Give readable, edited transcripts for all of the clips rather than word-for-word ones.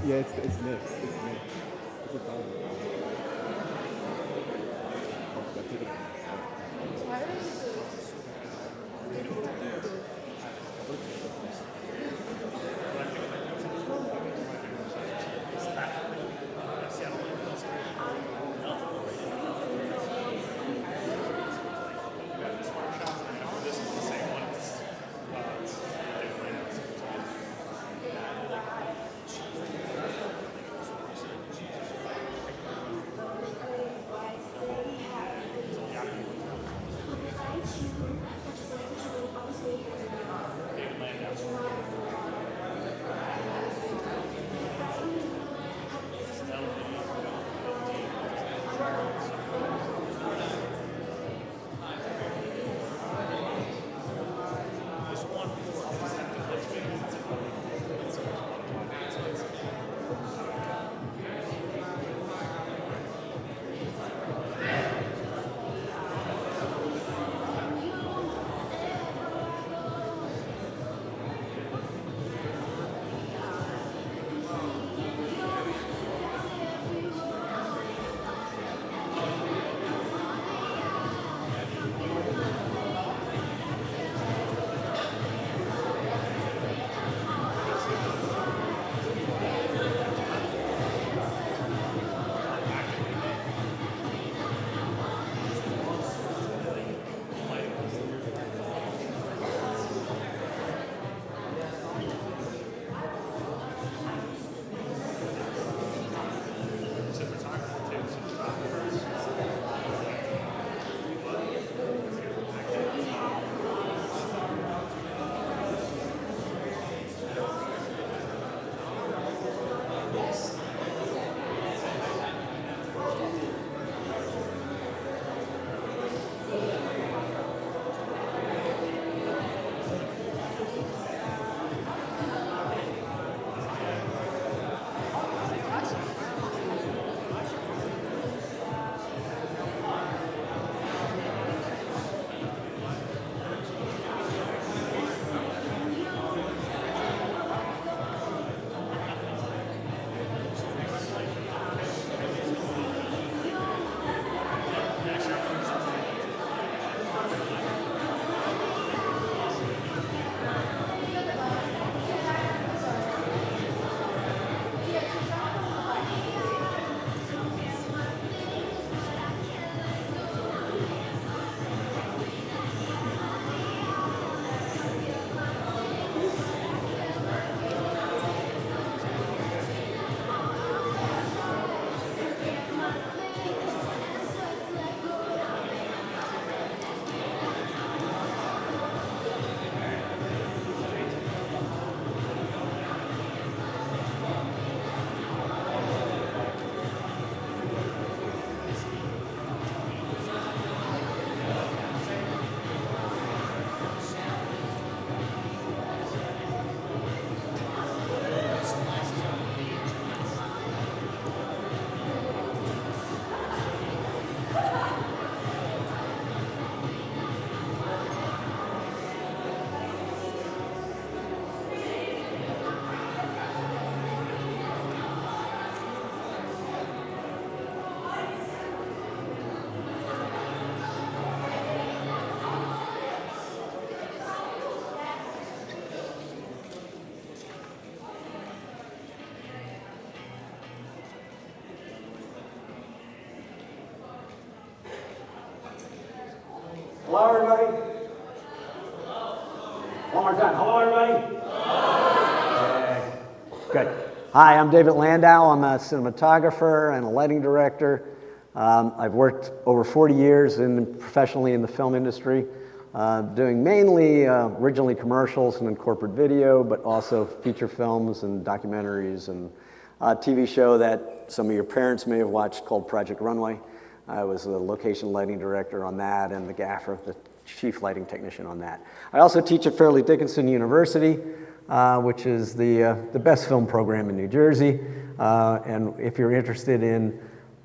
Yeah, it's mixed. It's mixed. It's a dog. Hello, everybody. One more time. Hello, everybody. Okay. Good. Hi, I'm David Landau. I'm a cinematographer and a lighting director. I've worked over 40 years professionally in the film industry, doing mainly originally commercials and then corporate video, but also feature films and documentaries and a TV show that some of your parents may have watched called Project Runway. I was the location lighting director on that and the gaffer, the chief lighting technician on that. I also teach at Fairleigh Dickinson University, which is the best film program in New Jersey. And if you're interested in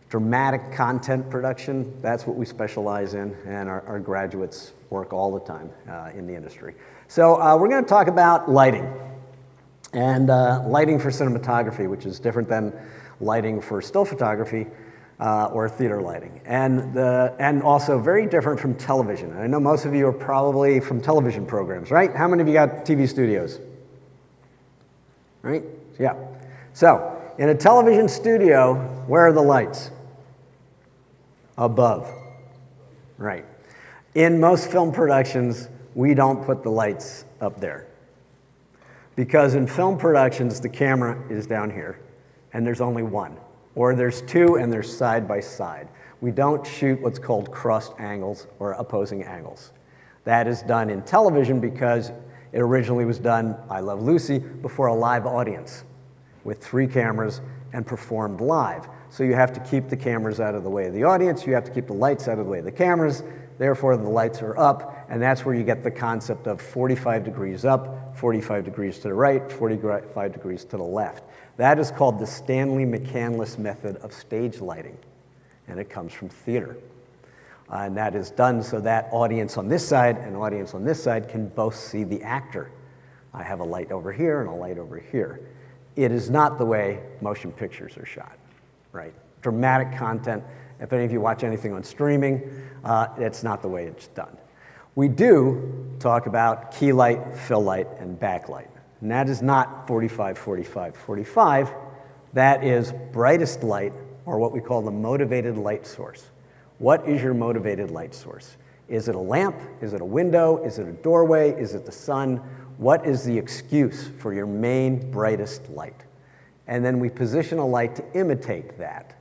dramatic content production, that's what we specialize in, and our graduates work all the time in the industry. So we're going to talk about lighting. and lighting for cinematography, which is different than lighting for still photography or theater lighting, and also very different from television. And I know most of you are probably from television programs, right? How many of you got TV studios? Right? Yeah. So in a television studio, where are the lights? Above. Right. In most film productions, we don't put the lights up there. Because in film productions, the camera is down here, and there's only one. Or there's two, and they're side by side. We don't shoot what's called crossed angles or opposing angles. That is done in television because it originally was done, I Love Lucy, before a live audience with 3 cameras and performed live. So you have to keep the cameras out of the way of the audience, you have to keep the lights out of the way of the cameras, therefore the lights are up, and that's where you get the concept of 45 degrees up, 45 degrees to the right, 45 degrees to the left. That is called the Stanley McCandless method of stage lighting, and it comes from theater. And that is done so that audience on this side and audience on this side can both see the actor. I have a light over here and a light over here. It is not the way motion pictures are shot, right? Dramatic content, if any of you watch anything on streaming, it's not the way it's done. We do talk about key light, fill light, and backlight. And that is not 45, 45, 45. That is brightest light, or what we call the motivated light source. What is your motivated light source? Is it a lamp? Is it a window? Is it a doorway? Is it the sun? What is the excuse for your main brightest light? And then we position a light to imitate that.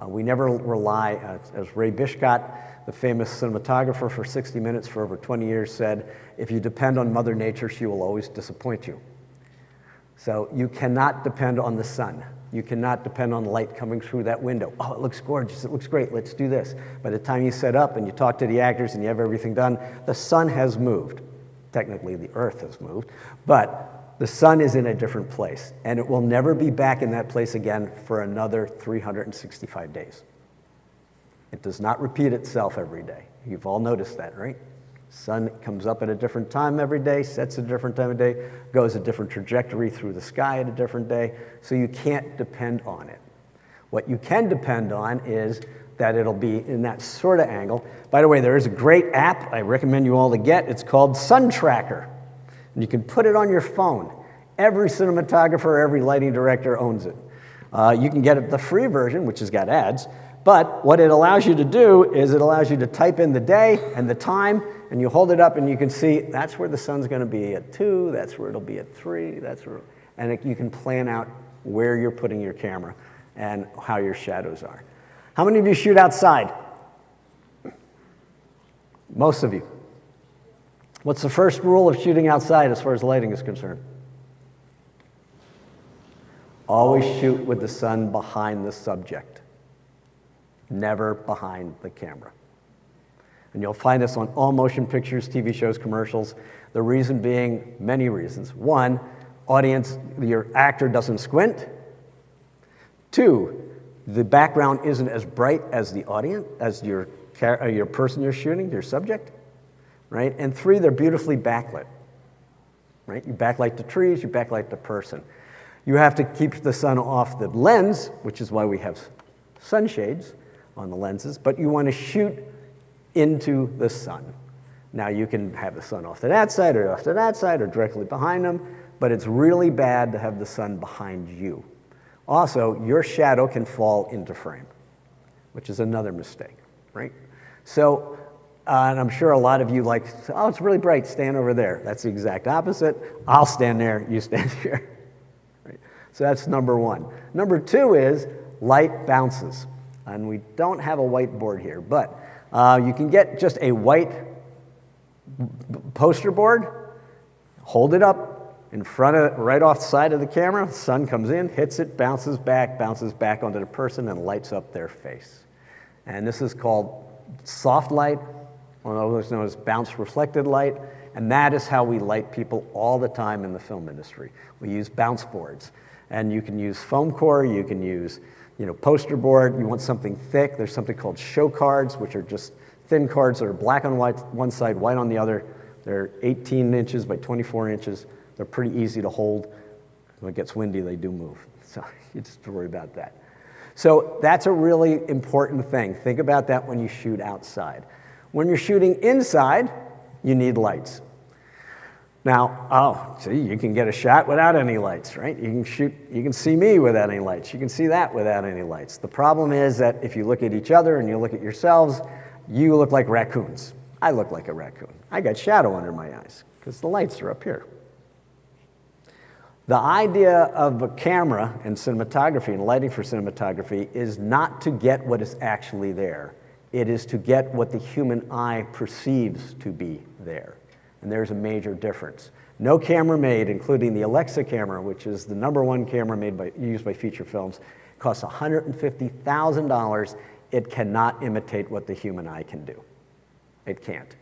We never rely, as Ray Bishcott, the famous cinematographer for 60 Minutes for over 20 years, said, if you depend on Mother Nature, she will always disappoint you. So you cannot depend on the sun. You cannot depend on light coming through that window. Oh, it looks gorgeous, it looks great, let's do this. By the time you set up and you talk to the actors and you have everything done, the sun has moved. Technically, the earth has moved, but the sun is in a different place, and it will never be back in that place again for another 365 days. It does not repeat itself every day. You've all noticed that, right? Sun comes up at a different time every day, sets at a different time of day, goes a different trajectory through the sky at a different day, so you can't depend on it. What you can depend on is that it'll be in that sort of angle. By the way, there is a great app I recommend you all to get. It's called Sun Tracker. And you can put it on your phone. Every cinematographer, every lighting director owns it. You can get it the free version, which has got ads, but what it allows you to do is it allows you to type in the day and the time, and you hold it up and you can see that's where the sun's going to be at 2, that's where it'll be at 3, and you can plan out where you're putting your camera and how your shadows are. How many of you shoot outside? Most of you. What's the first rule of shooting outside as far as lighting is concerned? Always shoot with the sun behind the subject, never behind the camera. And you'll find this on all motion pictures, TV shows, commercials. The reason being, many reasons. 1, audience, your actor doesn't squint. 2, the background isn't as bright as the audience, as your person you're shooting, your subject, right? And 3, they're beautifully backlit, right? You backlight the trees, you backlight the person. You have to keep the sun off the lens, which is why we have sunshades on the lenses, but you want to shoot into the sun. Now you can have the sun off to that side or off to that side or directly behind them, but it's really bad to have the sun behind you. Also, your shadow can fall into frame, which is another mistake, right? So, and I'm sure a lot of you like, oh, it's really bright, stand over there. That's the exact opposite. I'll stand there, you stand here. Right? So that's number 1. Number 2 is light bounces. And we don't have a whiteboard here, but you can get just a white poster board, hold it up in front of, right off the side of the camera, the sun comes in, hits it, bounces back onto the person and lights up their face. And this is called soft light, or otherwise known as bounce reflected light, and that is how we light people all the time in the film industry. We use bounce boards, and you can use foam core, you can use poster board. You want something thick, there's something called show cards, which are just thin cards that are black on white one side, white on the other. They're 18 inches by 24 inches. They're pretty easy to hold. When it gets windy, they do move. So you just have to worry about that. So that's a really important thing. Think about that when you shoot outside. When you're shooting inside, you need lights. Now, see, you can get a shot without any lights, right? You can see me without any lights. You can see that without any lights. The problem is that if you look at each other and you look at yourselves, you look like raccoons. I look like a raccoon. I got shadow under my eyes because the lights are up here. The idea of a camera and cinematography and lighting for cinematography is not to get what is actually there. It is to get what the human eye perceives to be there. And there's a major difference. No camera made, including the Alexa camera, which is the #1 camera used by feature films, costs $150,000. It cannot imitate what the human eye can do. It can't.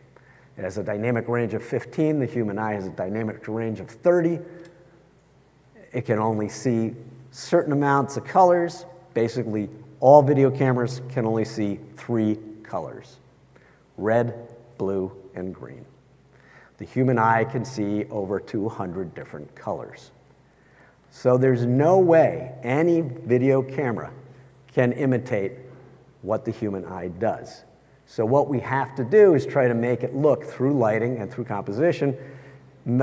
It has a dynamic range of 15. The human eye has a dynamic range of 30. It can only see certain amounts of colors. Basically, all video cameras can only see 3 colors: red, blue, and green. The human eye can see over 200 different colors. So there's no way any video camera can imitate what the human eye does. So what we have to do is try to make it look, through lighting and through composition,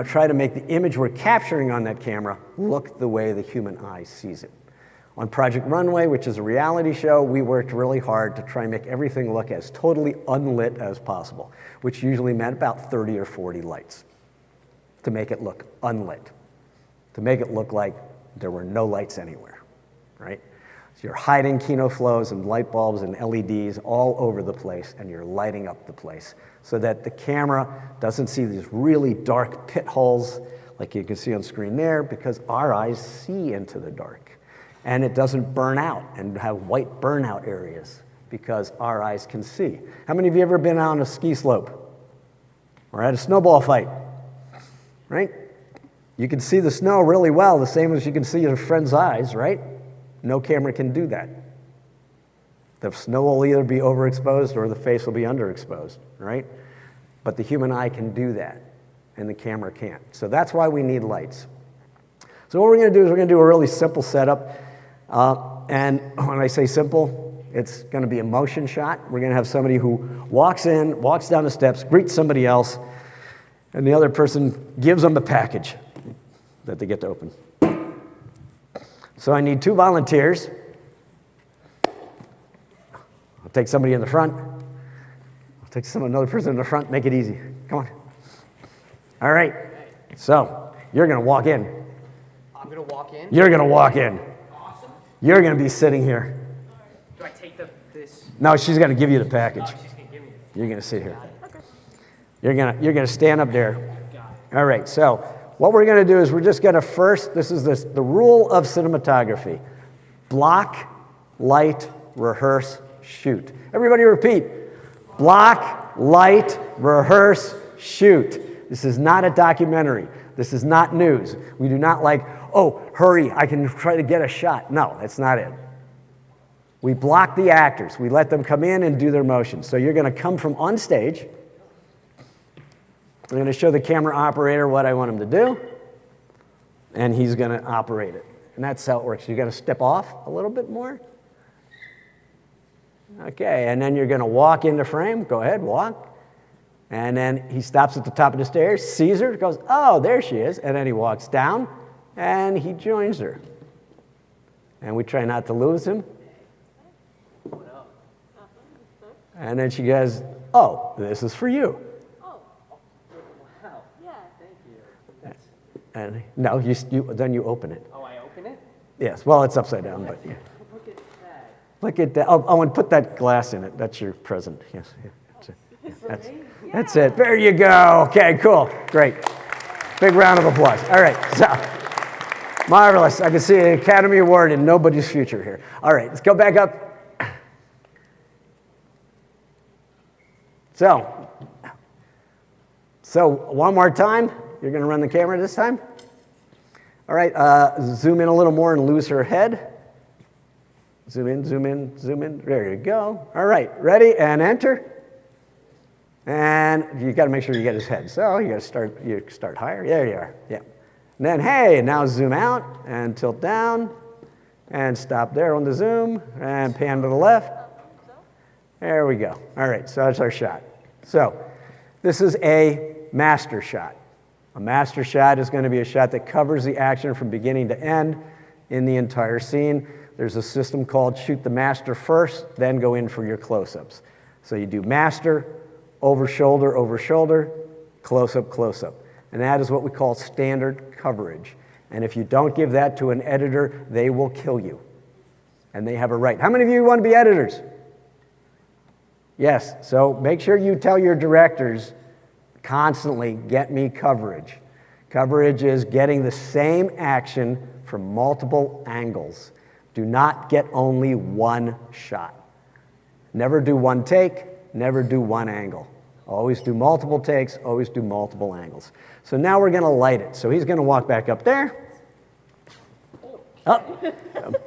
try to make the image we're capturing on that camera look the way the human eye sees it. On Project Runway, which is a reality show, we worked really hard to try and make everything look as totally unlit as possible, which usually meant about 30 or 40 lights to make it look unlit, to make it look like there were no lights anywhere, right? So you're hiding Kino flows and light bulbs and LEDs all over the place, and you're lighting up the place so that the camera doesn't see these really dark pit holes like you can see on screen there, because our eyes see into the dark. And it doesn't burn out and have white burnout areas because our eyes can see. How many of you ever been on a ski slope or at a snowball fight, right? You can see the snow really well, the same as you can see your friend's eyes, right? No camera can do that. The snow will either be overexposed or the face will be underexposed, right? But the human eye can do that, and the camera can't. So that's why we need lights. So what we're going to do is we're going to do a really simple setup. And when I say simple, it's going to be a motion shot. We're going to have somebody who walks in, walks down the steps, greets somebody else, and the other person gives them a package that they get to open. So I need 2 volunteers. I'll take somebody in the front. I'll take another person in the front. Make it easy. Come on. All right. So you're going to walk in. I'm going to walk in? You're going to walk in. Awesome. You're going to be sitting here. Do I take this? No, she's going to give you the package. Oh, she's going to give me it. You're going to sit here. Okay. You're going to stand up there. Got it. All right, so what we're going to do is we're just going to first, the rule of cinematography. Block, light, rehearse, shoot. Everybody repeat. Block, light, rehearse, shoot. This is not a documentary. This is not news. We do not hurry, I can try to get a shot. No, that's not it. We block the actors. We let them come in and do their motions. So you're going to come from on stage. I'm going to show the camera operator what I want him to do, and he's going to operate it. And that's how it works. You're going to step off a little bit more. Okay, and then you're going to walk into frame. Go ahead, walk. And then he stops at the top of the stairs, sees her, goes, oh, there she is. And then he walks down, and he joins her. And we try not to lose him. And then she goes, oh, this is for you. Oh, wow. Yeah, thank you. And no, then you open it. Oh, I open it? Yes, well, it's upside down, but yeah. Look at that. Look at that. Oh, and put that glass in it. That's your present. Yes, yeah. That's it. There you go. Okay, cool. Great. Big round of applause. All right, so marvelous. I can see an Academy Award in nobody's future here. All right, let's go back up. So one more time. You're going to run the camera this time. All right, zoom in a little more and lose her head. Zoom in, zoom in, zoom in. There you go. All right, ready and enter. And you got to make sure you get his head. So you got to start higher. There you are. Yeah. And then, hey, now zoom out and tilt down and stop there on the zoom and pan to the left. There we go. All right, so that's our shot. So this is a master shot. A master shot is going to be a shot that covers the action from beginning to end in the entire scene. There's a system called shoot the master first, then go in for your close-ups. So you do master, over shoulder, close-up, close-up. And that is what we call standard coverage. And if you don't give that to an editor, they will kill you. And they have a right. How many of you want to be editors? Yes, so make sure you tell your directors constantly, get me coverage. Coverage is getting the same action from multiple angles. Do not get only one shot. Never do one take, never do one angle. Always do multiple takes, always do multiple angles. So now we're going to light it. So he's going to walk back up there. Oh,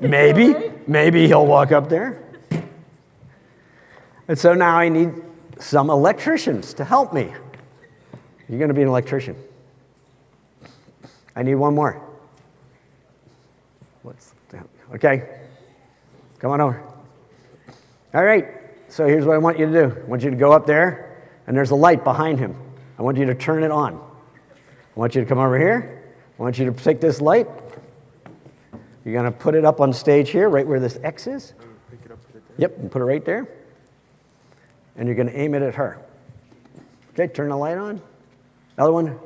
maybe he'll walk up there. And so now I need some electricians to help me. You're going to be an electrician. I need one more. Okay, come on over. All right, so here's what I want you to do. I want you to go up there, and there's a light behind him. I want you to turn it on. I want you to come over here. I want you to take this light. You're going to put it up on stage here, right where this X is. Yep, and put it right there. And you're going to aim it at her. Okay, turn the light on. Other one.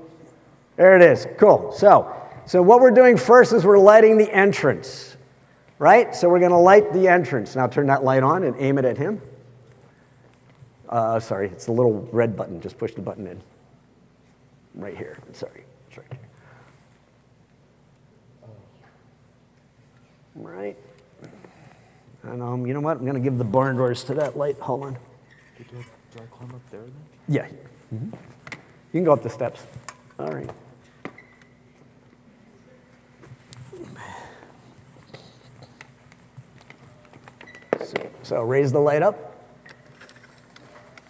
There it is. Cool. So what we're doing first is we're lighting the entrance, right? So we're going to light the entrance. Now turn that light on and aim it at him. Sorry, it's the little red button. Just push the button in. Right here. Sorry. It's right here. Right. And you know what? I'm going to give the barn doors to that light. Hold on. Do I climb up there then? Yeah. Mm-hmm. You can go up the steps. All right. So raise the light up.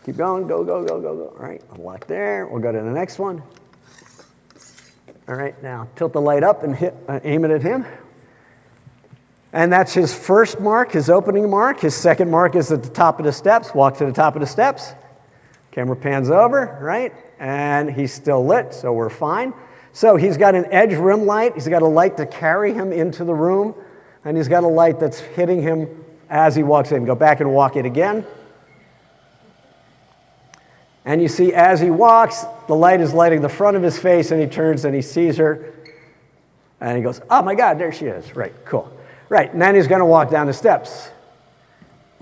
Keep going. Go. All right. Unlock there. We'll go to the next one. All right. Now tilt the light up and aim it at him. And that's his first mark, his opening mark. His second mark is at the top of the steps. Walk to the top of the steps. Camera pans over, right? And he's still lit, so we're fine. So he's got an edge rim light. He's got a light to carry him into the room. And he's got a light that's hitting him as he walks in. Go back and walk it again. And you see as he walks, the light is lighting the front of his face, and he turns and he sees her. And he goes, oh my God, there she is. Right, cool. Right, and then he's going to walk down the steps.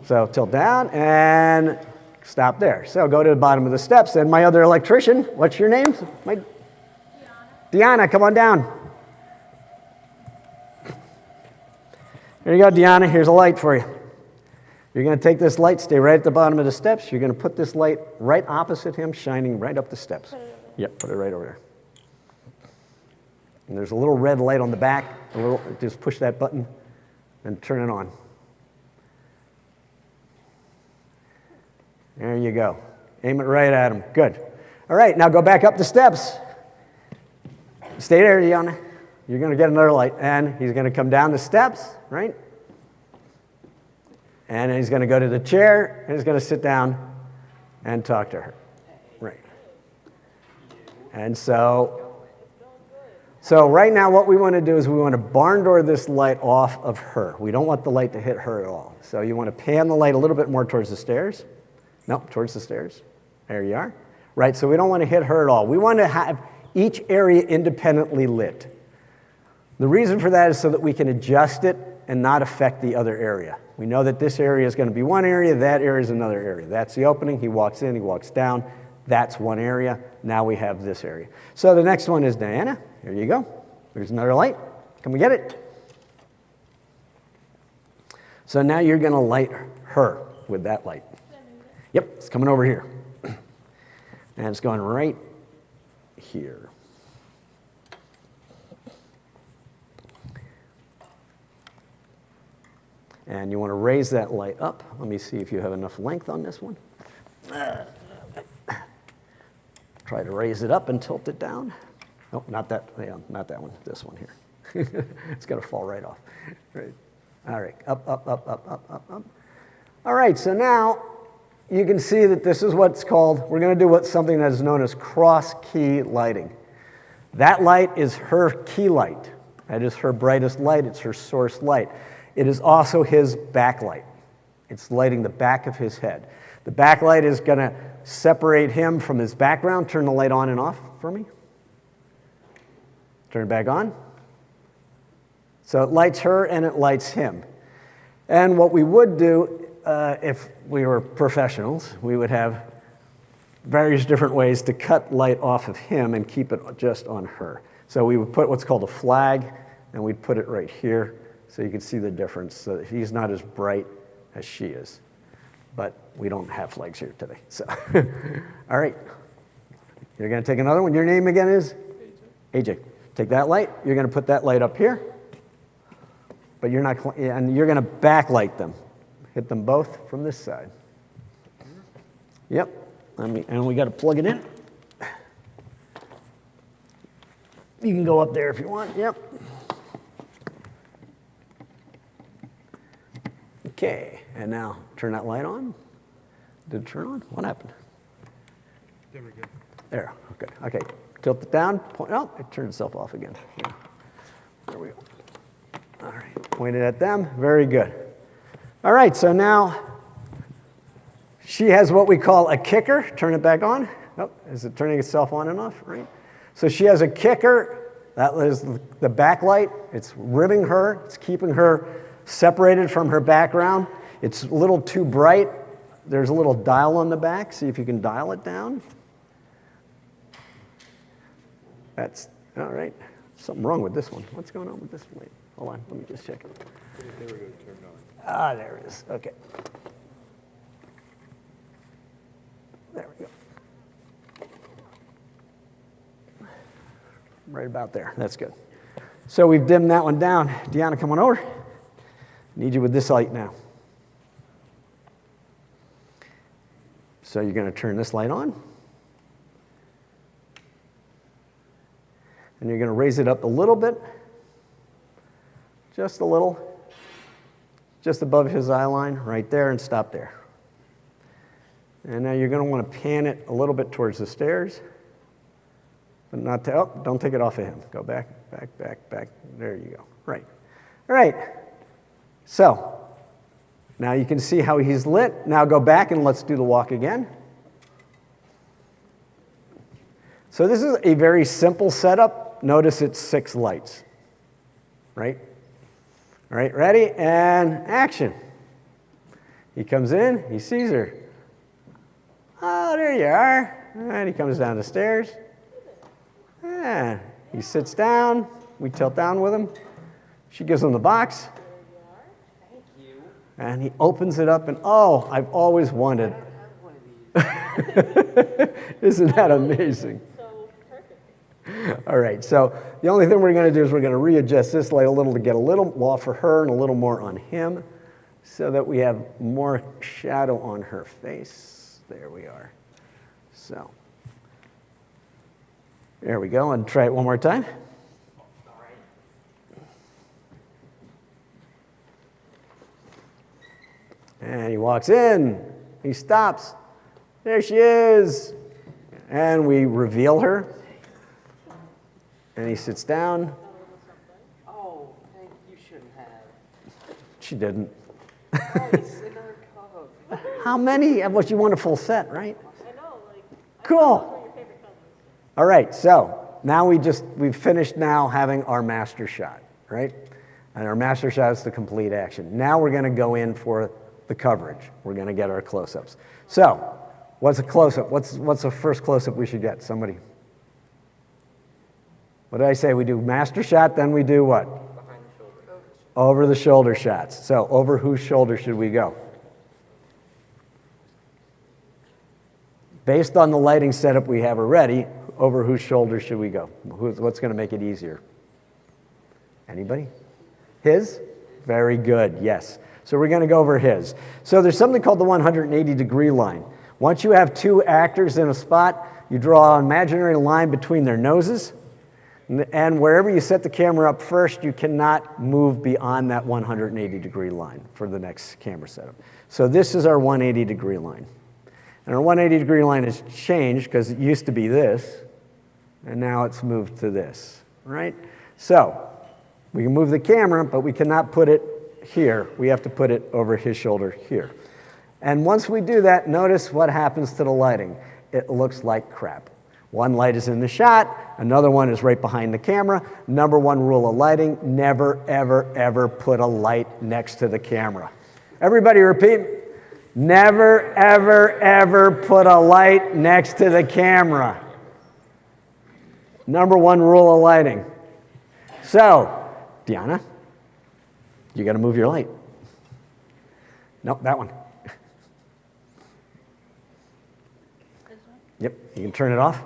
So tilt down and stop there. So go to the bottom of the steps. And my other electrician, what's your name? Deanna, come on down. Here you go, Deanna. Here's a light for you. You're going to take this light, stay right at the bottom of the steps. You're going to put this light right opposite him, shining right up the steps. Yep, put it right over there. And there's a little red light on the back. Just push that button and turn it on. There you go. Aim it right at him. Good. All right, now go back up the steps. Stay there, Deanna. You're going to get another light. And he's going to come down the steps, right? And he's going to go to the chair, and he's going to sit down and talk to her. Right. And so right now what we want to do is we want to barn door this light off of her. We don't want the light to hit her at all. So you want to pan the light a little bit more towards the stairs. Nope, towards the stairs. There you are. Right, so we don't want to hit her at all. We want to have each area independently lit. The reason for that is so that we can adjust it and not affect the other area. We know that this area is going to be one area, that area is another area. That's the opening. He walks in, he walks down. That's one area. Now we have this area. So the next one is Diana. Here you go. There's another light. Come and get it. So now you're going to light her with that light. Yep, it's coming over here. And it's going right here. And you want to raise that light up. Let me see if you have enough length on this one. Try to raise it up and tilt it down. Nope, not that, yeah, not that one, this one here. It's gonna fall right off. Right. All right, up, up, up, up, up, up, up. All right, so now you can see that this is what's called, we're gonna do something that is known as cross-key lighting. That light is her key light. That is her brightest light, it's her source light. It is also his backlight. It's lighting the back of his head. The backlight is gonna separate him from his background. Turn the light on and off for me. Turn it back on. So it lights her and it lights him. And what we would do if we were professionals, we would have various different ways to cut light off of him and keep it just on her. So we would put what's called a flag, and we'd put it right here so you can see the difference. So that he's not as bright as she is. But we don't have flags here today. So, all right. You're going to take another one. Your name again is? AJ. Take that light. You're going to put that light up here. But you're not, and you're going to backlight them. Hit them both from this side. Yep. And we got to plug it in. You can go up there if you want. Yep. Okay. And now turn that light on. Did it turn on? What happened? There we go. There. Okay. Okay. Tilt it down. Point. Oh, it turned itself off again. Yeah. There we go. All right. Point it at them. Very good. All right. So now she has what we call a kicker. Turn it back on. Oh, is it turning itself on and off? Right. So she has a kicker. That is the backlight. It's ribbing her. It's keeping her separated from her background. It's a little too bright. There's a little dial on the back. See if you can dial it down. That's all right. Something wrong with this one. What's going on with this one? Wait, hold on. Let me just check it. There we go, turned on. Ah, there it is. Okay. There we go. Right about there. That's good. So we've dimmed that one down. Deanna, come on over. Need you with this light now. So you're going to turn this light on. And you're going to raise it up a little bit. Just a little. Just above his eye line, right there, and stop there. And now you're going to want to pan it a little bit towards the stairs. But not to, oh, don't take it off of him. Go back, back, back, back. There you go. Right. All right. So, now you can see how he's lit. Now go back and let's do the walk again. So this is a very simple setup. Notice it's 6 lights. Right? All right, ready? And action. He comes in, he sees her. Oh, there you are. And he comes down the stairs. Yeah, he sits down. We tilt down with him. She gives him the box. There you are. Thank you. And he opens it up and, oh, I've always wanted. I have one of these. Isn't that amazing? So perfect. All right, so the only thing we're going to do is we're going to readjust this light a little to get a little more for her and a little more on him so that we have more shadow on her face. There we are. So, there we go, and try it one more time. All right. And he walks in, he stops. There she is. And we reveal her. And he sits down. Oh, thank you. Shouldn't have. She didn't. Nice, another code. How many? Well, you want a full set, right? I know, like. Cool. All right, so now we've finished now having our master shot, right? And our master shot is the complete action. Now we're going to go in for the coverage. We're going to get our close-ups. So, what's a close-up? What's the first close-up we should get? Somebody? What did I say? We do master shot, then we do what? Behind the shoulder. Over the shoulder shots. So, over whose shoulder should we go? Based on the lighting setup we have already, over whose shoulder should we go? What's going to make it easier? Anybody? His? Very good, yes. So we're going to go over his. So there's something called the 180-degree line. Once you have 2 actors in a spot, you draw an imaginary line between their noses, And wherever you set the camera up first, you cannot move beyond that 180-degree line for the next camera setup. So this is our 180-degree line. And our 180-degree line has changed because it used to be this, and now it's moved to this, right? So we can move the camera, but we cannot put it here. We have to put it over his shoulder here. And once we do that, notice what happens to the lighting. It looks like crap. One light is in the shot, another one is right behind the camera. Number one rule of lighting, never, ever, ever put a light next to the camera. Everybody repeat. Never, ever, ever put a light next to the camera. Number one rule of lighting. So, Deanna, you got to move your light. Nope, that one. Yep, you can turn it off.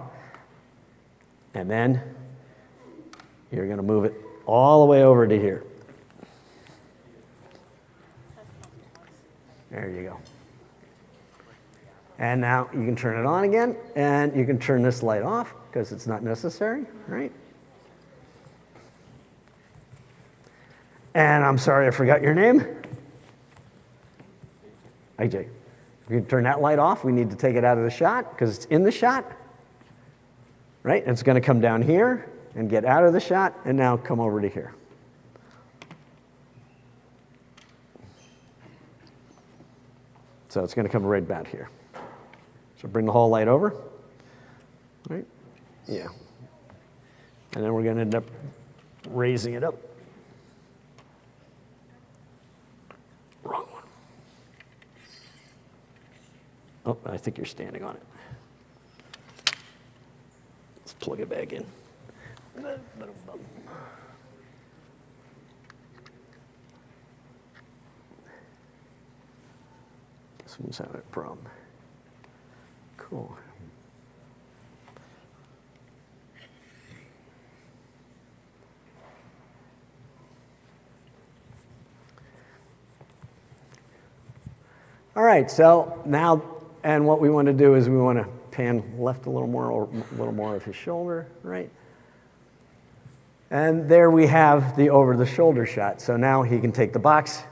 And then you're going to move it all the way over to here. There you go. And now you can turn it on again, and you can turn this light off because it's not necessary, right? And I'm sorry I forgot your name. AJ. We can turn that light off. We need to take it out of the shot because it's in the shot. Right? And it's going to come down here and get out of the shot and now come over to here. So it's going to come right back here. So bring the whole light over. Right? Yeah. And then we're going to end up raising it up. Wrong one. Oh, I think you're standing on it. Let's plug it back in. This one's having a problem. Cool. All right, so now, and what we want to do is we want to pan left a little more, or a little more of his shoulder, right? And there we have the over-the-shoulder shot. So now he can take the box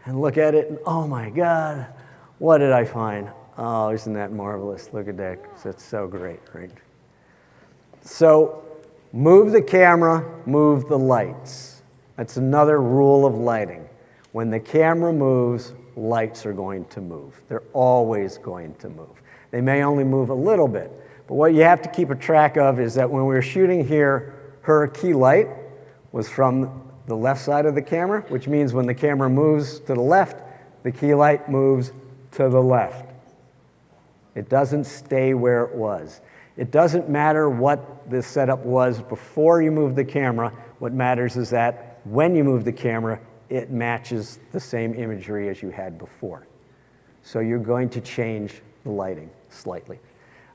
and look at it, and oh my God, what did I find? Oh, isn't that marvelous? Look at that, it's so great, right? So move the camera, move the lights. That's another rule of lighting. When the camera moves, lights are going to move. They're always going to move. They may only move a little bit, but what you have to keep a track of is that when we were shooting here, her key light was from the left side of the camera, which means when the camera moves to the left, the key light moves to the left. It doesn't stay where it was. It doesn't matter what the setup was before you move the camera. What matters is that when you move the camera, it matches the same imagery as you had before. So you're going to change the lighting slightly.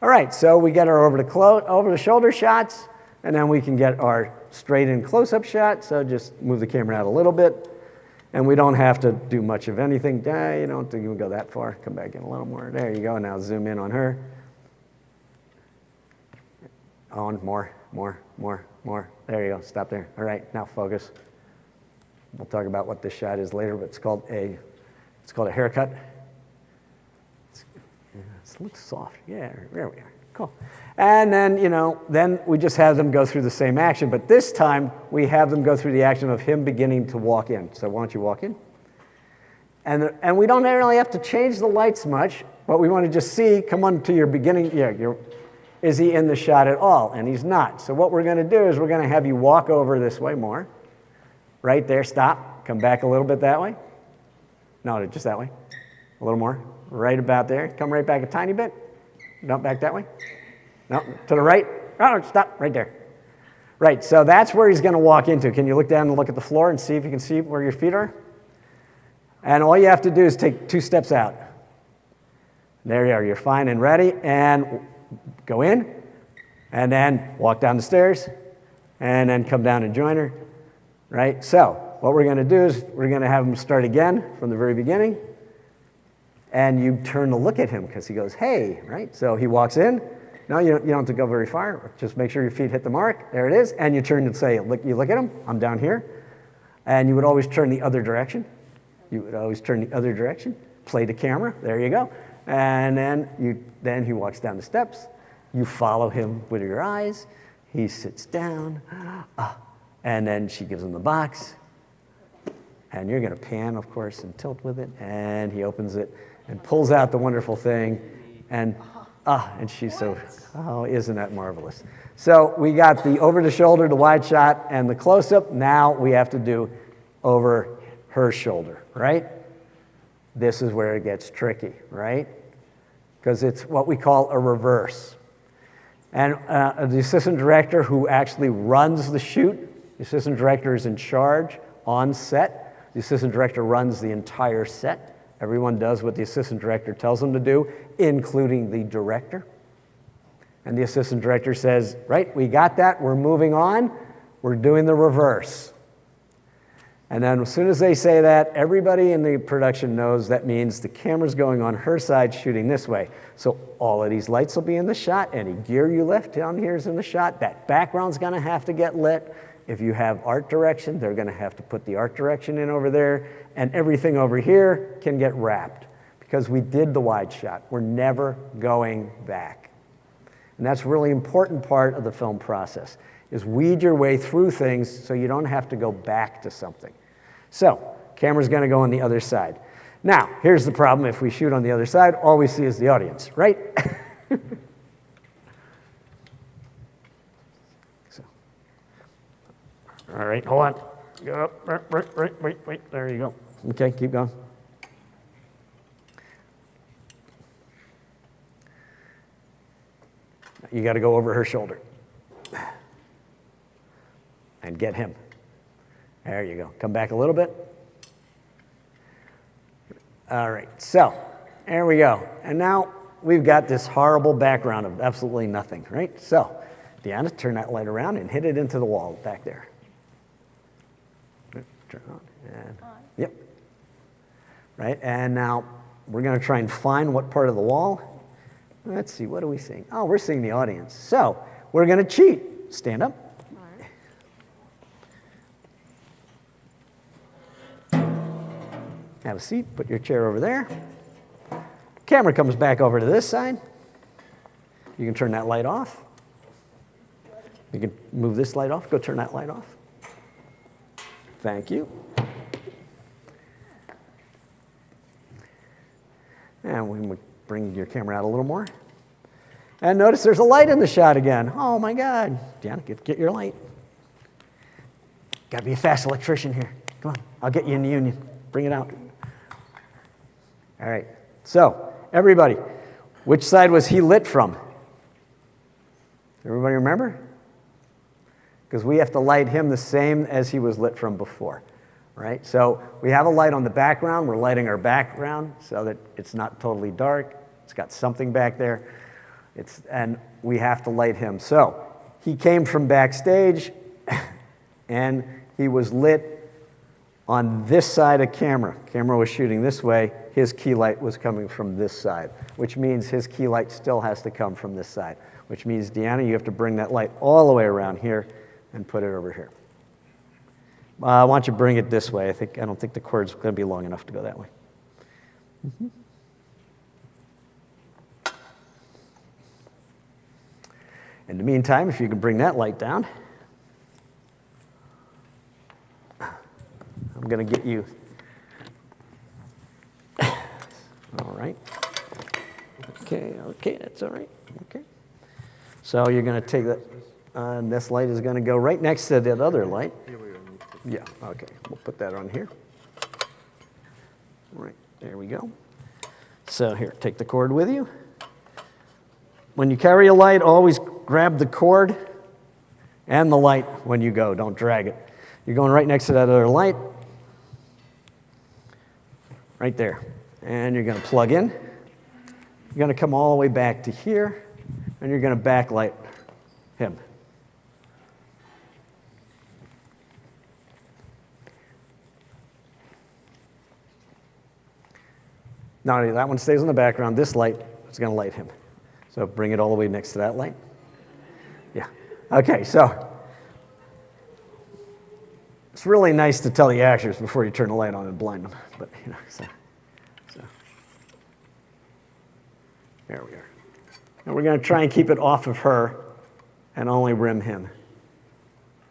All right, so we get our over-the-shoulder shots, and then we can get our straight-in close-up shot. So just move the camera out a little bit, and we don't have to do much of anything. You don't have to even go that far. Come back in a little more. There you go. Now zoom in on her. On, more. There you go. Stop there. All right, now focus. We'll talk about what this shot is later, but it's called a haircut. It looks soft. Yeah, there we are. Cool. And then, then we just have them go through the same action, but this time we have them go through the action of him beginning to walk in. So why don't you walk in? And we don't really have to change the lights much, but we want to just see, come on to your beginning, is he in the shot at all? And he's not. So what we're going to do is we're going to have you walk over this way more. Right there, stop. Come back a little bit that way. No, just that way. A little more. Right about there. Come right back a tiny bit. No, back that way. No, to the right. Oh, stop. Right there. Right, so that's where he's going to walk into. Can you look down and look at the floor and see if you can see where your feet are? And all you have to do is take 2 steps out. There you are. You're fine and ready. And go in. And then walk down the stairs. And then come down and join her. Right? So what we're going to do is we're going to have him start again from the very beginning. And you turn to look at him because he goes, hey, right? So he walks in, No, you don't have to go very far. Just make sure your feet hit the mark. There it is. And you turn and say, look, you look at him. I'm down here. And you would always turn the other direction. You would always turn the other direction. Play the camera. There you go. And then he walks down the steps. You follow him with your eyes. He sits down. And then she gives him the box. And you're going to pan, of course, and tilt with it. And he opens it and pulls out the wonderful thing. And she's so, oh, isn't that marvelous? So we got the over the shoulder, the wide shot, and the close-up. Now we have to do over her shoulder, right? This is where it gets tricky, right? Because it's what we call a reverse. And the assistant director who actually runs the shoot, the assistant director is in charge on set. The assistant director runs the entire set. Everyone does what the assistant director tells them to do, including the director. And the assistant director says, right, we got that, we're moving on, we're doing the reverse. And then as soon as they say that, everybody in the production knows that means the camera's going on her side, shooting this way. So all of these lights will be in the shot, any gear you left down here is in the shot, that background's gonna have to get lit. If you have art direction, they're gonna have to put the art direction in over there, and everything over here can get wrapped because we did the wide shot. We're never going back. And that's a really important part of the film process, is weed your way through things so you don't have to go back to something. So, camera's gonna go on the other side. Now, here's the problem. If we shoot on the other side, all we see is the audience, right? All right, hold on. Go up, wait, there you go. Okay, keep going. You got to go over her shoulder and get him. There you go. Come back a little bit. All right, so there we go. And now we've got this horrible background of absolutely nothing, right? So, Deanna, turn that light around and hit it into the wall back there. Turn on. And, yep. Right, and now we're going to try and find what part of the wall. Let's see, what are we seeing? Oh, we're seeing the audience. So we're going to cheat. Stand up. Have a seat. Put your chair over there. Camera comes back over to this side. You can turn that light off. You can move this light off. Go turn that light off. Thank you. And we would bring your camera out a little more. And notice there's a light in the shot again. Oh my God. Deanna, get your light. Gotta be a fast electrician here. Come on, I'll get you in the union. Bring it out. All right, so everybody, which side was he lit from? Everybody remember? Because we have to light him the same as he was lit from before, right? So we have a light on the background. We're lighting our background so that it's not totally dark. It's got something back there. And we have to light him. So he came from backstage, and he was lit on this side of camera. Camera was shooting this way. His key light was coming from this side, which means his key light still has to come from this side, which means, Deanna, you have to bring that light all the way around here and put it over here. Why don't you bring it this way? I don't think the cord's going to be long enough to go that way. Mm-hmm. In the meantime, if you can bring that light down, I'm going to get you. All right. Okay, that's all right. Okay. So you're going to take that, and this light is going to go right next to that other light. Yeah, okay. We'll put that on here. All right, there we go. So here, take the cord with you. When you carry a light, always grab the cord and the light when you go. Don't drag it. You're going right next to that other light. Right there. And you're going to plug in. You're going to come all the way back to here, and you're going to backlight him. Not only that one stays in the background, this light is going to light him. So bring it all the way next to that light. Yeah. Okay, so it's really nice to tell the actors before you turn the light on and blind them. But, you know, so there we are. And we're going to try and keep it off of her and only rim him.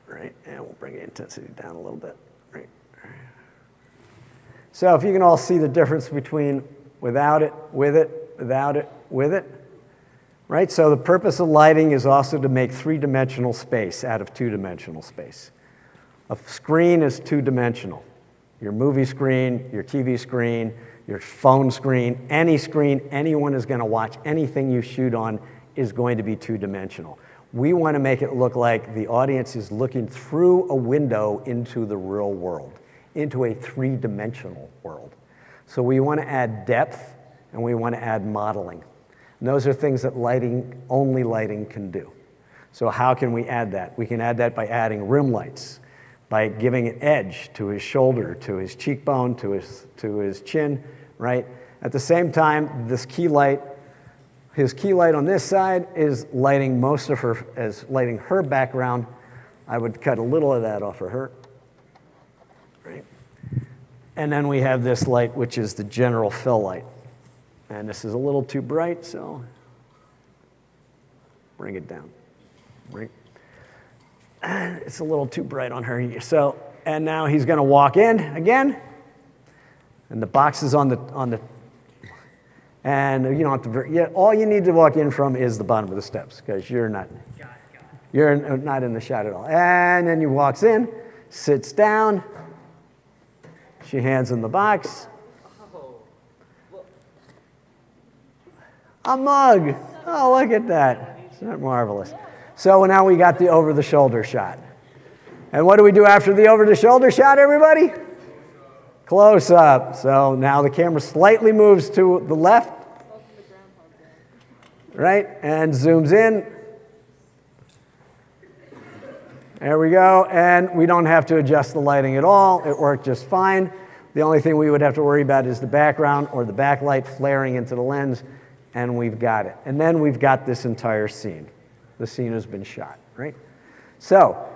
Right, and we'll bring the intensity down a little bit. Right. So if you can all see the difference between without it, with it, without it, with it. Right, so the purpose of lighting is also to make three-dimensional space out of two-dimensional space. A screen is two-dimensional. Your movie screen, your TV screen, your phone screen anyone is going to watch, anything you shoot on is going to be two-dimensional. We want to make it look like the audience is looking through a window into the real world, into a three-dimensional world. So we want to add depth and we want to add modeling. And those are things that only lighting can do. So how can we add that? We can add that by adding rim lights, by giving an edge to his shoulder, to his cheekbone, to his chin, right? At the same time, his key light on this side is lighting lighting her background. I would cut a little of that off of her, right? And then we have this light, which is the general fill light. And this is a little too bright, so bring it down. It's a little too bright on her. So, and now he's going to walk in again, and the box is on the, and you don't have to. All you need to walk in from is the bottom of the steps because you're not in the shot at all. And then he walks in, sits down. She hands him the box. A mug. Oh, look at that. Isn't that marvelous? So now we got the over-the-shoulder shot. And what do we do after the over-the-shoulder shot, everybody? Close up. So now the camera slightly moves to the left, right, and zooms in. There we go. And we don't have to adjust the lighting at all. It worked just fine. The only thing we would have to worry about is the background or the backlight flaring into the lens, and we've got it. And then we've got this entire scene. The scene has been shot, right? So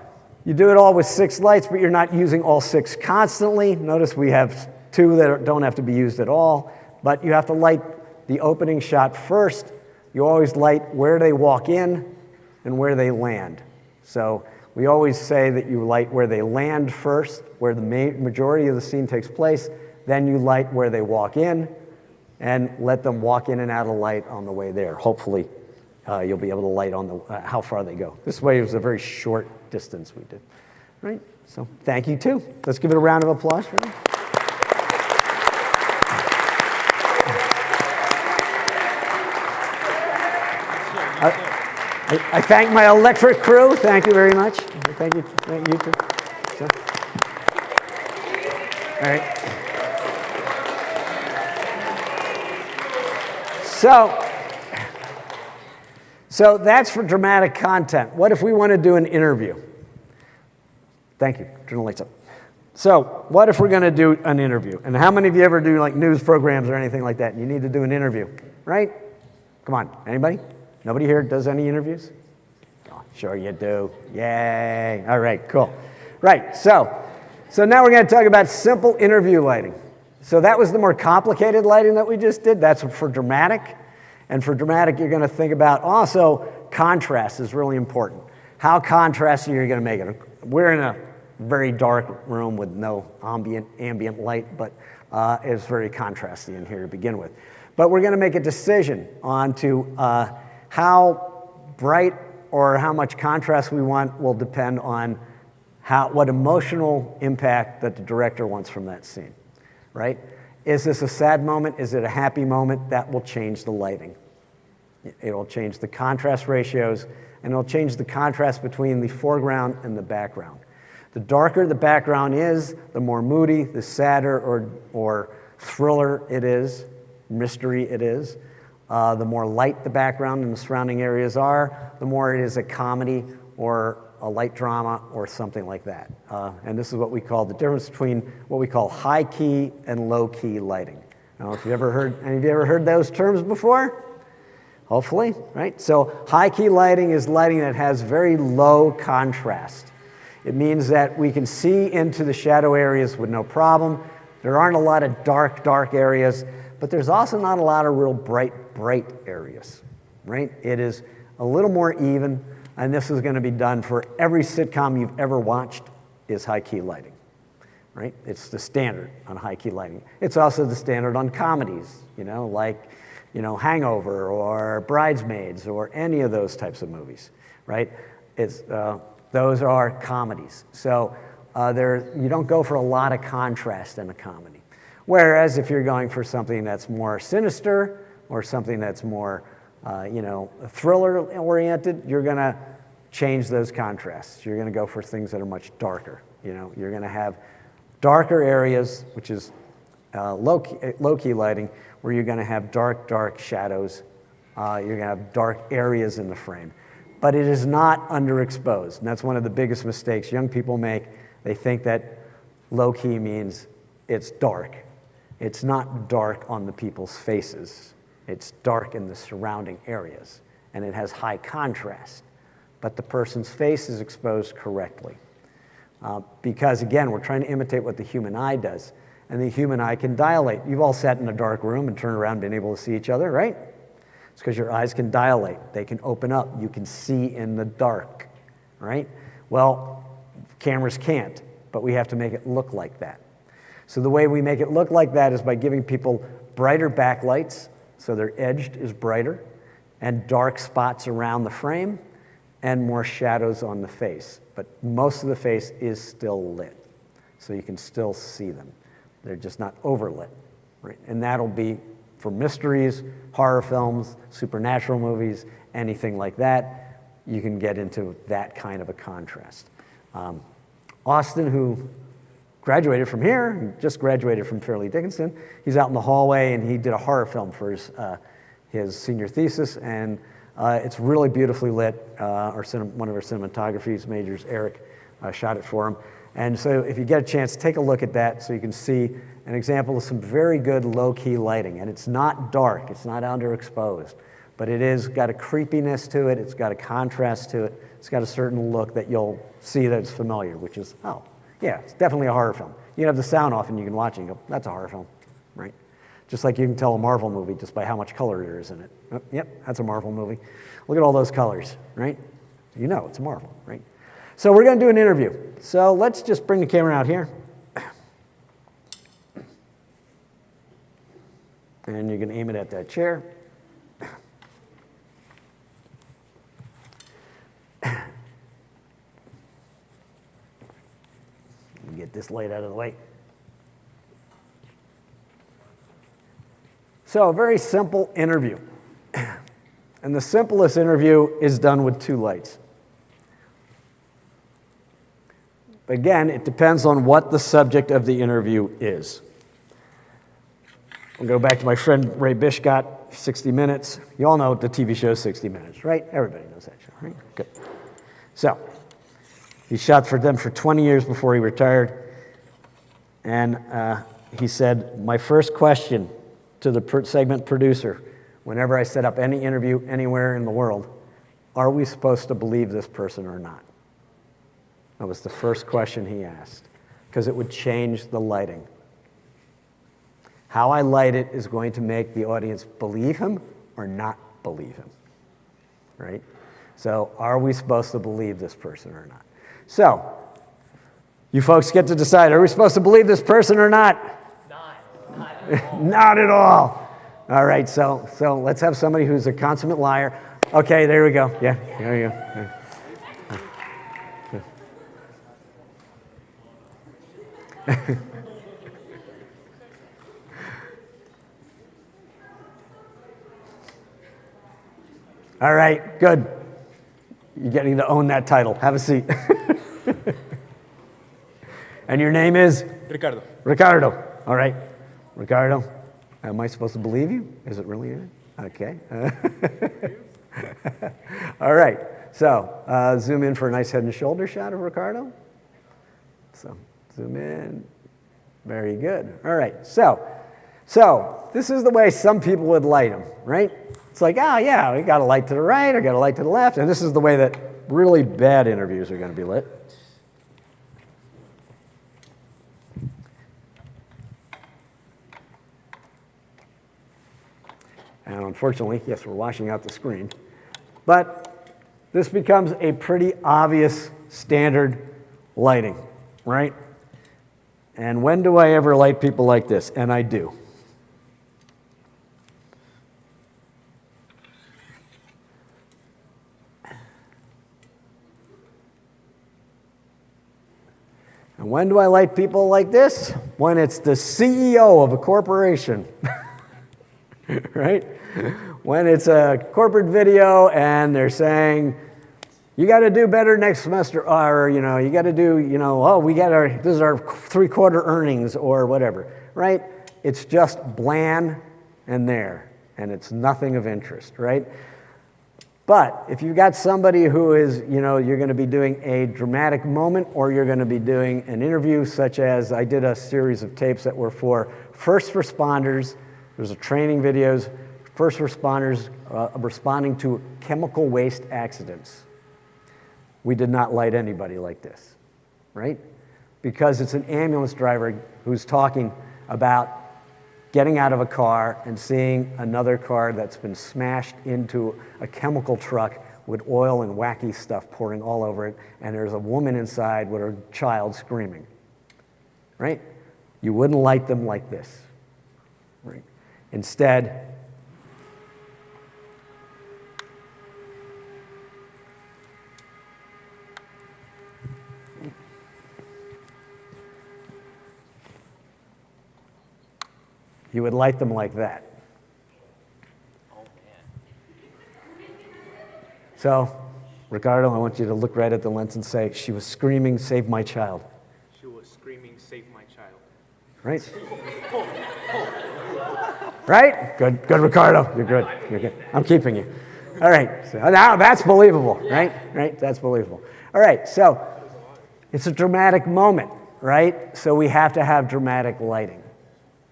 you do it all with 6 lights, but you're not using all 6 constantly. Notice we have 2 that don't have to be used at all, but you have to light the opening shot first. You always light where they walk in and where they land. So we always say that you light where they land first, where the majority of the scene takes place, then you light where they walk in, and let them walk in and out of light on the way there. Hopefully, you'll be able to light on how far they go. This way, it was a very short distance we did. Right? So thank you, too. Let's give it a round of applause for them. I thank my electric crew. Thank you very much. Thank you too. So, all right. So that's for dramatic content. What if we want to do an interview? Thank you. Turn the lights up. So what if we're going to do an interview? And how many of you ever do like news programs or anything like that? And you need to do an interview, right? Come on. Anybody? Nobody here does any interviews? Oh, sure you do. Yay. All right, cool. Right, so now we're going to talk about simple interview lighting. So that was the more complicated lighting that we just did. That's for dramatic. And for dramatic, you're going to think about also contrast is really important. How contrasty are you going to make it? We're in a very dark room with no ambient light, but it's very contrasty in here to begin with. But we're going to make a decision onto how bright or how much contrast we want will depend on what emotional impact that the director wants from that scene, right? Is this a sad moment? Is it a happy moment? That will change the lighting. It'll change the contrast ratios, and it'll change the contrast between the foreground and the background. The darker the background is, the more moody, the sadder or thriller it is, mystery it is. The more light the background and the surrounding areas are, the more it is a comedy or a light drama or something like that. And this is what we call the difference between what we call high key and low key lighting. I don't know if any of you ever heard those terms before? hopefully, right? So high key lighting is lighting that has very low contrast. It means that we can see into the shadow areas with no problem. There aren't a lot of dark areas, but there's also not a lot of real bright areas, right? It is a little more even, and this is going to be done for every sitcom you've ever watched is high key lighting, right? It's the standard on high key lighting. It's also the standard on comedies, like Hangover or Bridesmaids or any of those types of movies, right? Those are comedies. So you don't go for a lot of contrast in a comedy. Whereas if you're going for something that's more sinister or something that's more, thriller-oriented, you're going to change those contrasts. You're going to go for things that are much darker. You're going to have darker areas, which is low-key lighting, where you're going to have dark shadows. You're going to have dark areas in the frame. But it is not underexposed, and that's one of the biggest mistakes young people make. They think that low-key means it's dark. It's not dark on the people's faces. It's dark in the surrounding areas, and it has high contrast. But the person's face is exposed correctly. Because, again, we're trying to imitate what the human eye does, and the human eye can dilate. You've all sat in a dark room and turned around and been able to see each other, right? It's because your eyes can dilate. They can open up. You can see in the dark, right? Well, cameras can't, but we have to make it look like that. So the way we make it look like that is by giving people brighter backlights, so their edged is brighter, and dark spots around the frame, and more shadows on the face. But most of the face is still lit, so you can still see them. They're just not overlit, right? And that'll be for mysteries, horror films, supernatural movies, anything like that. You can get into that kind of a contrast. Austin, who graduated from here, just graduated from Fairleigh Dickinson, he's out in the hallway and he did a horror film for his senior thesis, and it's really beautifully lit. One of our cinematography majors, Eric, shot it for him. And so if you get a chance, take a look at that so you can see an example of some very good low-key lighting. And it's not dark, it's not underexposed, but it is got a creepiness to it, it's got a contrast to it, it's got a certain look that you'll see that's familiar, which is, oh, yeah, it's definitely a horror film. You can have the sound off and you can watch it and go, that's a horror film, right? Just like you can tell a Marvel movie just by how much color there is in it. Oh, yep, that's a Marvel movie. Look at all those colors, right? You know it's a Marvel, right? So we're going to do an interview. So let's just bring the camera out here. And you can aim it at that chair. Get this light out of the way. So a very simple interview. And the simplest interview is done with 2 lights. But again, it depends on what the subject of the interview is. We'll go back to my friend Ray Bishcott, 60 Minutes. You all know the TV show 60 Minutes, right? Everybody knows that show, right? Good. So, he shot for them for 20 years before he retired. And he said, my first question to the segment producer, whenever I set up any interview anywhere in the world, are we supposed to believe this person or not? That was the first question he asked, because it would change the lighting. How I light it is going to make the audience believe him or not believe him, right? So are we supposed to believe this person or not? So, you folks get to decide, are we supposed to believe this person or not? Not at all. Not at all. All right, so let's have somebody who's a consummate liar. Okay, there we go. Yeah, there you go. All right, good. You're getting to own that title. Have a seat. And your name is? Ricardo. Ricardo. All right. Ricardo, am I supposed to believe you? Is it really you? Okay. All right. So zoom in for a nice head and shoulder shot of Ricardo. So zoom in. Very good. All right. So this is the way some people would light them, right? It's like, oh yeah, we got a light to the right, I got a light to the left, and this is the way that really bad interviews are going to be lit. And unfortunately, yes, we're washing out the screen. But this becomes a pretty obvious standard lighting, right? And when do I ever light people like this? And I do. And when do I light people like this? When it's the CEO of a corporation, right? When it's a corporate video and they're saying, you got to do better next semester, or, you know, you got to do, you know, oh, this is our 3/4 earnings or whatever, right? It's just bland and there, and it's nothing of interest, right? But if you've got somebody who is, you know, you're going to be doing a dramatic moment or you're going to be doing an interview, such as I did a series of tapes that were for first responders. There's a training videos, first responders responding to chemical waste accidents. We did not light anybody like this, right? Because it's an ambulance driver who's talking about getting out of a car and seeing another car that's been smashed into a chemical truck with oil and wacky stuff pouring all over it, and there's a woman inside with her child screaming, right? You wouldn't light them like this, right? Instead, you would light them like that. Oh, man. So, Ricardo, I want you to look right at the lens and say, she was screaming, save my child. She was screaming, save my child. Right? Right? Good, Ricardo. You're good. I'm keeping you. All right, so now that's believable, right? Right, that's believable. All right, so it's a dramatic moment, right? So we have to have dramatic lighting.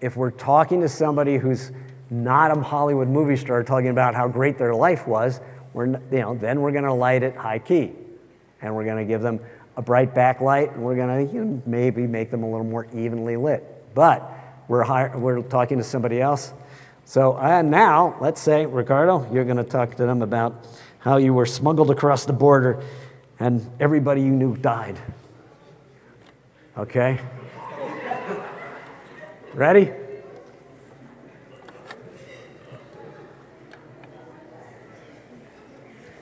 If we're talking to somebody who's not a Hollywood movie star talking about how great their life was, then we're going to light it high key, and we're going to give them a bright backlight, and we're going to maybe make them a little more evenly lit. But we're talking to somebody else. So now, let's say, Ricardo, you're going to talk to them about how you were smuggled across the border, and everybody you knew died. Okay? Ready?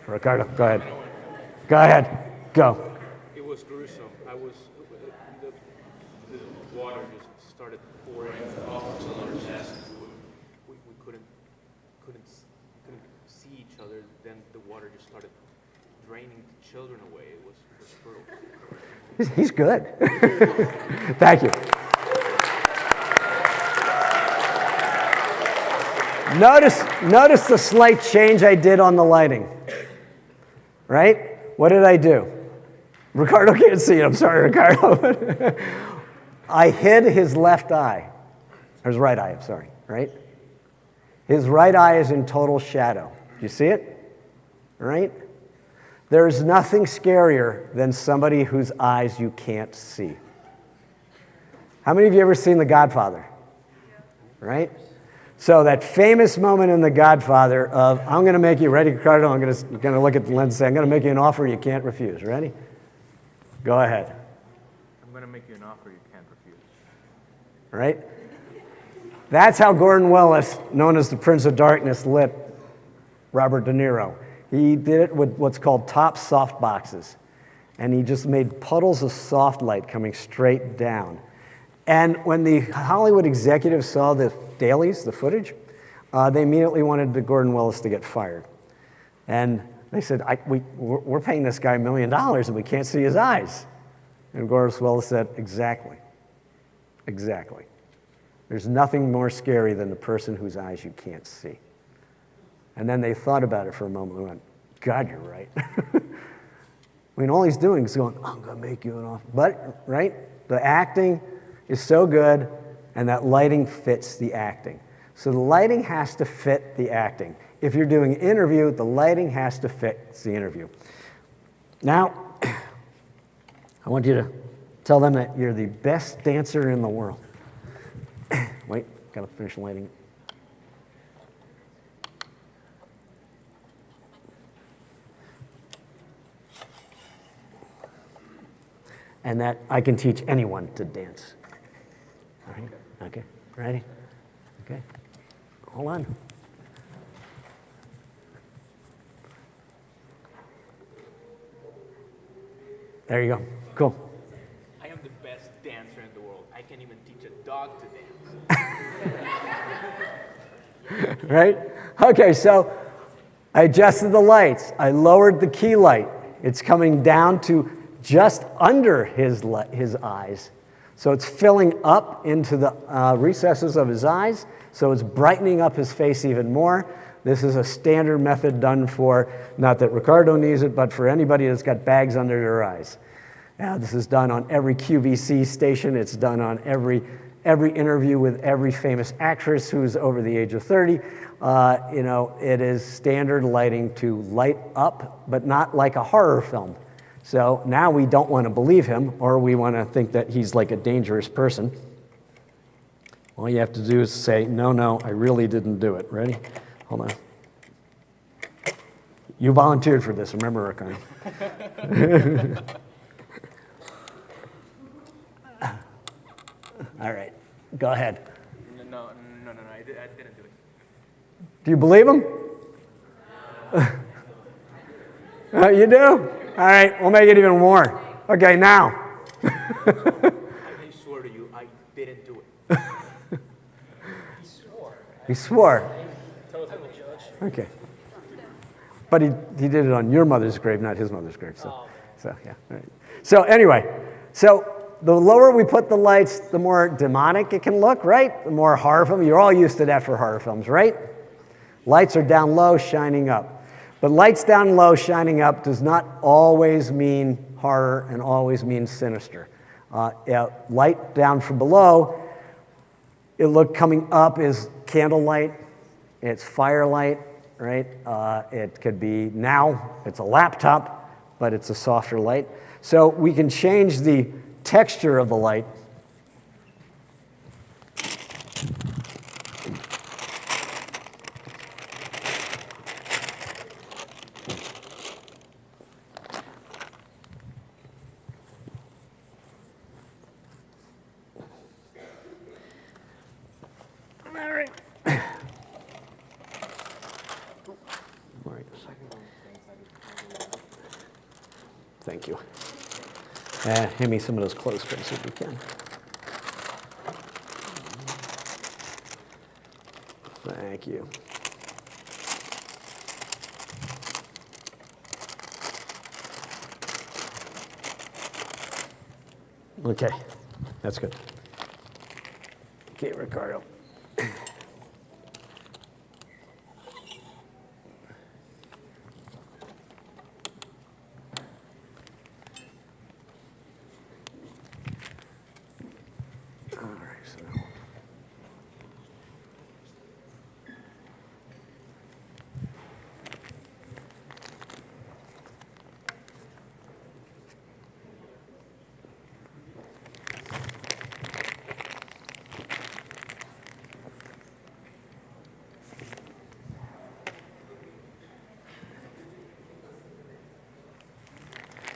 Ricardo, go ahead. Go ahead. Go. It was gruesome. The water just started pouring off of our chest. We couldn't see each other. Then the water just started draining the children away. It was brutal. He's good. Thank you. Notice the slight change I did on the lighting. Right? What did I do? Ricardo can't see it. I'm sorry, Ricardo. I hid his left eye. Or his right eye, I'm sorry. Right? His right eye is in total shadow. Do you see it? Right? There's nothing scarier than somebody whose eyes you can't see. How many of you ever seen The Godfather? Right? So that famous moment in The Godfather of, I'm going to make you, ready, Ricardo? I'm going to look at the lens and say, I'm going to make you an offer you can't refuse. Ready? Go ahead. I'm going to make you an offer you can't refuse. Right? That's how Gordon Willis, known as the Prince of Darkness, lit Robert De Niro. He did it with what's called top soft boxes. And he just made puddles of soft light coming straight down. And when the Hollywood executives saw the dailies, the footage, they immediately wanted Gordon Willis to get fired. And they said, we're paying this guy $1 million and we can't see his eyes. And Gordon Willis said, exactly. There's nothing more scary than the person whose eyes you can't see. And then they thought about it for a moment and went, God, you're right. I mean, all he's doing is going, I'm going to make you an offer. But, right, the acting is so good, and that lighting fits the acting. So the lighting has to fit the acting. if you're doing an interview, the lighting has to fit the interview. Now, I want you to tell them that you're the best dancer in the world. Wait, gotta finish lighting. And that I can teach anyone to dance. All right, okay, ready? Okay, hold on. There you go, cool. I am the best dancer in the world. I can even teach a dog to dance. Right? Okay, so I adjusted the lights. I lowered the key light. It's coming down to just under his eyes. So it's filling up into the recesses of his eyes, so it's brightening up his face even more. This is a standard method done for, not that Ricardo needs it, but for anybody that's got bags under their eyes. This is done on every QVC station. It's done on every interview with every famous actress who's over the age of 30. It is standard lighting to light up, but not like a horror film. So now we don't want to believe him, or we want to think that he's like a dangerous person. All you have to do is say, no, I really didn't do it. Ready? Hold on. You volunteered for this, remember, Ricardo? All right, go ahead. No, I didn't do it. Do you believe him? You do? All right, we'll make it even more. Okay, now. I swear to you, I didn't do it. He swore. Okay. But he did it on your mother's grave, not his mother's grave. So yeah. All right. So anyway, the lower we put the lights, the more demonic it can look, right? The more horror film. You're all used to that for horror films, right? Lights are down low, shining up. But lights down low, shining up does not always mean horror and always mean sinister. Light down from below, coming up is candlelight, it's firelight, right? It could be, now it's a laptop, but it's a softer light. So we can change the texture of the light. Thank you. Hand me some of those clothespins if you can. Thank you. Okay, that's good. Okay, Ricardo.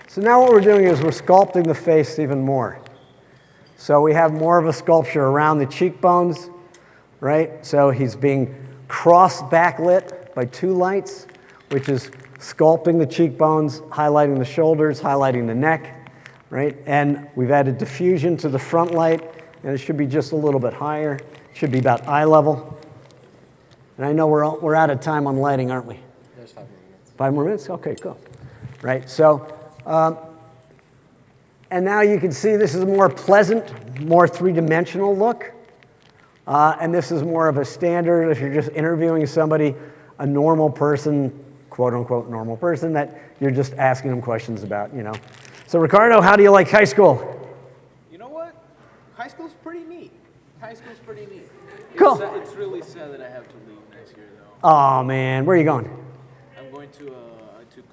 So now what we're doing is we're sculpting the face even more. So we have more of a sculpture around the cheekbones, right? So he's being cross backlit by two lights, which is sculpting the cheekbones, highlighting the shoulders, highlighting the neck, right? And we've added diffusion to the front light, and it should be just a little bit higher. It should be about eye level. And I know we're out of time on lighting, aren't we? There's 5 more minutes. 5 more minutes? Okay, cool. Right, so, and now you can see this is a more pleasant, more three-dimensional look. And this is more of a standard, if you're just interviewing somebody, a normal person, quote-unquote normal person, that you're just asking them questions about, you know. So Ricardo, how do you like high school? You know what? High school's pretty neat. High school's pretty neat. Cool. It's really sad that I have to leave next year, though. Oh man, where are you going? I'm going to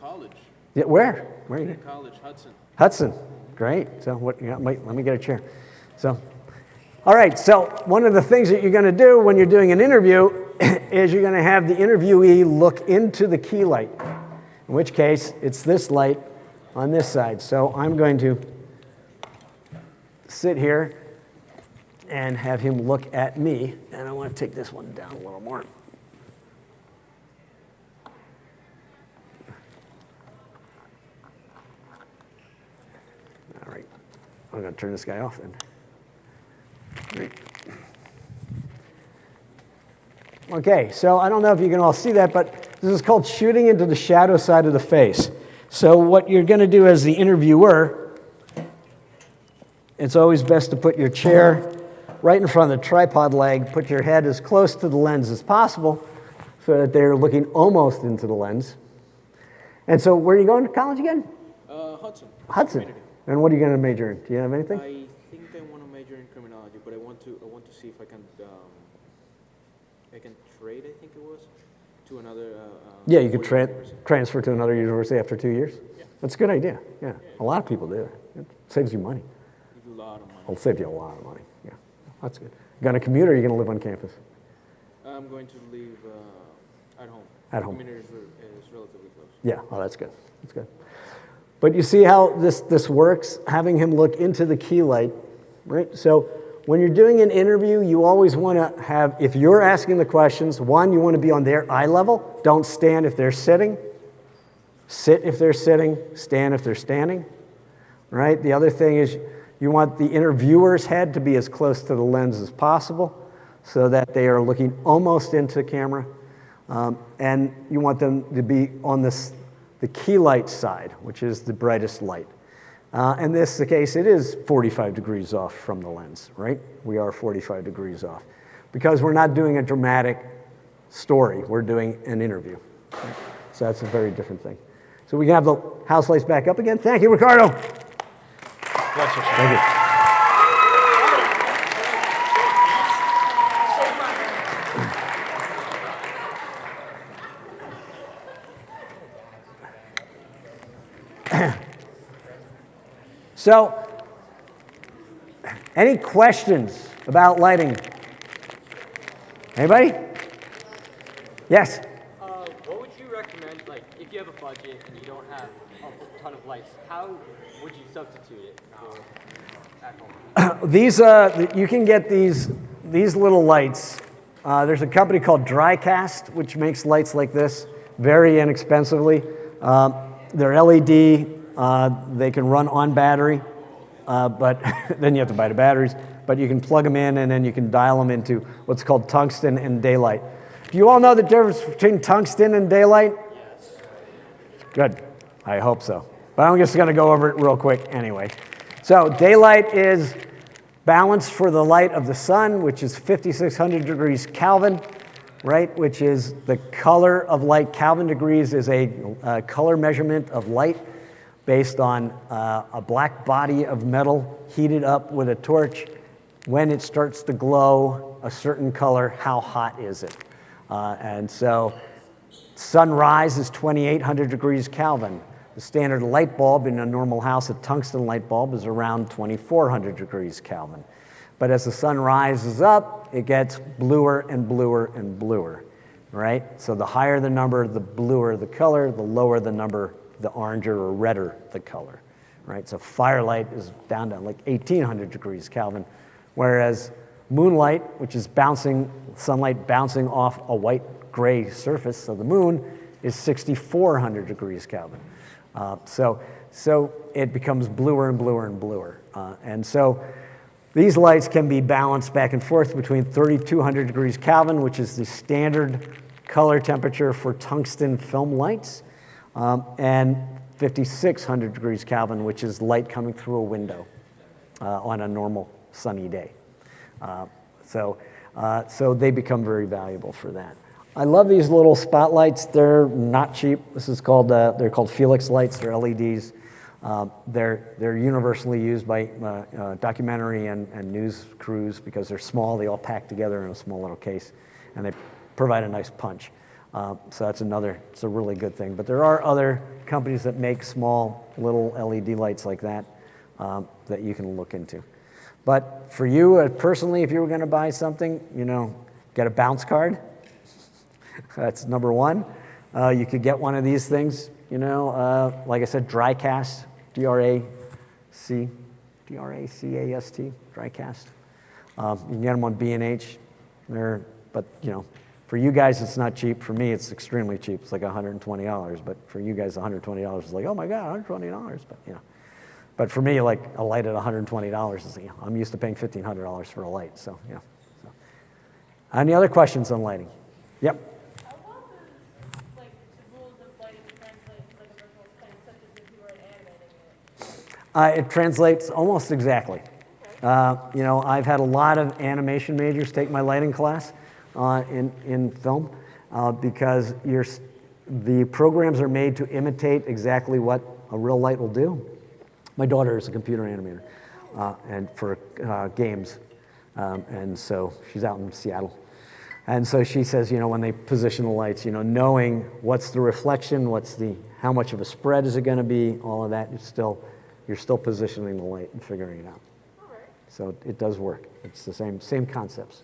college. Yeah, where? Where are you? College, Hudson. Hudson. Great. So what? Yeah, wait, let me get a chair. So, all right. So one of the things that you're going to do when you're doing an interview is you're going to have the interviewee look into the key light. In which case, it's this light on this side. So I'm going to sit here and have him look at me. And I want to take this one down a little more. All right. I'm going to turn this guy off then. Great. Okay, so I don't know if you can all see that, but this is called shooting into the shadow side of the face. So what you're going to do as the interviewer, it's always best to put your chair right in front of the tripod leg, put your head as close to the lens as possible so that they're looking almost into the lens. And so where are you going to college again? Hudson. Hudson. Community. And what are you going to major in? Do you have anything? I think I want to major in criminology, but I want to see if I can trade. I think it was to another. Yeah, you could university. transfer to another university after 2 years. Yeah. That's a good idea. Yeah, a lot of people do. It saves you money. A lot of money. It'll save you a lot of money. Yeah, that's good. You going to commute or are you going to live on campus? I'm going to live at home. At home. The community is relatively close. Yeah, oh, that's good. That's good. But you see how this works? Having him look into the key light, right? So when you're doing an interview, you always want to have, if you're asking the questions, one, you want to be on their eye level. Don't stand if they're sitting. Sit if they're sitting. Stand if they're standing, right? The other thing is you want the interviewer's head to be as close to the lens as possible so that they are looking almost into the camera. And you want them to be on the key light side, which is the brightest light. And this is the case, it is 45 degrees off from the lens, right? We are 45 degrees off. Because we're not doing a dramatic story, we're doing an interview. Right? So that's a very different thing. So we can have the house lights back up again. Thank you, Ricardo. Bless you, sir. Thank you. So, any questions about lighting? Anybody? Yes? What would you recommend, like, if you have a budget and you don't have a ton of lights, how would you substitute it for at home? These, you can get these little lights. There's a company called DryCast, which makes lights like this very inexpensively. They're LED. They can run on battery, but then you have to buy the batteries. But you can plug them in, and then you can dial them into what's called tungsten and daylight. Do you all know the difference between tungsten and daylight? Yes. Good. I hope so. But I'm just going to go over it real quick anyway. So daylight is balanced for the light of the sun, which is 5,600 degrees Kelvin, right? Which is the color of light. Kelvin degrees is a color measurement of light based on a black body of metal heated up with a torch. When it starts to glow a certain color, how hot is it? And so sunrise is 2,800 degrees Kelvin. The standard light bulb in a normal house, a tungsten light bulb, is around 2,400 degrees Kelvin. But as the sun rises up, it gets bluer and bluer and bluer, right? So the higher the number, the bluer the color, the lower the number, the oranger or redder the color, right? So firelight is down to like 1,800 degrees Kelvin, whereas moonlight, which is sunlight bouncing off a white-gray surface of the moon, is 6,400 degrees Kelvin. So it becomes bluer and bluer and bluer. And so these lights can be balanced back and forth between 3,200 degrees Kelvin, which is the standard color temperature for tungsten film lights, and 5,600 degrees Kelvin, which is light coming through a window on a normal sunny day. So they become very valuable for that. I love these little spotlights. They're not cheap. This is called they're called Felix lights. They're LEDs. They're universally used by documentary and news crews because they're small. They all pack together in a small little case, and they provide a nice punch. So that's it's a really good thing. But there are other companies that make small little LED lights like that that you can look into. But for you personally, if you were going to buy something, get a bounce card. That's number one. You could get one of these things, like I said, DryCast, D-R-A-C-A-S-T, DryCast. You can get them on B&H. But for you guys, it's not cheap. For me, it's extremely cheap. It's like $120. But for you guys, $120 is like, oh my God, $120. But for me, like a light at $120 is, I'm used to paying $1,500 for a light. So. Any other questions on lighting? Yep. How well does the rules of lighting translate to a virtual setting, such as if you were animating it? It translates almost exactly. I've had a lot of animation majors take my lighting class in film because the programs are made to imitate exactly what a real light will do. My daughter is a computer animator and for games, and so she's out in Seattle. And so she says, when they position the lights, knowing what's the reflection, how much of a spread is it going to be, all of that, you're still positioning the light and figuring it out. All right. So it does work. It's the same concepts.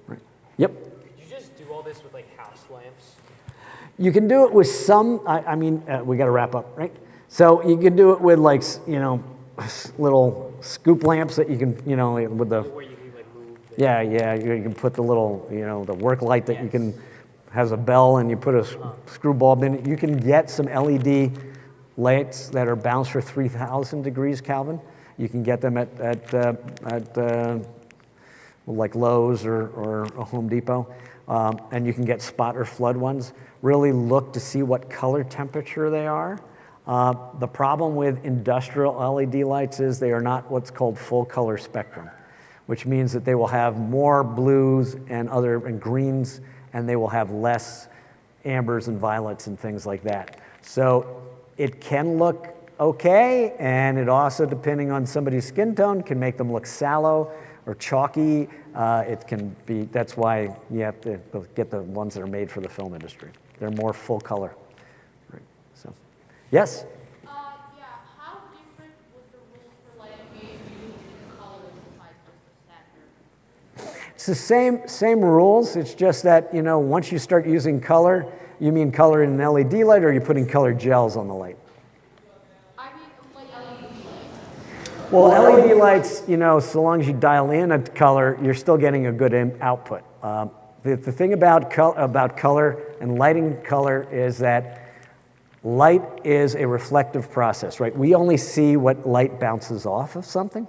Right. Yep. Could you just do all this with house lamps? You can do it with some. We got to wrap up, right? So you can do it with little scoop lamps that you can, with the. Where you can move. Yeah. You can put the little, the work light that you can has a bell and you put a screw bulb in it. You can get some LED lights that are bounced for 3,000 degrees Kelvin. You can get them at like Lowe's or a Home Depot, and you can get spot or flood ones. Really look to see what color temperature they are. The problem with industrial LED lights is they are not what's called full color spectrum, which means that they will have more blues and greens, and they will have less ambers and violets and things like that. So it can look okay, and it also, depending on somebody's skin tone, can make them look sallow or chalky. It can be, that's why you have to get the ones that are made for the film industry. They're more full color. Right. So, yes? Yeah, how different would the rules for lighting be if you used different colors besides just the standard? It's the same rules. It's just that, once you start using color, you mean color in an LED light, or are you putting colored gels on the light? I mean, LED lights. Well, LED lights, so long as you dial in a color, you're still getting a good output. The thing about color and lighting color is that light is a reflective process, right? We only see what light bounces off of something.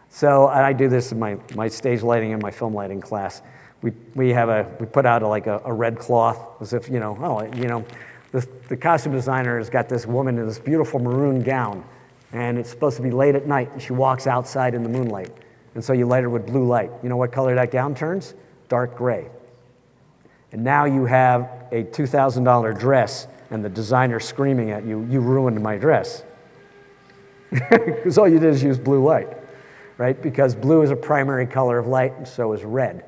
So, and I do this in my stage lighting and my film lighting class. We put out a red cloth as if, the costume designer has got this woman in this beautiful maroon gown, and it's supposed to be late at night, and she walks outside in the moonlight. And so you light her with blue light. You know what color that gown turns? Dark gray. And now you have a $2,000 dress, and the designer screaming at you, "You ruined my dress." Because all you did is use blue light, right? Because blue is a primary color of light, and so is red.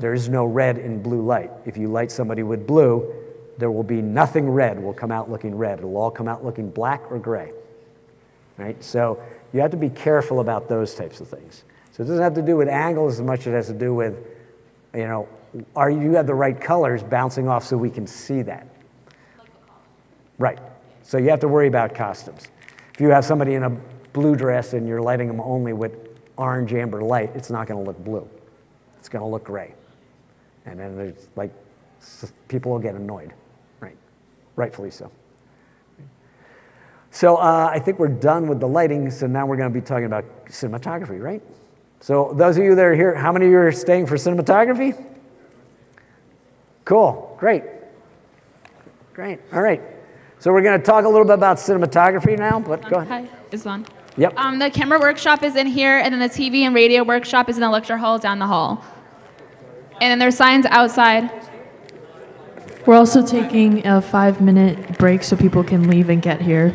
There is no red in blue light. If you light somebody with blue, there will be nothing red will come out looking red. It'll all come out looking black or gray, right? So you have to be careful about those types of things. So it doesn't have to do with angles as much as it has to do with, you have the right colors bouncing off so we can see that. Right. So you have to worry about costumes. If you have somebody in a blue dress and you're lighting them only with orange amber light, it's not going to look blue. It's going to look gray. And then there's people will get annoyed, right? Rightfully so. So I think we're done with the lighting, so now we're going to be talking about cinematography, right? So those of you that are here, how many of you are staying for cinematography? Cool, great. All right. So we're going to talk a little bit about cinematography now, but go ahead. Hi, it's on. Yep. The camera workshop is in here, and then the TV and radio workshop is in the lecture hall down the hall. And then there's signs outside. We're also taking a 5-minute break so people can leave and get here.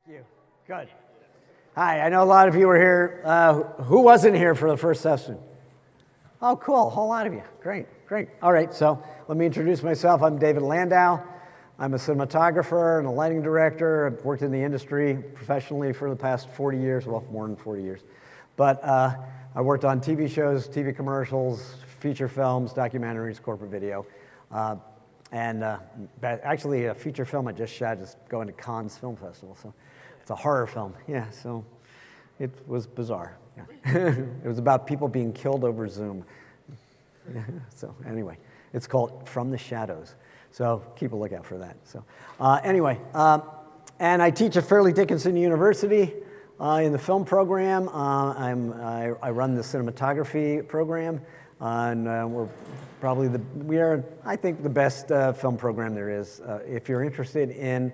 you. Good. Hi, I know a lot of you were here. Who wasn't here for the first session? Oh, cool. A whole lot of you. Great, great. All right, so let me introduce myself. I'm David Landau. I'm a cinematographer and a lighting director. I've worked in the industry professionally for the past 40 years, well, more than 40 years. But I worked on TV shows, TV commercials, feature films, documentaries, corporate video. Actually, a feature film I just shot is going to Cannes Film Festival. So it's a horror film. Yeah, so it was bizarre. Yeah. It was about people being killed over Zoom. So anyway, it's called From the Shadows. So keep a lookout for that. So and I teach at Fairleigh Dickinson University in the film program. I run the cinematography program, and we are, I think, the best film program there is. If you're interested in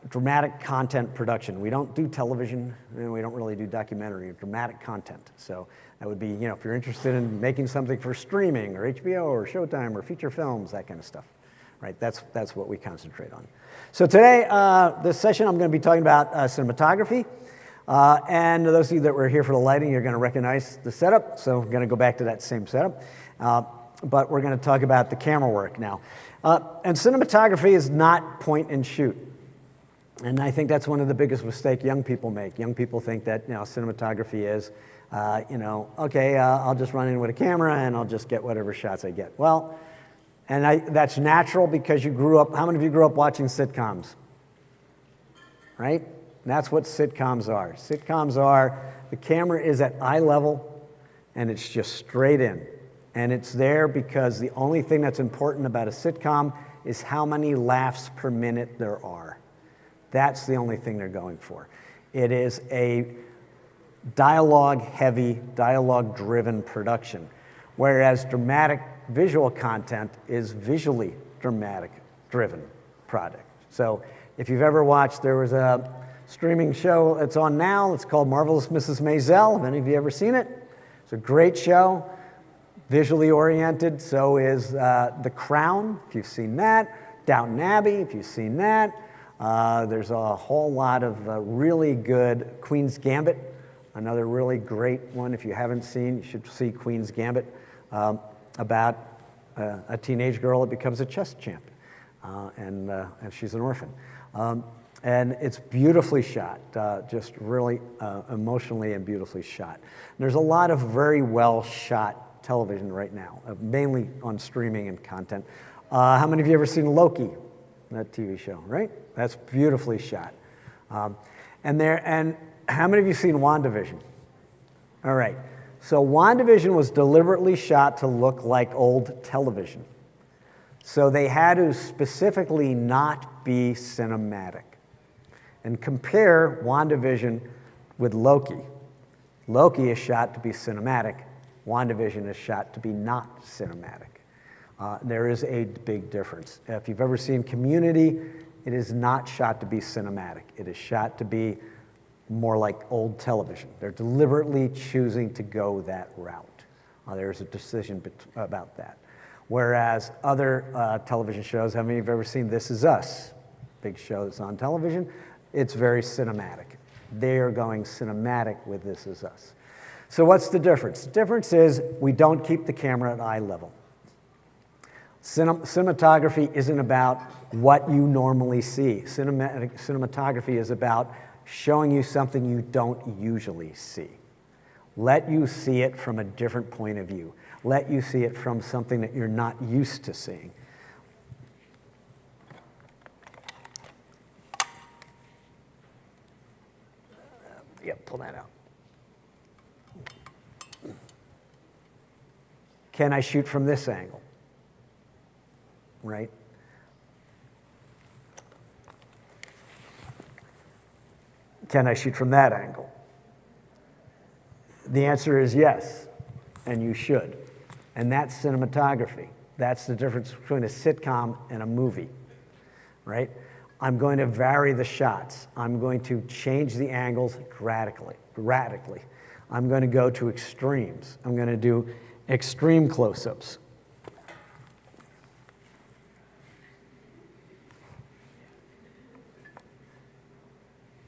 dramatic content production, we don't do television, and we don't really do documentary, dramatic content. So that would be, if you're interested in making something for streaming or HBO or Showtime or feature films, that kind of stuff, right? That's what we concentrate on. So today, this session, I'm going to be talking about cinematography. And those of you that were here for the lighting, you're going to recognize the setup. So we're going to go back to that same setup. But we're going to talk about the camera work now. And cinematography is not point and shoot. And I think that's one of the biggest mistakes young people make. Young people think that cinematography is, okay, I'll just run in with a camera and I'll just get whatever shots I get. Well, that's natural because you grew up. How many of you grew up watching sitcoms? Right? And that's what sitcoms are. Sitcoms are the camera is at eye level and it's just straight in. And it's there because the only thing that's important about a sitcom is how many laughs per minute there are. That's the only thing they're going for. It is a dialogue-heavy, dialogue-driven production, whereas dramatic visual content is visually dramatic-driven product. So if you've ever watched, there was a streaming show that's on now. It's called Marvelous Mrs. Maisel. Have any of you ever seen it? It's a great show, visually oriented. So is The Crown, if you've seen that. Downton Abbey, if you've seen that. There's a whole lot of really good Queen's Gambit, another really great one. If you haven't seen, you should see Queen's Gambit, about a teenage girl that becomes a chess champ, and she's an orphan. And it's beautifully shot, just really emotionally and beautifully shot. And there's a lot of very well shot television right now, mainly on streaming and content. How many of you ever seen Loki? That TV show, right? That's beautifully shot. And how many of you seen WandaVision? All right. So WandaVision was deliberately shot to look like old television. So they had to specifically not be cinematic. And compare WandaVision with Loki. Loki is shot to be cinematic. WandaVision is shot to be not cinematic. There is a big difference. If you've ever seen Community, it is not shot to be cinematic. It is shot to be more like old television. They're deliberately choosing to go that route. There's a decision about that. Whereas other television shows, how many of you have ever seen This Is Us? Big show that's on television. It's very cinematic. They are going cinematic with This Is Us. So what's the difference? The difference is we don't keep the camera at eye level. Cinematography isn't about what you normally see. Cinematography is about showing you something you don't usually see. Let you see it from a different point of view. Let you see it from something that you're not used to seeing. Yep, pull that out. Can I shoot from this angle? Right? Can I shoot from that angle? The answer is yes, and you should. And that's cinematography. That's the difference between a sitcom and a movie, right? I'm going to vary the shots. I'm going to change the angles radically. I'm going to go to extremes. I'm going to do extreme close-ups.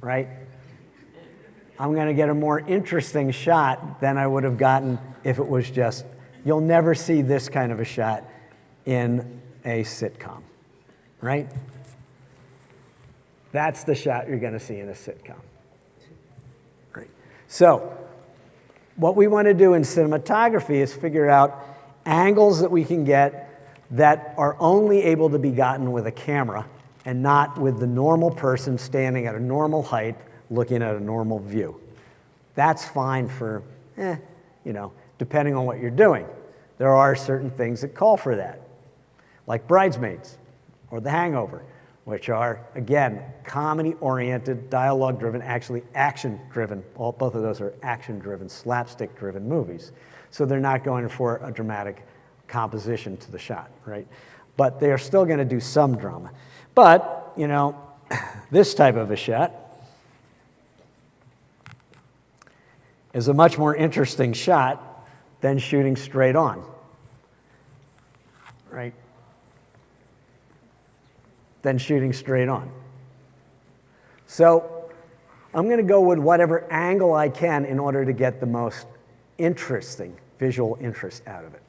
right? I'm going to get a more interesting shot than I would have gotten if it was just, you'll never see this kind of a shot in a sitcom, right? That's the shot you're going to see in a sitcom. Right. So, what we want to do in cinematography is figure out angles that we can get that are only able to be gotten with a camera and not with the normal person standing at a normal height looking at a normal view. That's fine for, depending on what you're doing. There are certain things that call for that, like Bridesmaids or The Hangover, which are, again, comedy-oriented, dialogue-driven, actually action-driven. Both of those are action-driven, slapstick-driven movies. So they're not going for a dramatic composition to the shot, right? But they are still going to do some drama. But, this type of a shot is a much more interesting shot than shooting straight on, right? Than shooting straight on. So I'm going to go with whatever angle I can in order to get the most interesting visual interest out of it.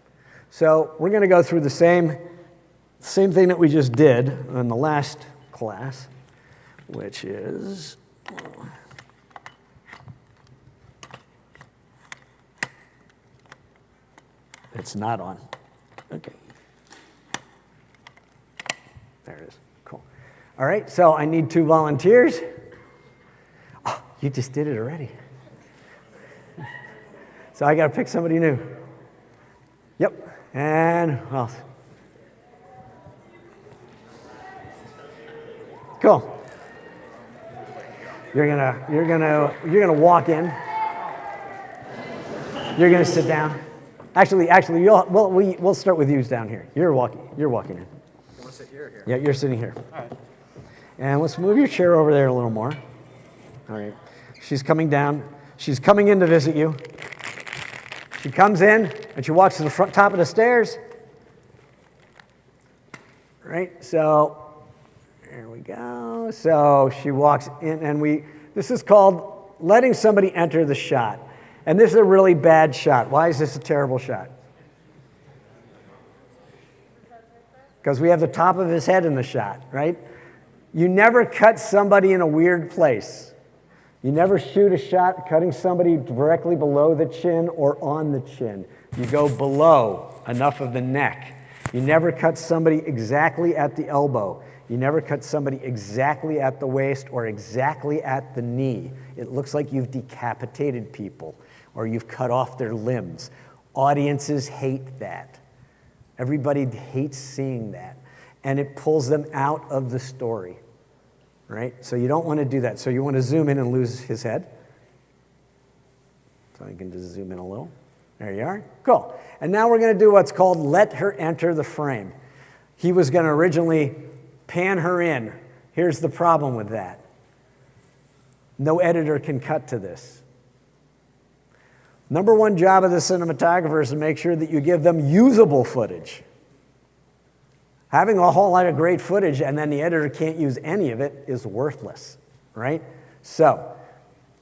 So we're going to go through the same thing that we just did in the last class, which is it's not on. Okay. There it is. Cool. All right, so I need 2 volunteers. Oh, you just did it already. So I got to pick somebody new. Yep. And who else? Cool. You're gonna walk in. You're gonna sit down. Actually, we'll start with you down here. You're walking in. You want to sit here or here? Yeah, you're sitting here. All right. And let's move your chair over there a little more. All right. She's coming down. She's coming in to visit you. She comes in and she walks to the top of the stairs. Right? So, there we go. So she walks in and this is called letting somebody enter the shot. And this is a really bad shot. Why is this a terrible shot? Because we have the top of his head in the shot, right? You never cut somebody in a weird place. You never shoot a shot cutting somebody directly below the chin or on the chin. You go below enough of the neck. You never cut somebody exactly at the elbow. You never cut somebody exactly at the waist or exactly at the knee. It looks like you've decapitated people or you've cut off their limbs. Audiences hate that. Everybody hates seeing that. And it pulls them out of the story, right? So you don't want to do that. So you want to zoom in and lose his head. So you can just zoom in a little. There you are. Cool. And now we're going to do what's called let her enter the frame. He was going to originally pan her in. Here's the problem with that. No editor can cut to this. Number one job of the cinematographer is to make sure that you give them usable footage. Having a whole lot of great footage and then the editor can't use any of it is worthless, right? So,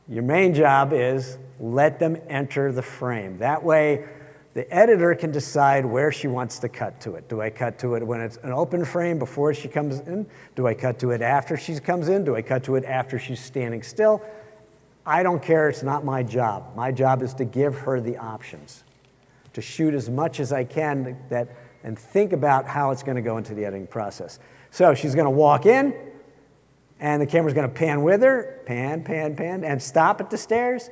your main job is let them enter the frame. That way, the editor can decide where she wants to cut to it. Do I cut to it when it's an open frame before she comes in? Do I cut to it after she comes in? Do I cut to it after she's standing still? I don't care, it's not my job. My job is to give her the options, to shoot as much as I can and think about how it's going to go into the editing process. So she's going to walk in, and the camera's going to pan with her, pan, and stop at the stairs,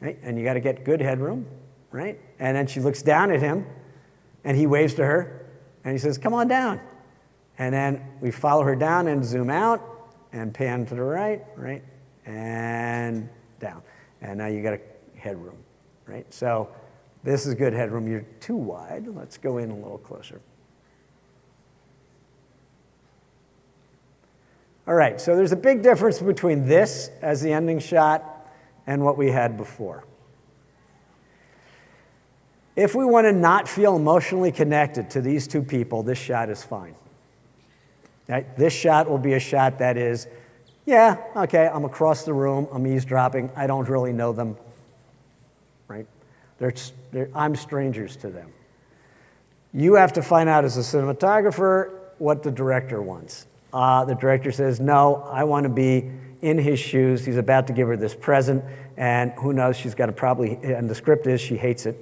right? And you got to get good headroom, right? And then she looks down at him, and he waves to her, and he says, "Come on down." And then we follow her down and zoom out, and pan to the right, and down. And now you got a headroom, right? So this is good headroom. You're too wide. Let's go in a little closer. All right, so there's a big difference between this as the ending shot and what we had before. If we want to not feel emotionally connected to these two people, this shot is fine. Right? This shot will be a shot that is Yeah, okay, I'm across the room, I'm eavesdropping, I don't really know them, right? I'm strangers to them. You have to find out as a cinematographer what the director wants. The director says, no, I want to be in his shoes. He's about to give her this present, and who knows, she's got to probably, and the script is she hates it,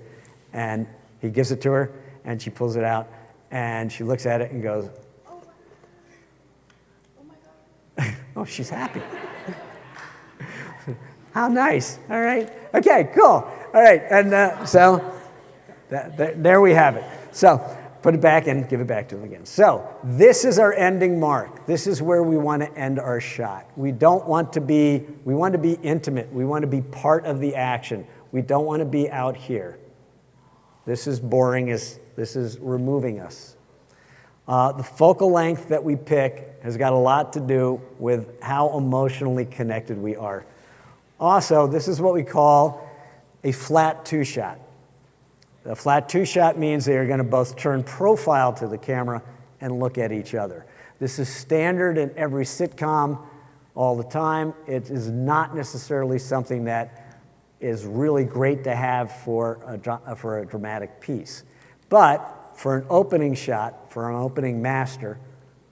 and he gives it to her, and she pulls it out, and she looks at it and goes, oh, she's happy. How nice. All right. Okay, cool. All right. And so there we have it. So put it back and give it back to him again. So this is our ending mark. This is where we want to end our shot. We want to be intimate. We want to be part of the action. We don't want to be out here. This is boring. This is removing us. The focal length that we pick has got a lot to do with how emotionally connected we are. Also, this is what we call a flat two-shot. A flat two-shot means they are going to both turn profile to the camera and look at each other. This is standard in every sitcom all the time. It is not necessarily something that is really great to have for a dramatic piece. But for an opening shot, for an opening master,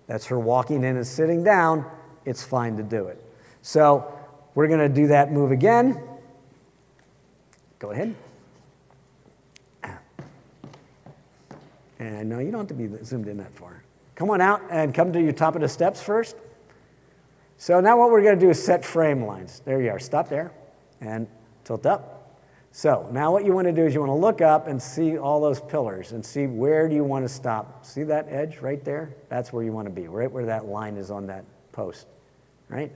that's her walking in and sitting down, it's fine to do it. So we're going to do that move again. Go ahead. And no, you don't have to be zoomed in that far. Come on out and come to your top of the steps first. So now what we're going to do is set frame lines. There you are. Stop there and tilt up. So now what you want to do is you want to look up and see all those pillars and see where do you want to stop. See that edge right there? That's where you want to be, right where that line is on that post, right?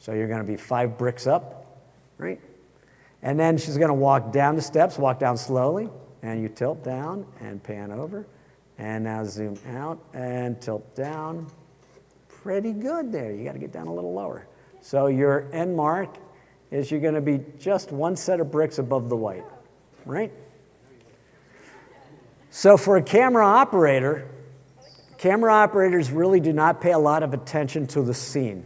So you're going to be 5 bricks up, right? And then she's going to walk down the steps, walk down slowly, and you tilt down and pan over. And now zoom out and tilt down. Pretty good there. You got to get down a little lower. So your end mark is you're going to be just 1 set of bricks above the white, right? So for a camera operator, camera operators really do not pay a lot of attention to the scene.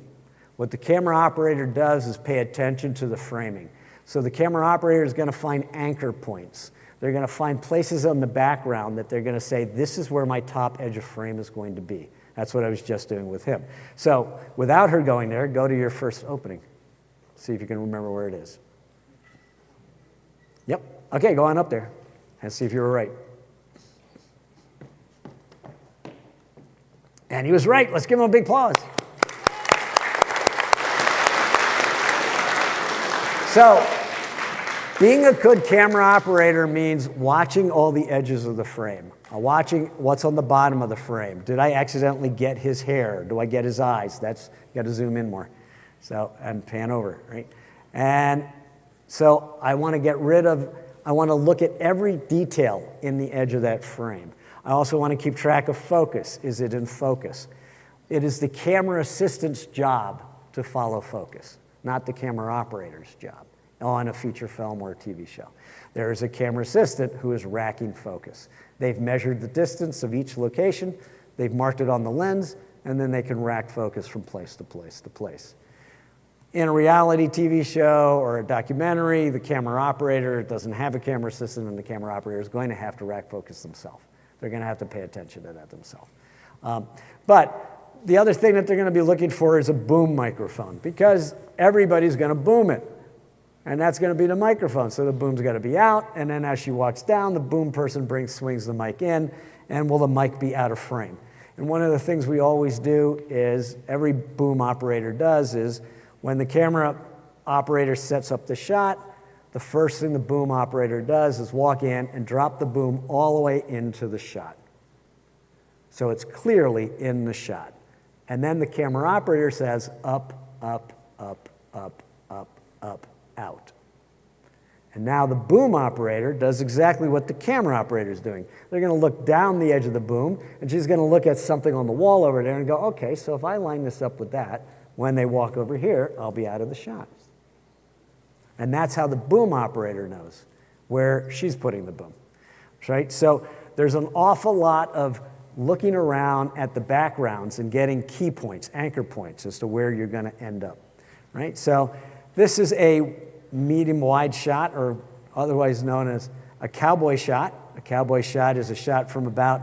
What the camera operator does is pay attention to the framing. So the camera operator is going to find anchor points. They're going to find places on the background that they're going to say, this is where my top edge of frame is going to be. That's what I was just doing with him. So without her going there, go to your first opening. See if you can remember where it is. Yep. Okay, go on up there and see if you were right. And he was right. Let's give him a big applause. So, being a good camera operator means watching all the edges of the frame, watching what's on the bottom of the frame. Did I accidentally get his hair? Do I get his eyes? You got to zoom in more. So, and pan over, right? And so I want to look at every detail in the edge of that frame. I also want to keep track of focus. Is it in focus? It is the camera assistant's job to follow focus, not the camera operator's job on a feature film or a TV show. There is a camera assistant who is racking focus. They've measured the distance of each location, they've marked it on the lens, and then they can rack focus from place to place to place. In a reality TV show or a documentary, the camera operator doesn't have a camera assistant, and the camera operator is going to have to rack focus themselves. They're going to have to pay attention to that themselves. But the other thing that they're going to be looking for is a boom microphone, because everybody's going to boom it. And that's going to be the microphone. So the boom's got to be out, and then as she walks down, the boom person swings the mic in, and will the mic be out of frame? And one of the things we always do is, every boom operator does, is when the camera operator sets up the shot, the first thing the boom operator does is walk in and drop the boom all the way into the shot. So it's clearly in the shot. And then the camera operator says, up, up, up, up, up, up, out. And now the boom operator does exactly what the camera operator is doing. They're going to look down the edge of the boom, and she's going to look at something on the wall over there and go, okay, so if I line this up with that, when they walk over here, I'll be out of the shot. And that's how the boom operator knows where she's putting the boom, right? So there's an awful lot of looking around at the backgrounds and getting key points, anchor points, as to where you're going to end up. right? So this is a medium wide shot, or otherwise known as a cowboy shot. A cowboy shot is a shot from about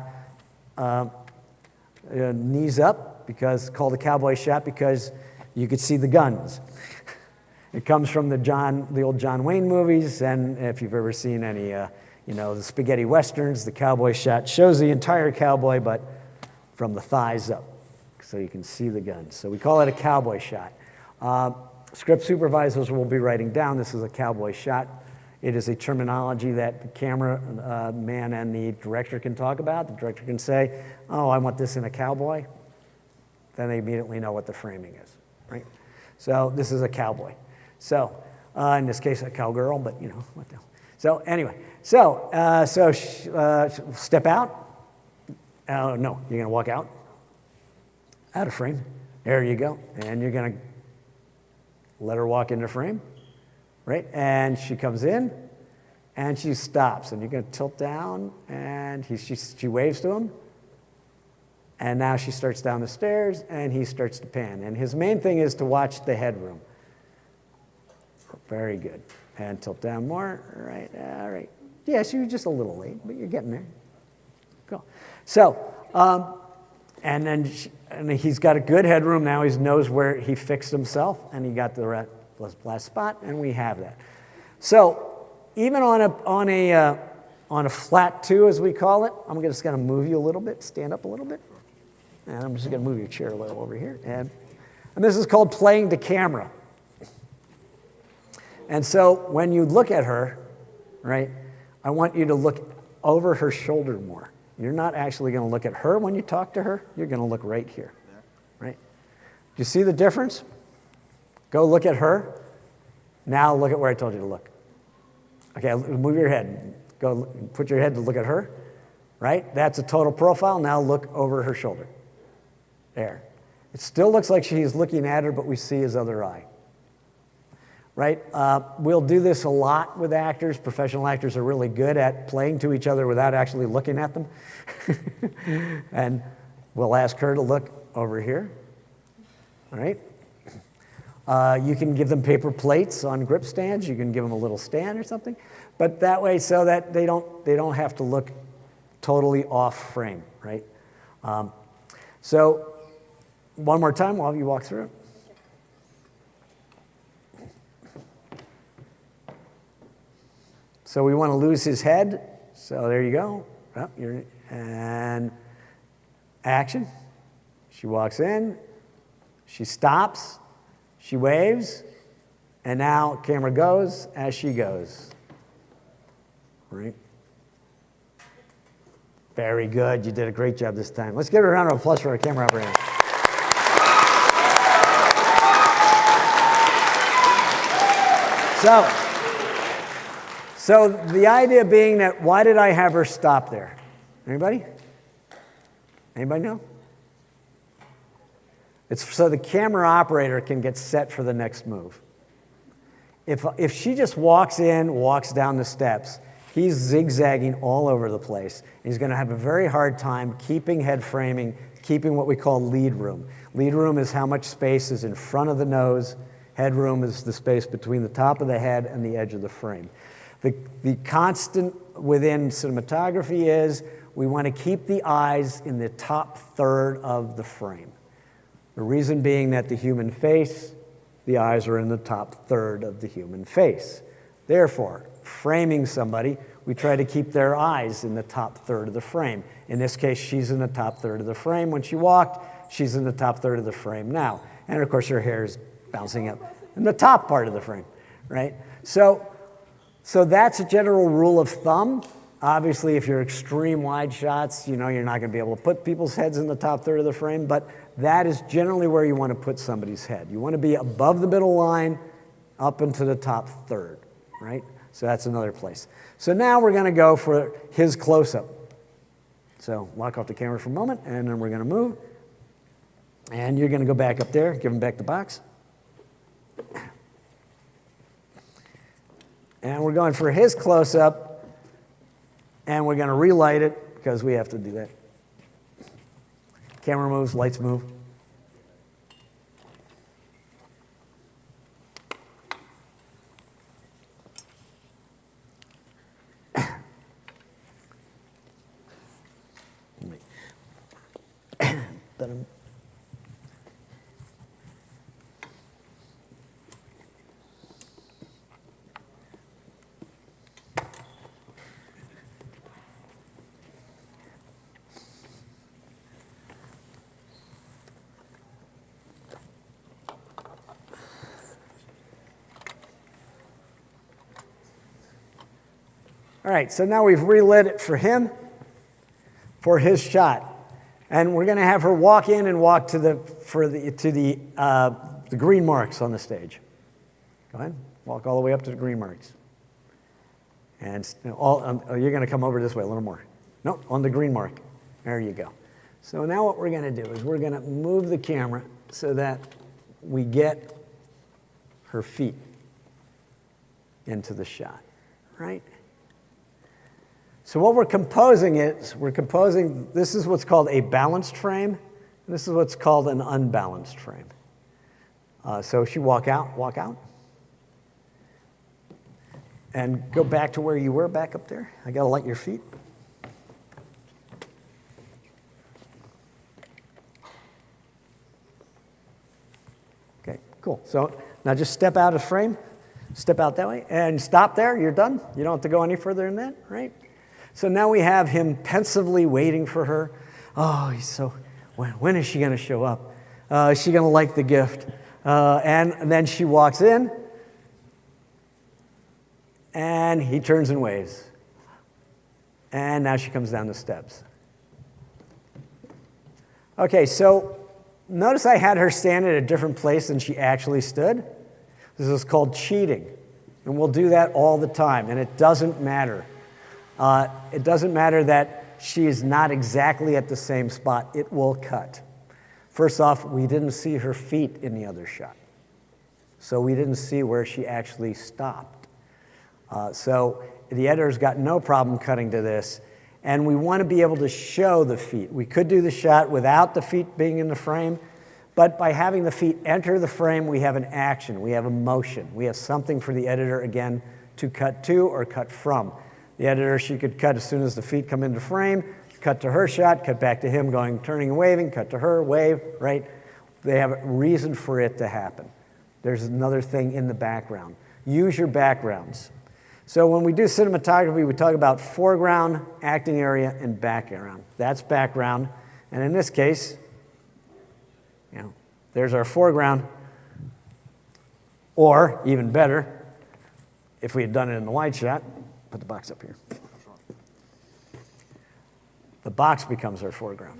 knees up, because called a cowboy shot because you could see the guns. It comes from the old John Wayne movies, and if you've ever seen any, the spaghetti westerns, the cowboy shot shows the entire cowboy, but from the thighs up, so you can see the guns. So we call it a cowboy shot. Script supervisors will be writing down this is a cowboy shot. It is a terminology that the camera man and the director can talk about. The director can say, oh, I want this in a cowboy. Then they immediately know what the framing is, right? So this is a cowboy. So in this case, a cowgirl, but what the hell. So anyway, step out. No, you're gonna walk out of frame. There you go. And you're gonna let her walk into frame. Right, and she comes in, and she stops, and you're going to tilt down, and she waves to him, and now she starts down the stairs, and he starts to pan, and his main thing is to watch the headroom. Very good, and tilt down more, right, all right. Yes, you're just a little late, but you're getting there. Cool. So, and then he's got a good headroom now. He knows where he fixed himself, and he got the last spot, and we have that. So even on a flat 2, as we call it, I'm just going to move you a little bit, stand up a little bit, and I'm just going to move your chair a little over here, and this is called playing the camera. And so when you look at her, right, I want you to look over her shoulder more. You're not actually going to look at her when you talk to her. You're going to look right here, right? Do you see the difference? Go look at her. Now look at where I told you to look. Okay, move your head. Go put your head to look at her, right? That's a total profile. Now look over her shoulder. There. It still looks like she's looking at her, but we see his other eye. Right? We'll do this a lot with actors. Professional actors are really good at playing to each other without actually looking at them. And we'll ask her to look over here. All right? You can give them paper plates on grip stands. You can give them a little stand or something. But that way, so that they don't have to look totally off frame, right? So one more time while you walk through. So we want to lose his head. So there you go. Oh, and action. She walks in. She stops. She waves. And now camera goes as she goes. Right? Very good. You did a great job this time. Let's give her a round of applause for our camera operator. So the idea being that, why did I have her stop there? Anybody? Anybody know? It's so the camera operator can get set for the next move. If she just walks in, walks down the steps, he's zigzagging all over the place. He's going to have a very hard time keeping head framing, keeping what we call lead room. Lead room is how much space is in front of the nose. Headroom is the space between the top of the head and the edge of the frame. The constant within cinematography is we want to keep the eyes in the top third of the frame. The reason being that the human face, the eyes are in the top third of the human face. Therefore, framing somebody, we try to keep their eyes in the top third of the frame. In this case, she's in the top third of the frame. When she walked, she's in the top third of the frame now. And of course, her hair is bouncing up in the top part of the frame, right? So that's a general rule of thumb. Obviously, if you're extreme wide shots, you're not going to be able to put people's heads in the top third of the frame, but that is generally where you want to put somebody's head. You want to be above the middle line, up into the top third, right? So that's another place. So now we're going to go for his close-up. So lock off the camera for a moment, and then we're going to move. And you're going to go back up there, give him back the box. And we're going for his close-up, and we're going to relight it because we have to do that. Camera moves, lights move. him. All right, so now we've relit it for him, for his shot. And we're going to have her walk in and walk to the green marks on the stage. Go ahead, walk all the way up to the green marks. And you're going to come over this way a little more. No, on the green mark. There you go. So now what we're going to do is we're going to move the camera so that we get her feet into the shot, right? So what we're composing is, this is what's called a balanced frame, and this is what's called an unbalanced frame. So she walk out, and go back to where you were, back up there. I gotta light your feet. Okay, cool. So now just step out of frame, step out that way, and stop there, you're done. You don't have to go any further than that, right? So now we have him pensively waiting for her. Oh, he's so, when is she going to show up? Is she going to like the gift? And then she walks in, and he turns and waves. And now she comes down the steps. Okay, so notice I had her stand at a different place than she actually stood. This is called cheating. And we'll do that all the time, and it doesn't matter. It doesn't matter that she is not exactly at the same spot. It will cut. First off, we didn't see her feet in the other shot. So we didn't see where she actually stopped. So the editor's got no problem cutting to this. And we want to be able to show the feet. We could do the shot without the feet being in the frame, but by having the feet enter the frame, we have an action, we have a motion. We have something for the editor, again, to cut to or cut from. The editor, she could cut as soon as the feet come into frame, cut to her shot, cut back to him going, turning and waving, cut to her, wave, right? They have a reason for it to happen. There's another thing in the background. Use your backgrounds. So when we do cinematography, we talk about foreground, acting area, and background. That's background. And in this case, there's our foreground. Or, even better, if we had done it in the wide shot, put the box up here. The box becomes our foreground,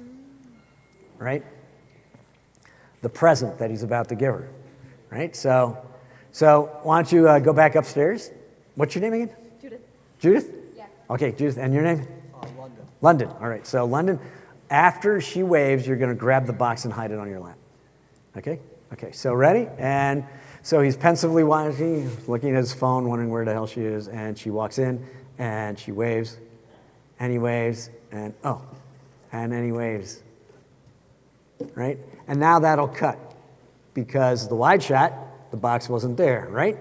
right? The present that he's about to give her, right? So why don't you go back upstairs? What's your name again? Judith. Judith? Yeah. Okay, Judith, and your name? London. London, all right. So London, after she waves, you're going to grab the box and hide it on your lap. Okay? Okay, so ready? And so he's pensively watching, looking at his phone, wondering where the hell she is, and she walks in, and she waves, and he waves, and then he waves, right? And now that'll cut, because the wide shot, the box wasn't there, right?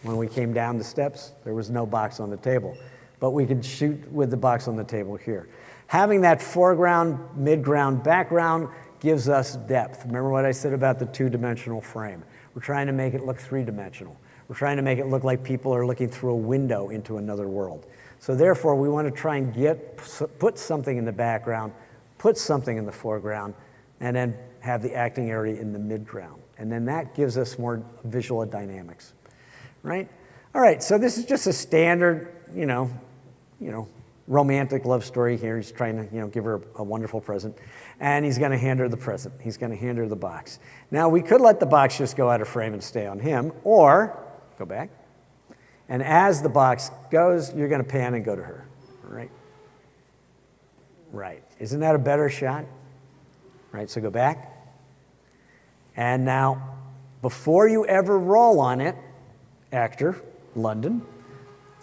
When we came down the steps, there was no box on the table, but we could shoot with the box on the table here. Having that foreground, midground, background gives us depth. Remember what I said about the two-dimensional frame? We're trying to make it look three-dimensional. We're trying to make it look like people are looking through a window into another world. So therefore, we want to try and put something in the background, put something in the foreground, and then have the acting area in the midground. And then that gives us more visual dynamics, right? All right, so this is just a standard, romantic love story here. He's trying to, give her a wonderful present. And he's going to hand her the present. He's going to hand her the box. Now, we could let the box just go out of frame and stay on him, or go back. And as the box goes, you're going to pan and go to her, right? Right. Isn't that a better shot? Right, so go back. And now, before you ever roll on it, actor, London,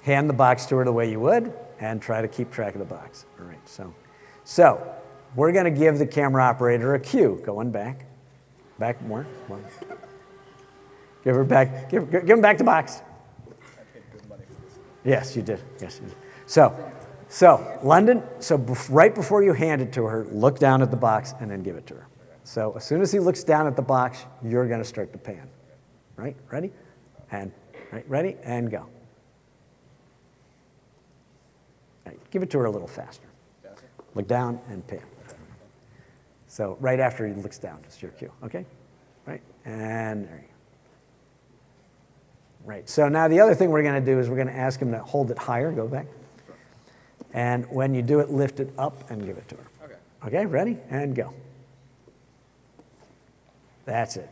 hand the box to her the way you would, and try to keep track of the box. All right, so we're going to give the camera operator a cue. Going back more. Give him back the box. Yes, you did. Yes, you did. So, London, right before you hand it to her, look down at the box and then give it to her. So, as soon as he looks down at the box, you're going to start to pan. Right? Ready? And, right, ready? And go. Right, give it to her a little faster. Look down and pan. So, right after he looks down, it's your cue. Okay? Right? And there you go. Right. So, now the other thing we're going to do is we're going to ask him to hold it higher. Go back. And when you do it, lift it up and give it to her. Okay. Okay, ready? And go. That's it.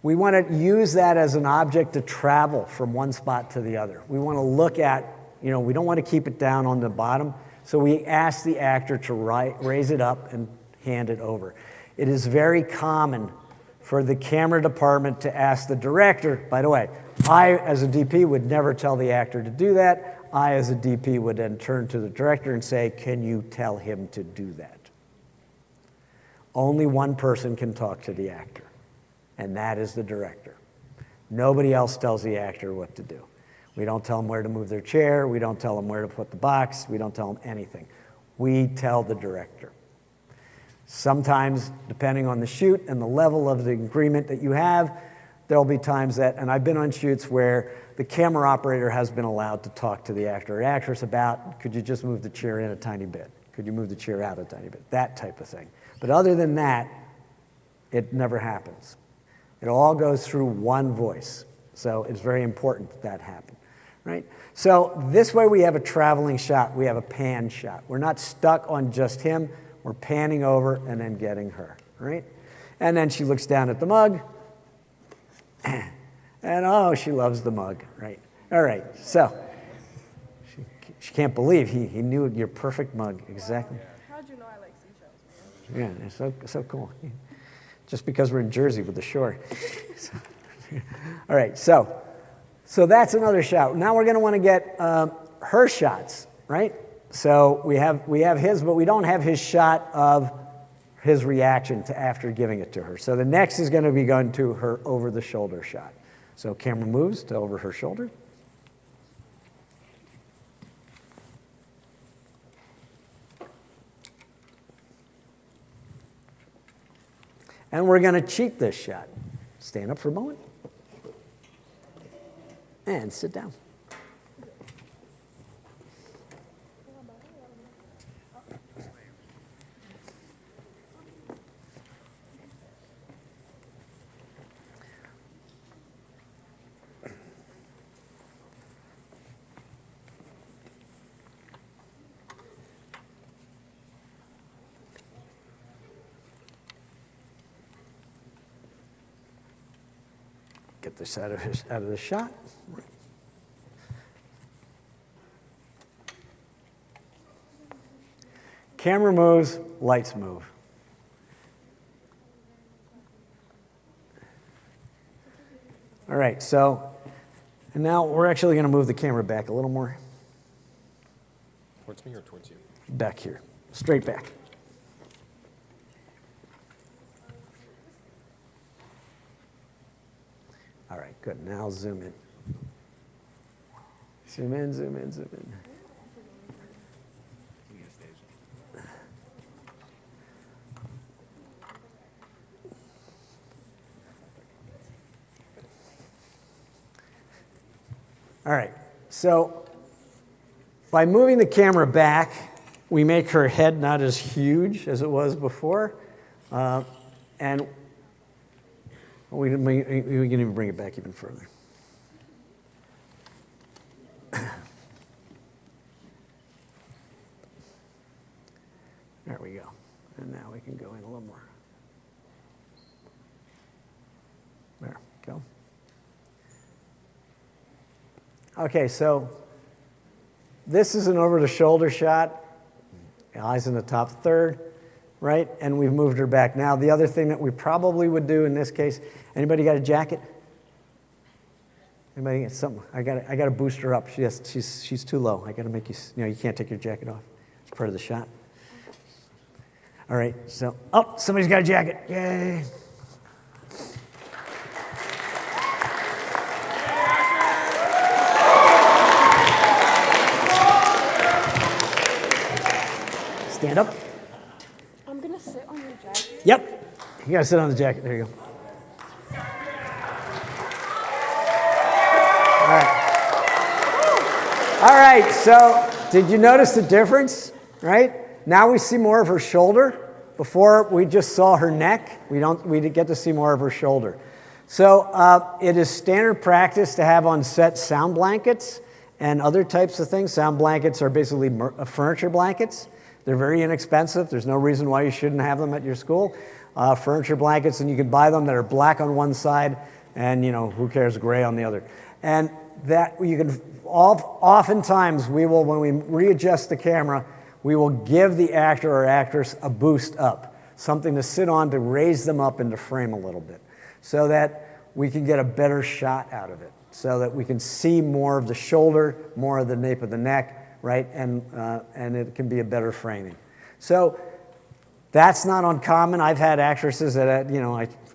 We want to use that as an object to travel from one spot to the other. We want to look at, we don't want to keep it down on the bottom, so we ask the actor to raise it up and hand it over. It is very common for the camera department to ask the director, by the way, I, as a DP, would never tell the actor to do that. I, as a DP, would then turn to the director and say, can you tell him to do that? Only one person can talk to the actor, and that is the director. Nobody else tells the actor what to do. We don't tell them where to move their chair. We don't tell them where to put the box. We don't tell them anything. We tell the director. Sometimes, depending on the shoot and the level of the agreement that you have, there'll be times that, and I've been on shoots where the camera operator has been allowed to talk to the actor or actress about, could you just move the chair in a tiny bit? Could you move the chair out a tiny bit? That type of thing. But other than that, it never happens. It all goes through one voice. So it's very important that happen, right? So this way we have a traveling shot. We have a pan shot. We're not stuck on just him. We're panning over and then getting her, right? And then she looks down at the mug. And oh, she loves the mug, right? All right, so she can't believe he knew your perfect mug, exactly. How'd you know I like seashells, man? Yeah, it's so cool. Just because we're in Jersey with the shore. All right, so that's another shot. Now we're going to want to get her shots, right? So we have his, but we don't have his shot of his reaction to after giving it to her. So the next is going to be going to her over-the-shoulder shot. So camera moves to over her shoulder. And we're going to cheat this shot. Stand up for a moment. And sit down. Get this out of the shot. Camera moves, lights move. All right, and now we're actually going to move the camera back a little more. Towards me or towards you? Back here, straight back. All right, good. Now zoom in. Zoom in, zoom in, zoom in. All right, so by moving the camera back, we make her head not as huge as it was before, and we can even bring it back even further. There we go. And now we can go in a little more. There, go. Okay, so this is an over-the-shoulder shot. Eyes in the top third, right? And we've moved her back. Now, the other thing that we probably would do in this case, anybody got a jacket? Anybody get something? I got to boost her up. She's too low. I got to make you, you can't take your jacket off. It's part of the shot. All right, so, somebody's got a jacket. Yay. stand up. I'm gonna sit on your jacket. Yep. You gotta sit on the jacket. There you go. All right. All right, so did you notice the difference, right? Now we see more of her shoulder. Before, we just saw her neck. We get to see more of her shoulder. So it is standard practice to have on set sound blankets and other types of things. Sound blankets are basically furniture blankets. They're very inexpensive. There's no reason why you shouldn't have them at your school. Furniture blankets, and you can buy them that are black on one side and, who cares, gray on the other. And that you can, oftentimes we will, when we readjust the camera, we will give the actor or actress a boost up, something to sit on to raise them up into frame a little bit, so that we can get a better shot out of it, so that we can see more of the shoulder, more of the nape of the neck, right? And it can be a better framing. So that's not uncommon. I've had actresses that,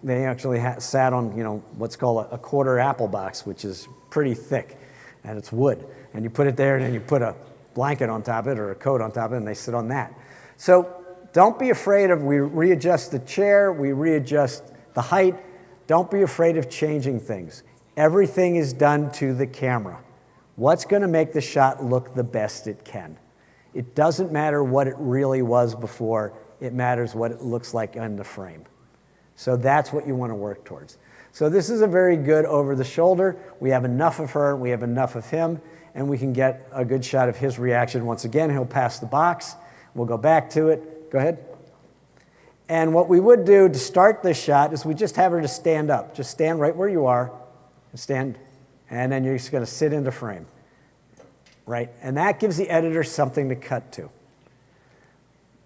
they actually sat on, what's called a quarter apple box, which is pretty thick, and it's wood. And you put it there, and then you put a blanket on top of it or a coat on top of it, and they sit on that. So don't be afraid of, we readjust the chair, we readjust the height. Don't be afraid of changing things. Everything is done to the camera. What's going to make the shot look the best it can? It doesn't matter what it really was before, it matters what it looks like in the frame. So that's what you want to work towards. So this is a very good over the shoulder. We have enough of her, we have enough of him, and we can get a good shot of his reaction. Once again, he'll pass the box. We'll go back to it. Go ahead. And what we would do to start this shot is we just have her to stand up. Just stand right where you are, and stand, and then you're just going to sit into frame, right? And that gives the editor something to cut to.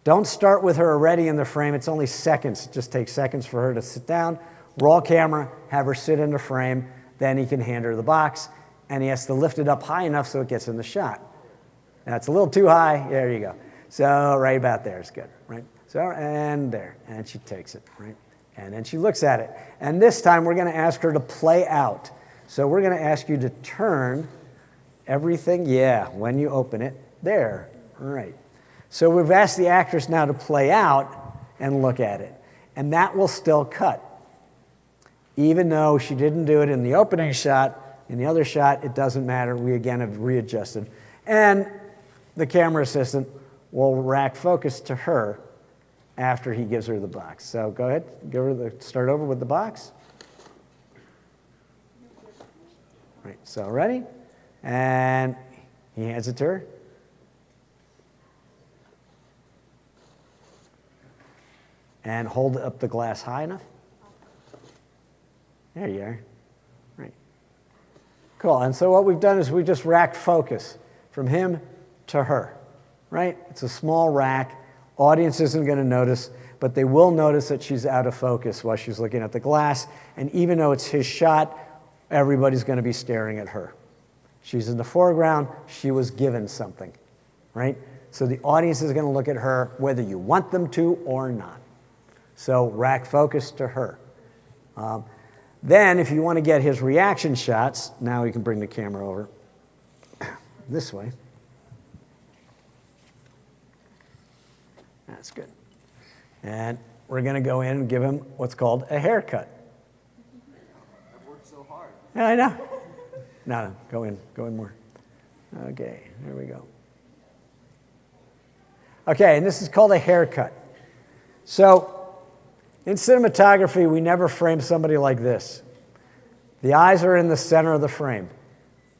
Don't start with her already in the frame. It's only seconds. It just takes seconds for her to sit down. Roll camera, have her sit in the frame. Then he can hand her the box, and he has to lift it up high enough so it gets in the shot. Now, it's a little too high. There you go. So right about there is good, right? So, and there, and she takes it, right? And then she looks at it. And this time, we're going to ask her to play out. So we're going to ask you to turn everything, when you open it, there, right. So we've asked the actress now to play out and look at it. And that will still cut. Even though she didn't do it in the opening shot, in the other shot, it doesn't matter. We again have readjusted. And the camera assistant will rack focus to her after he gives her the box. So go ahead, start over with the box. Right, so ready? And he hands it to her. And hold up the glass high enough. There you are. Right. Cool. And so what we've done is we just racked focus from him to her. Right? It's a small rack. Audience isn't going to notice, but they will notice that she's out of focus while she's looking at the glass. And even though it's his shot, everybody's going to be staring at her. She's in the foreground. She was given something. Right? So the audience is going to look at her whether you want them to or not. So rack focus to her. Then if you want to get his reaction shots, now you can bring the camera over this way. That's good. And we're going to go in and give him what's called a haircut. I've worked so hard. Yeah, I know. No, go in more. Okay, here we go. Okay, and this is called a haircut. So in cinematography, we never frame somebody like this. The eyes are in the center of the frame.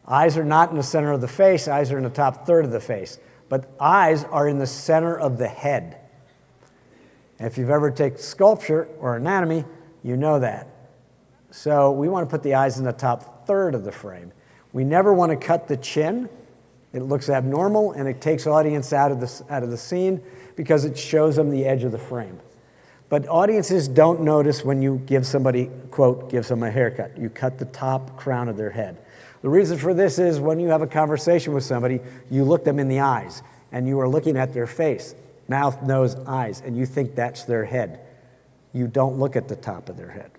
Eyes are not in the center of the face. Eyes are in the top third of the face. But eyes are in the center of the head. And if you've ever taken sculpture or anatomy, you know that. So we want to put the eyes in the top third of the frame. We never want to cut the chin. It looks abnormal, and it takes audience out of the scene because it shows them the edge of the frame. But audiences don't notice when you give somebody, quote, gives them a haircut. You cut the top crown of their head. The reason for this is when you have a conversation with somebody, you look them in the eyes, and you are looking at their face, mouth, nose, eyes, and you think that's their head. You don't look at the top of their head.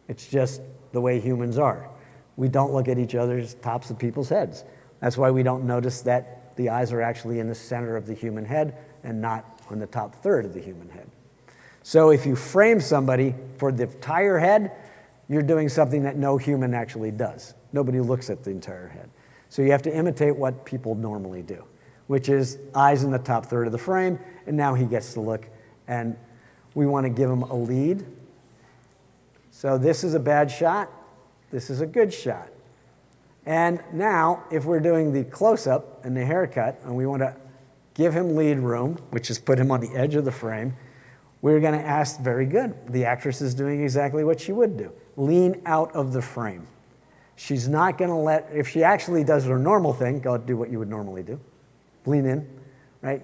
It's just the way humans are. We don't look at each other's tops of people's heads. That's why we don't notice that the eyes are actually in the center of the human head, and not on the top third of the human head. So if you frame somebody for the entire head, you're doing something that no human actually does. Nobody looks at the entire head. So you have to imitate what people normally do, which is eyes in the top third of the frame, and now he gets to look, and we want to give him a lead. So this is a bad shot. This is a good shot. And now, if we're doing the close-up and the haircut, and we want to give him lead room, which is put him on the edge of the frame, we're going to ask, very good, the actress is doing exactly what she would do. Lean out of the frame. She's not going to let, if she actually does her normal thing, go do what you would normally do, lean in, right?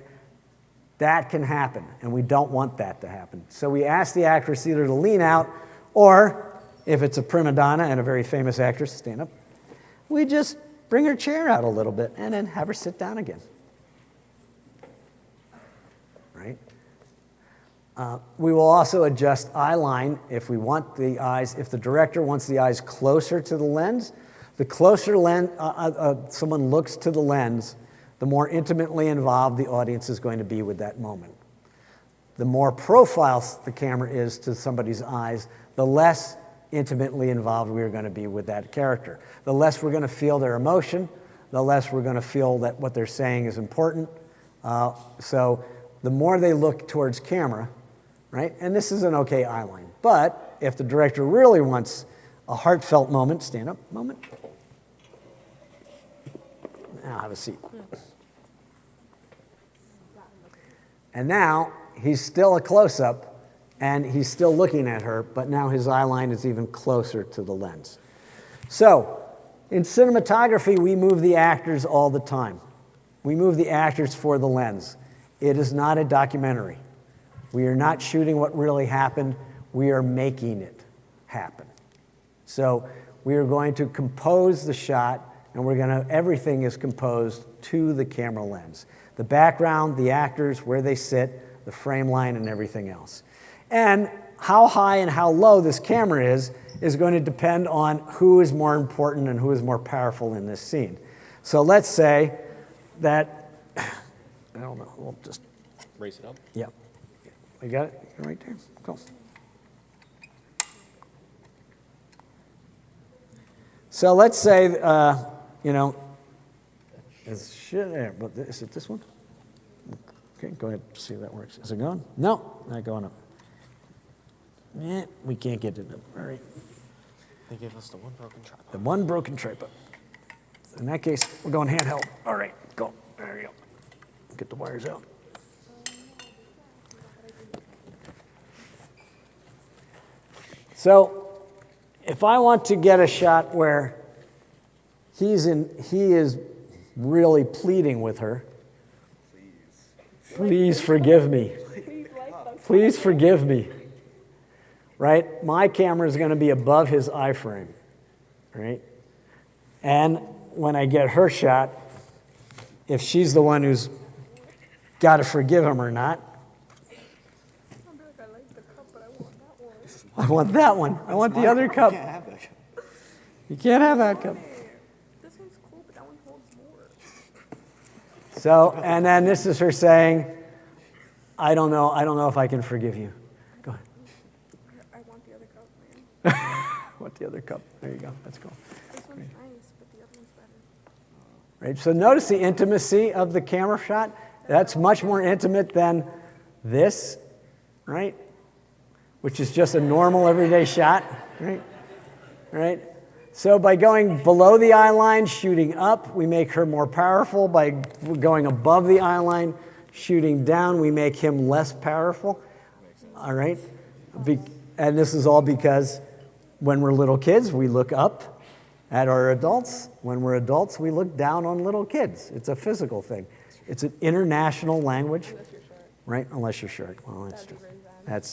That can happen, and we don't want that to happen. So we ask the actress either to lean out, or if it's a prima donna and a very famous actress, stand up, we just bring her chair out a little bit and then have her sit down again, right? We will also adjust eye line if we want the eyes, if the director wants the eyes closer to the lens. The closer someone looks to the lens, the more intimately involved the audience is going to be with that moment. The more profile the camera is to somebody's eyes, the less intimately involved we are going to be with that character. The less we're going to feel their emotion, the less we're going to feel that what they're saying is important. So the more they look towards camera, right? And this is an okay eye line. But if the director really wants a heartfelt moment, stand up moment. Now have a seat. And now he's still a close-up, and he's still looking at her, but now his eye line is even closer to the lens. So in cinematography, we move the actors all the time. We move the actors for the lens. It is not a documentary. We are not shooting what really happened. We are making it happen. So we are going to compose the shot, and everything is composed to the camera lens. The background, the actors, where they sit, the frame line, and everything else. And how high and how low this camera is going to depend on who is more important and who is more powerful in this scene. So let's say that, I don't know, we'll just Raise it up. yeah. You got it? You're right there. Go. So let's say, it's shit there, but is it this one? Okay, go ahead, see if that works. Is it going? No, not going up. Yeah, we can't get it up. All right. They gave us the one broken tripod. The one broken tripod. In that case, we're going handheld. All right, go. There you go. Get the wires out. So, if I want to get a shot where he is really pleading with her, please forgive me. Please forgive me. Right? My camera is going to be above his eye frame. Right? And when I get her shot, if she's the one who's got to forgive him or not, I want that one. I want the other cup. You can't have that cup. This one's cool, but that one holds more. So, and then this is her saying, I don't know if I can forgive you. Go ahead. I want the other cup, man. Want the other cup. There you go. That's cool. This one's nice, but the other one's better. Right? So notice the intimacy of the camera shot. That's much more intimate than this, right? Which is just a normal everyday shot, right? Right? So by going below the eye line, shooting up, we make her more powerful. By going above the eye line, shooting down, we make him less powerful. All right? And this is all because when we're little kids, we look up at our adults. When we're adults, we look down on little kids. It's a physical thing. It's an international language. Right? Unless you're short. Well, that's true.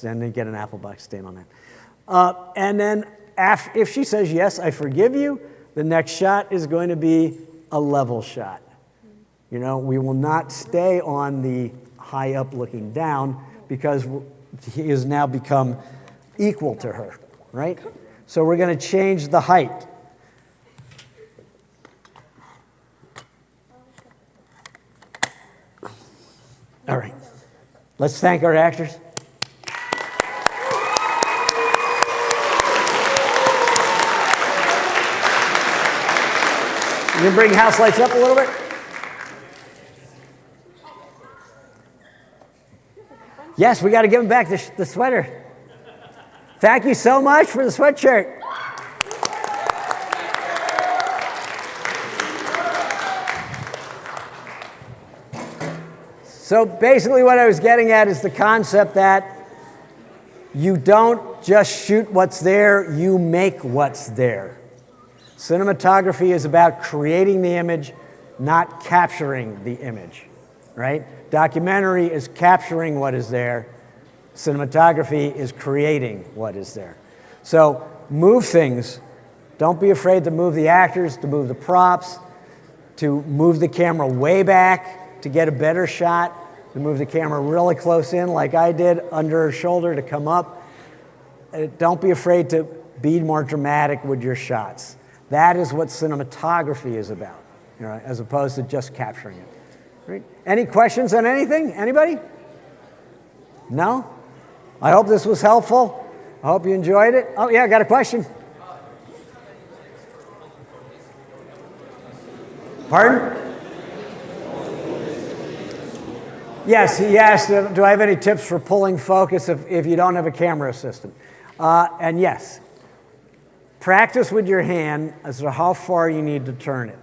Then they get an apple box stain on that. And then if she says, yes, I forgive you, the next shot is going to be a level shot. You know, we will not stay on the high up looking down because he has now become equal to her, right? So we're going to change the height. All right. Let's thank our actors. You can bring house lights up a little bit? Yes, we got to give him back the sweater. Thank you so much for the sweatshirt. So basically what I was getting at is the concept that you don't just shoot what's there, you make what's there. Cinematography is about creating the image, not capturing the image, right? Documentary is capturing what is there. Cinematography is creating what is there. So move things. Don't be afraid to move the actors, to move the props, to move the camera way back to get a better shot, to move the camera really close in like I did, under her shoulder to come up. Don't be afraid to be more dramatic with your shots. That is what cinematography is about, you know, as opposed to just capturing it. Right? Any questions on anything? Anybody? No? I hope this was helpful. I hope you enjoyed it. Oh, yeah, I got a question. Pardon? Yes, he asked, do I have any tips for pulling focus if you don't have a camera assistant? And yes. Practice with your hand as to how far you need to turn it.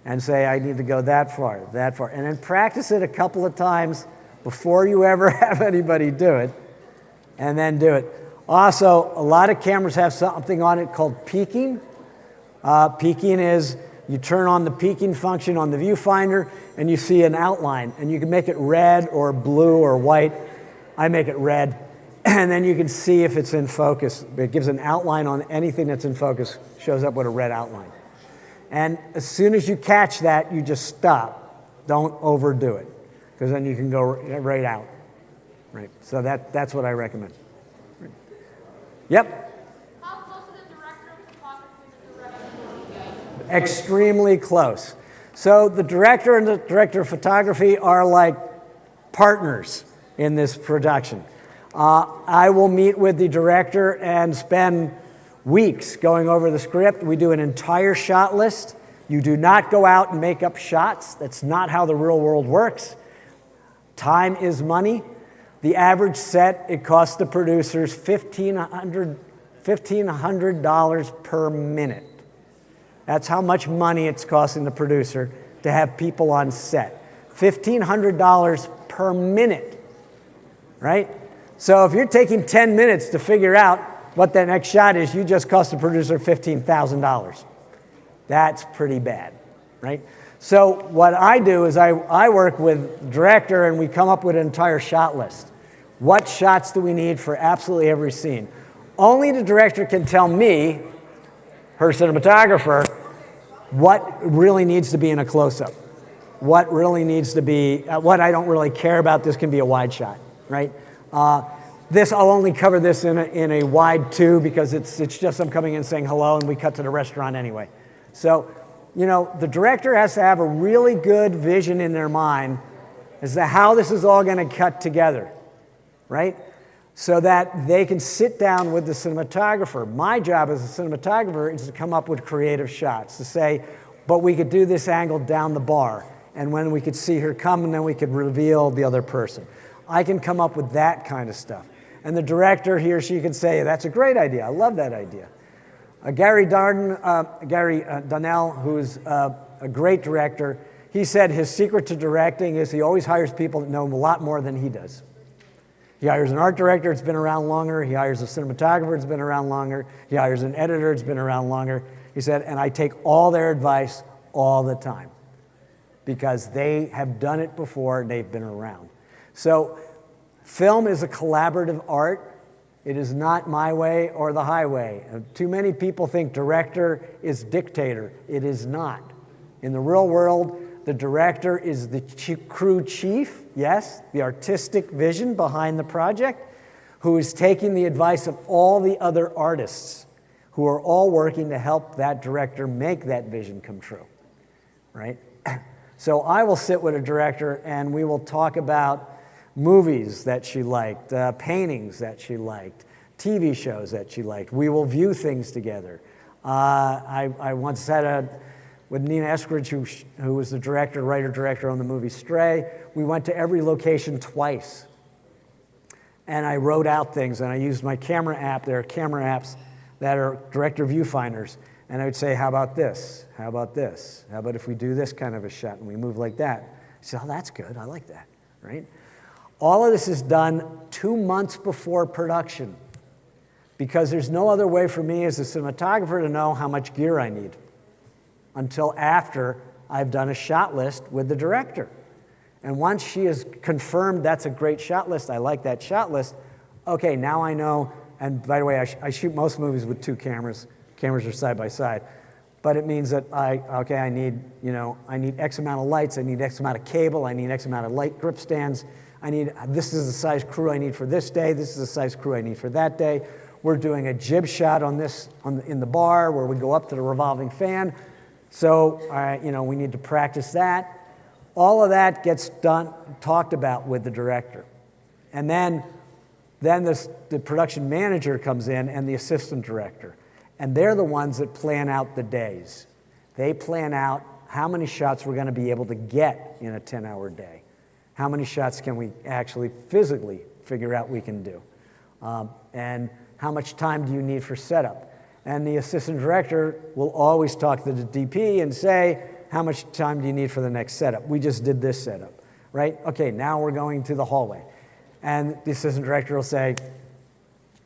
And say, I need to go that far. And then practice it a couple of times before you ever have anybody do it. And then do it. Also, a lot of cameras have something on it called peaking. Peaking is you turn on the peaking function on the viewfinder and you see an outline. And you can make it red or blue or white. I make it red. And then you can see if it's in focus. It gives an outline on anything that's in focus, shows up with a red outline. And as soon as you catch that, you just stop. Don't overdo it, because then you can go right out. Right. So that's what I recommend. Right. Yep. How close is the director of photography and the director? Extremely close. So the director and the director of photography are like partners in this production. I will meet with the director and spend weeks going over the script. We do an entire shot list. You do not go out and make up shots. That's not how the real world works. Time is money. The average set, it costs the producers $1,500 per minute. That's how much money it's costing the producer to have people on set. $1,500 per minute, right? So if you're taking 10 minutes to figure out what that next shot is, you just cost the producer $15,000. That's pretty bad, right? So what I do is I work with the director and we come up with an entire shot list. What shots do we need for absolutely every scene? Only the director can tell me, her cinematographer, what really needs to be in a close-up. What really needs to be, what I don't really care about, this can be a wide shot, right? This, I'll only cover this in a wide too because it's just I'm coming in saying hello and we cut to the restaurant anyway. So, you know, the director has to have a really good vision in their mind as to how this is all going to cut together, right? So that they can sit down with the cinematographer. My job as a cinematographer is to come up with creative shots, to say, but we could do this angle down the bar, and when we could see her come, and then we could reveal the other person. I can come up with that kind of stuff. And the director, he or she can say, that's a great idea. I love that idea. Gary Donnell, who's a great director, he said his secret to directing is he always hires people that know a lot more than he does. He hires an art director that's been around longer. He hires a cinematographer that's been around longer. He hires an editor that's been around longer. He said, and I take all their advice all the time because they have done it before, they've been around. So film is a collaborative art. It is not my way or the highway. Too many people think director is dictator. It is not. In the real world, the director is the crew chief, yes, the artistic vision behind the project, who is taking the advice of all the other artists who are all working to help that director make that vision come true, right? So I will sit with a director and we will talk about movies that she liked, paintings that she liked, TV shows that she liked. We will view things together. I once with Nina Eskridge, who was the writer-director on the movie Stray, we went to every location twice. And I wrote out things, and I used my camera app. There are camera apps that are director viewfinders. And I would say, how about this? How about this? How about if we do this kind of a shot and we move like that? I said, oh, that's good. I like that, right? All of this is done 2 months before production because there's no other way for me as a cinematographer to know how much gear I need until after I've done a shot list with the director. And once she has confirmed that's a great shot list, I like that shot list, okay, now I know, and by the way, I shoot most movies with 2 cameras. Cameras are side by side. But it means that I need X amount of lights, I need X amount of cable, I need X amount of light grip stands, this is the size crew I need for this day, this is the size crew I need for that day. We're doing a jib shot in the bar where we go up to the revolving fan. So, we need to practice that. All of that gets talked about with the director. And then the production manager comes in and the assistant director. And they're the ones that plan out the days. They plan out how many shots we're going to be able to get in a 10-hour day. How many shots can we actually physically figure out we can do? And how much time do you need for setup? And the assistant director will always talk to the DP and say, how much time do you need for the next setup? We just did this setup, right? Okay, now we're going to the hallway. And the assistant director will say,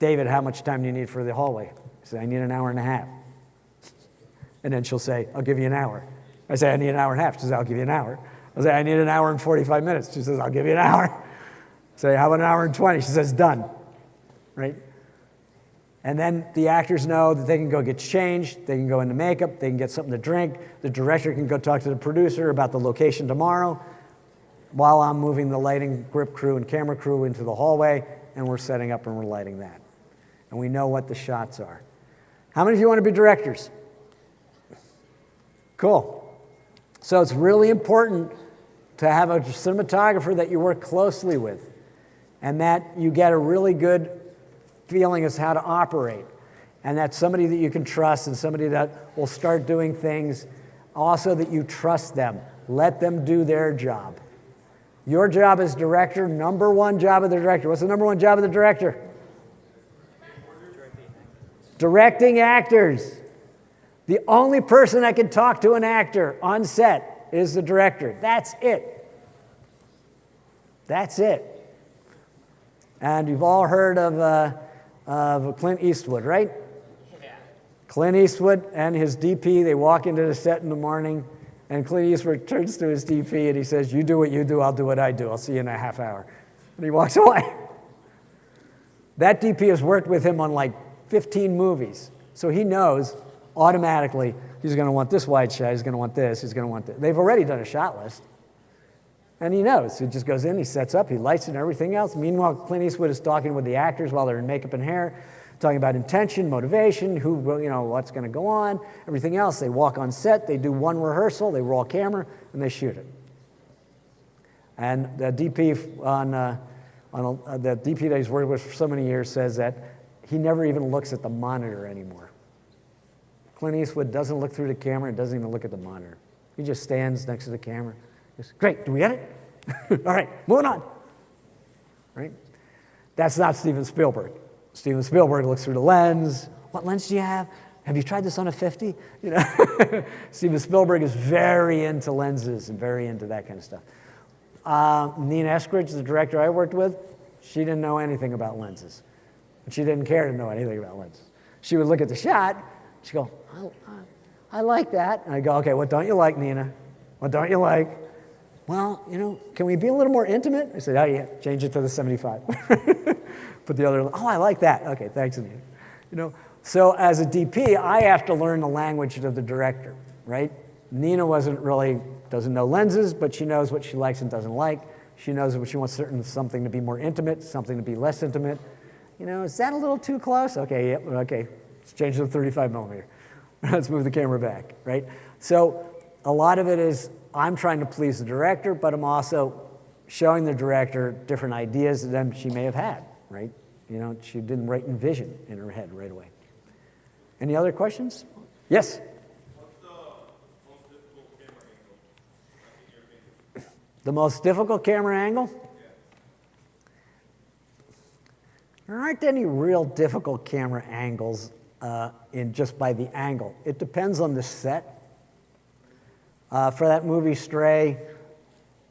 David, how much time do you need for the hallway? I say, I need an hour and a half. And then she'll say, I'll give you an hour. I say, I need an hour and a half. She says, I'll give you an hour. I say, I need an hour and 45 minutes. She says, I'll give you an hour. I say, how about an hour and 20? She says, done, right? And then the actors know that they can go get changed, they can go into makeup, they can get something to drink, the director can go talk to the producer about the location tomorrow, while I'm moving the lighting grip crew and camera crew into the hallway, and we're setting up and we're lighting that. And we know what the shots are. How many of you want to be directors? Cool. So it's really important to have a cinematographer that you work closely with, and that you get a really good feeling as how to operate, and that's somebody that you can trust and somebody that will start doing things, also that you trust them. Let them do their job. Your job as director, number one job of the director. What's the number one job of the director? Directing actors. The only person that can talk to an actor on set is the director. That's it. That's it. And you've all heard of Clint Eastwood, right? Yeah. Clint Eastwood and his DP, they walk into the set in the morning, and Clint Eastwood turns to his DP and he says, you do what you do, I'll do what I do. I'll see you in a half hour. And he walks away. That DP has worked with him on like 15 movies. So he knows automatically he's going to want this wide shot, he's going to want this, he's going to want this. They've already done a shot list. And he knows. He just goes in, he sets up, he lights it and everything else. Meanwhile, Clint Eastwood is talking with the actors while they're in makeup and hair, talking about intention, motivation, what's going to go on, everything else. They walk on set, they do one rehearsal, they roll camera, and they shoot it. And the DP the DP that he's worked with for so many years says that he never even looks at the monitor anymore. Clint Eastwood doesn't look through the camera and doesn't even look at the monitor. He just stands next to the camera. Goes, great, do we get it? All right, moving on. Right? That's not Steven Spielberg. Steven Spielberg looks through the lens. What lens do you have? Have you tried this on a 50? Steven Spielberg is very into lenses and very into that kind of stuff. Nina Eskridge, the director I worked with, she didn't know anything about lenses. She didn't care to know anything about lenses. She would look at the shot, she'd go, I like that. And I'd go, okay, what don't you like, Nina? What don't you like? Well, can we be a little more intimate? I said, oh yeah, change it to the 75. Put the other, oh, I like that. Okay, thanks, Nina. So as a DP, I have to learn the language of the director, right? Nina doesn't know lenses, but she knows what she likes and doesn't like. She knows what she wants something to be more intimate, something to be less intimate. Is that a little too close? Okay, yep, okay. Let's change it to 35 millimeter. Let's move the camera back, right? So a lot of it is I'm trying to please the director, but I'm also showing the director different ideas than she may have had, right? You know, she didn't envision in her head right away. Any other questions? Yes? The most difficult camera angle? There aren't any real difficult camera angles in just by the angle. It depends on the set. For that movie Stray,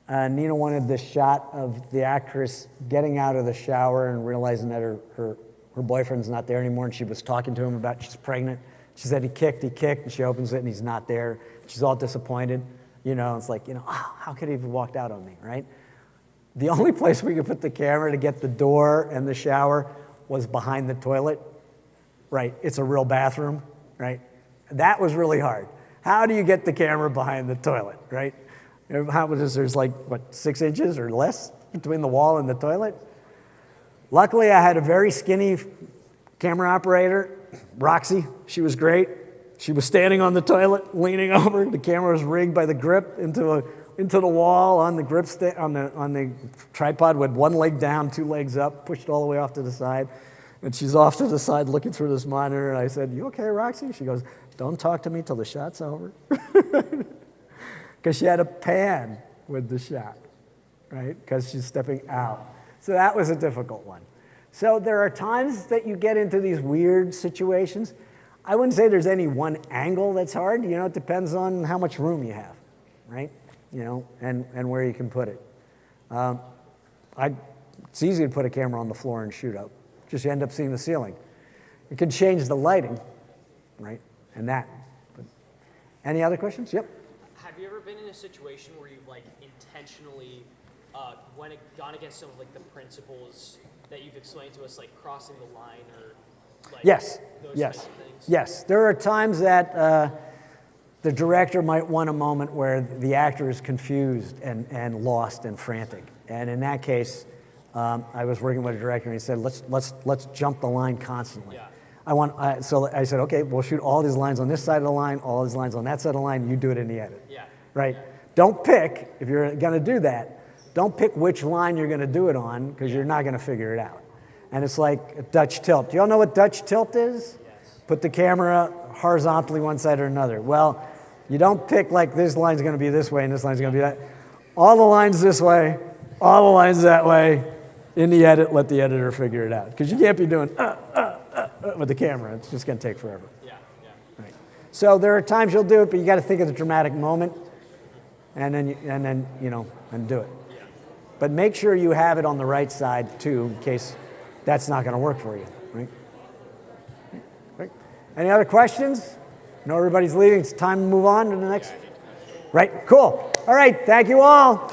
Nina wanted this shot of the actress getting out of the shower and realizing that her boyfriend's not there anymore, and she was talking to him about she's pregnant. She said he kicked, and she opens it and he's not there. She's all disappointed. You know, it's like, you know, oh, how could he have walked out on me, right? The only place we could put the camera to get the door and the shower was behind the toilet, right? It's a real bathroom, right? That was really hard. How do you get the camera behind the toilet, right? How much is there's like, what, 6 inches or less between the wall and the toilet? Luckily, I had a very skinny camera operator, Roxy. She was great. She was standing on the toilet, leaning over. The camera was rigged by the grip into the wall on the grip on the tripod with one leg down, 2 legs up, pushed all the way off to the side. And she's off to the side looking through this monitor. And I said, "You okay, Roxy?" She goes, "Don't talk to me till the shot's over." Because she had a pan with the shot, right? Because she's stepping out. So that was a difficult one. So there are times that you get into these weird situations. I wouldn't say there's any one angle that's hard. You know, it depends on how much room you have, right? You know, and where you can put it. It's easy to put a camera on the floor and shoot up. Just you end up seeing the ceiling. You can change the lighting, right? And that. But any other questions? Yep. Have you ever been in a situation where you've like intentionally gone against some of like the principles that you've explained to us, like crossing the line or like Yes. those Yes. types of things? Yes. There are times that the director might want a moment where the actor is confused and lost and frantic. And in that case, I was working with a director and he said, let's jump the line constantly. Yeah. So I said, okay, we'll shoot all these lines on this side of the line, all these lines on that side of the line, you do it in the edit. Yeah. Right? Don't pick, if you're gonna do that, don't pick which line you're gonna do it on because you're not gonna figure it out. And it's like a Dutch tilt. Do y'all know what Dutch tilt is? Yes. Put the camera horizontally one side or another. Well, you don't pick like this line's gonna be this way and this line's gonna be that. All the lines this way, all the lines that way. In the edit, let the editor figure it out. Because you can't be doing with the camera. It's just gonna take forever. Yeah. Yeah. Right. So there are times you'll do it, but you gotta think of the dramatic moment and then do it. Yeah. But make sure you have it on the right side too, in case that's not gonna work for you, right? Right. Any other questions? I know everybody's leaving. It's time to move on to the next. Right, cool. All right, thank you all.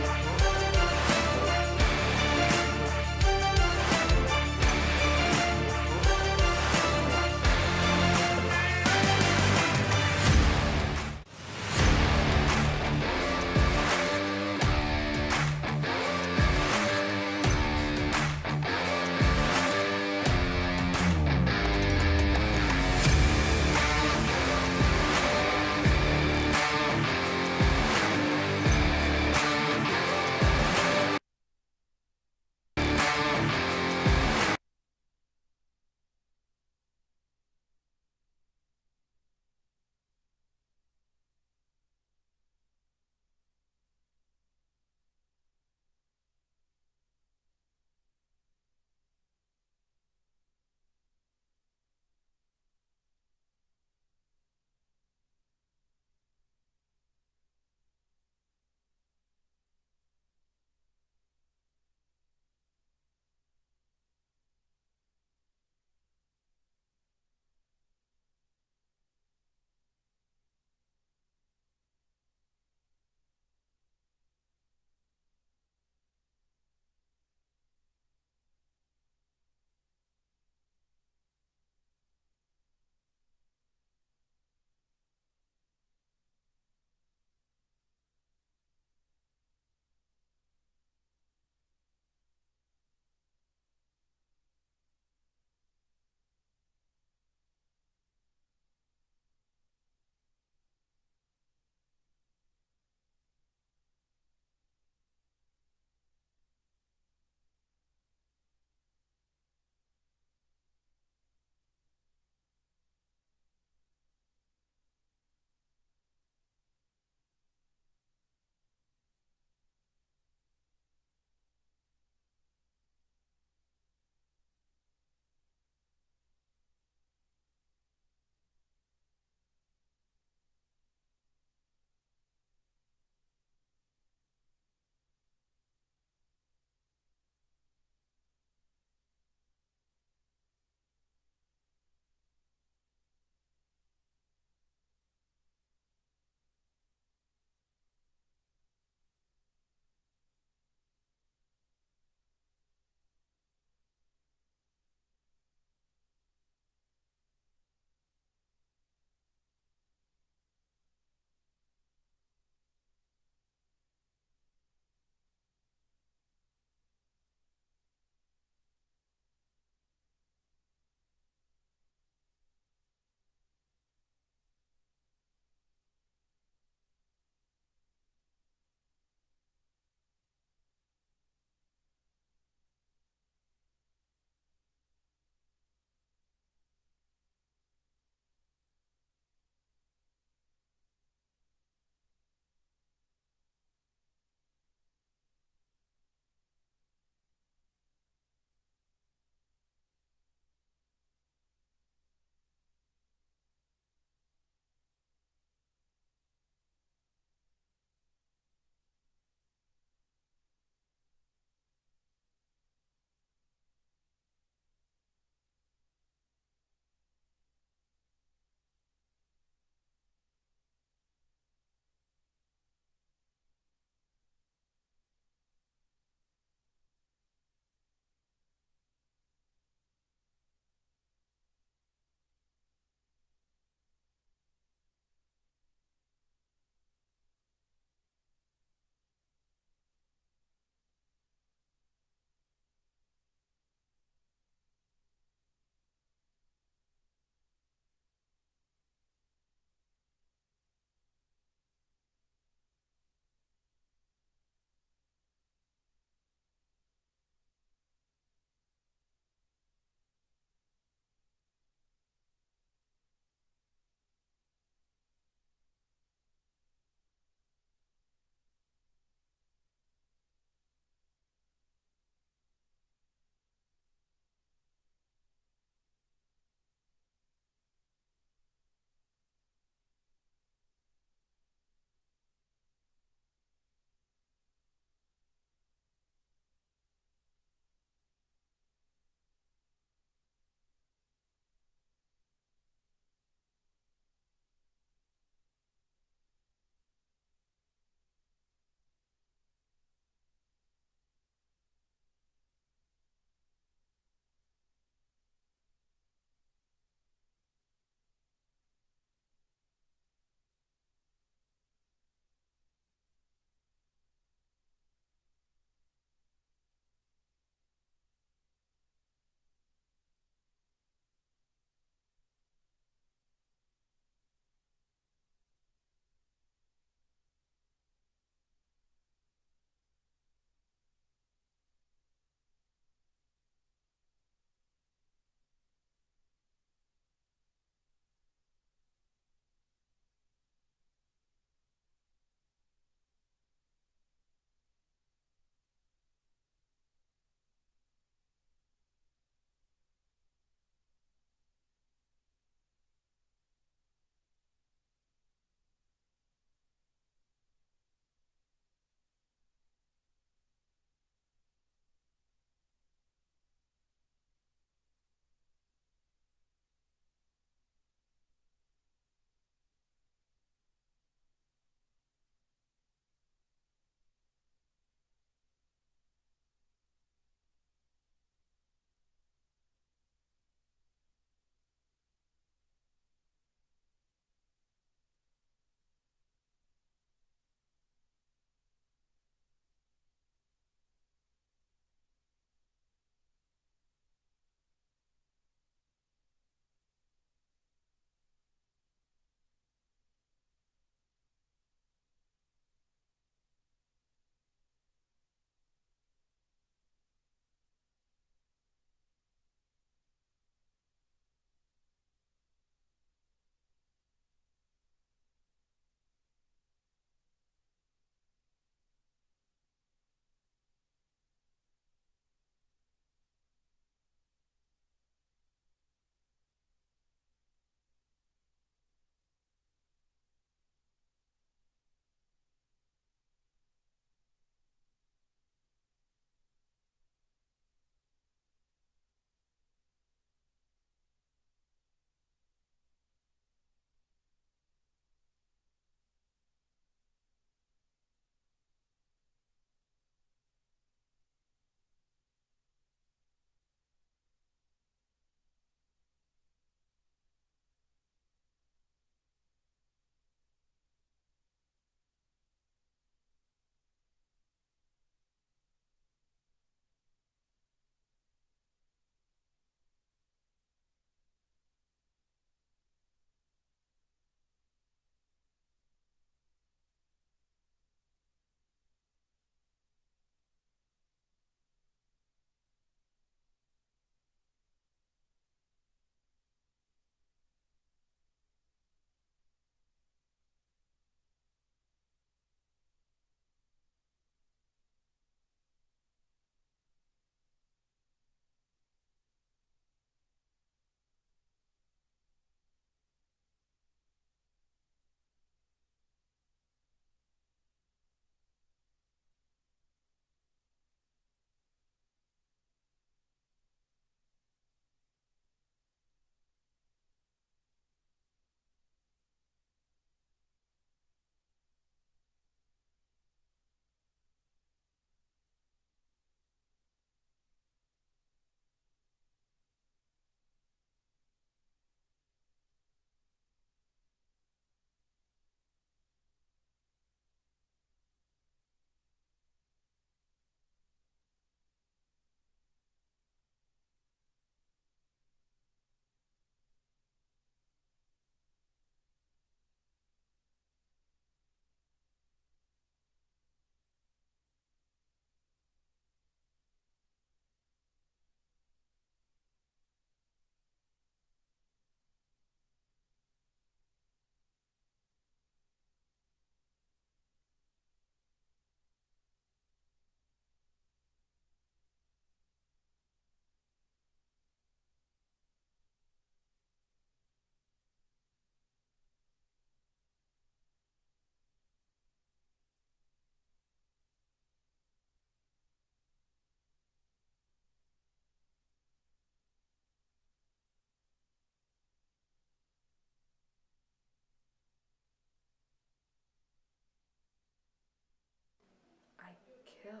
killed.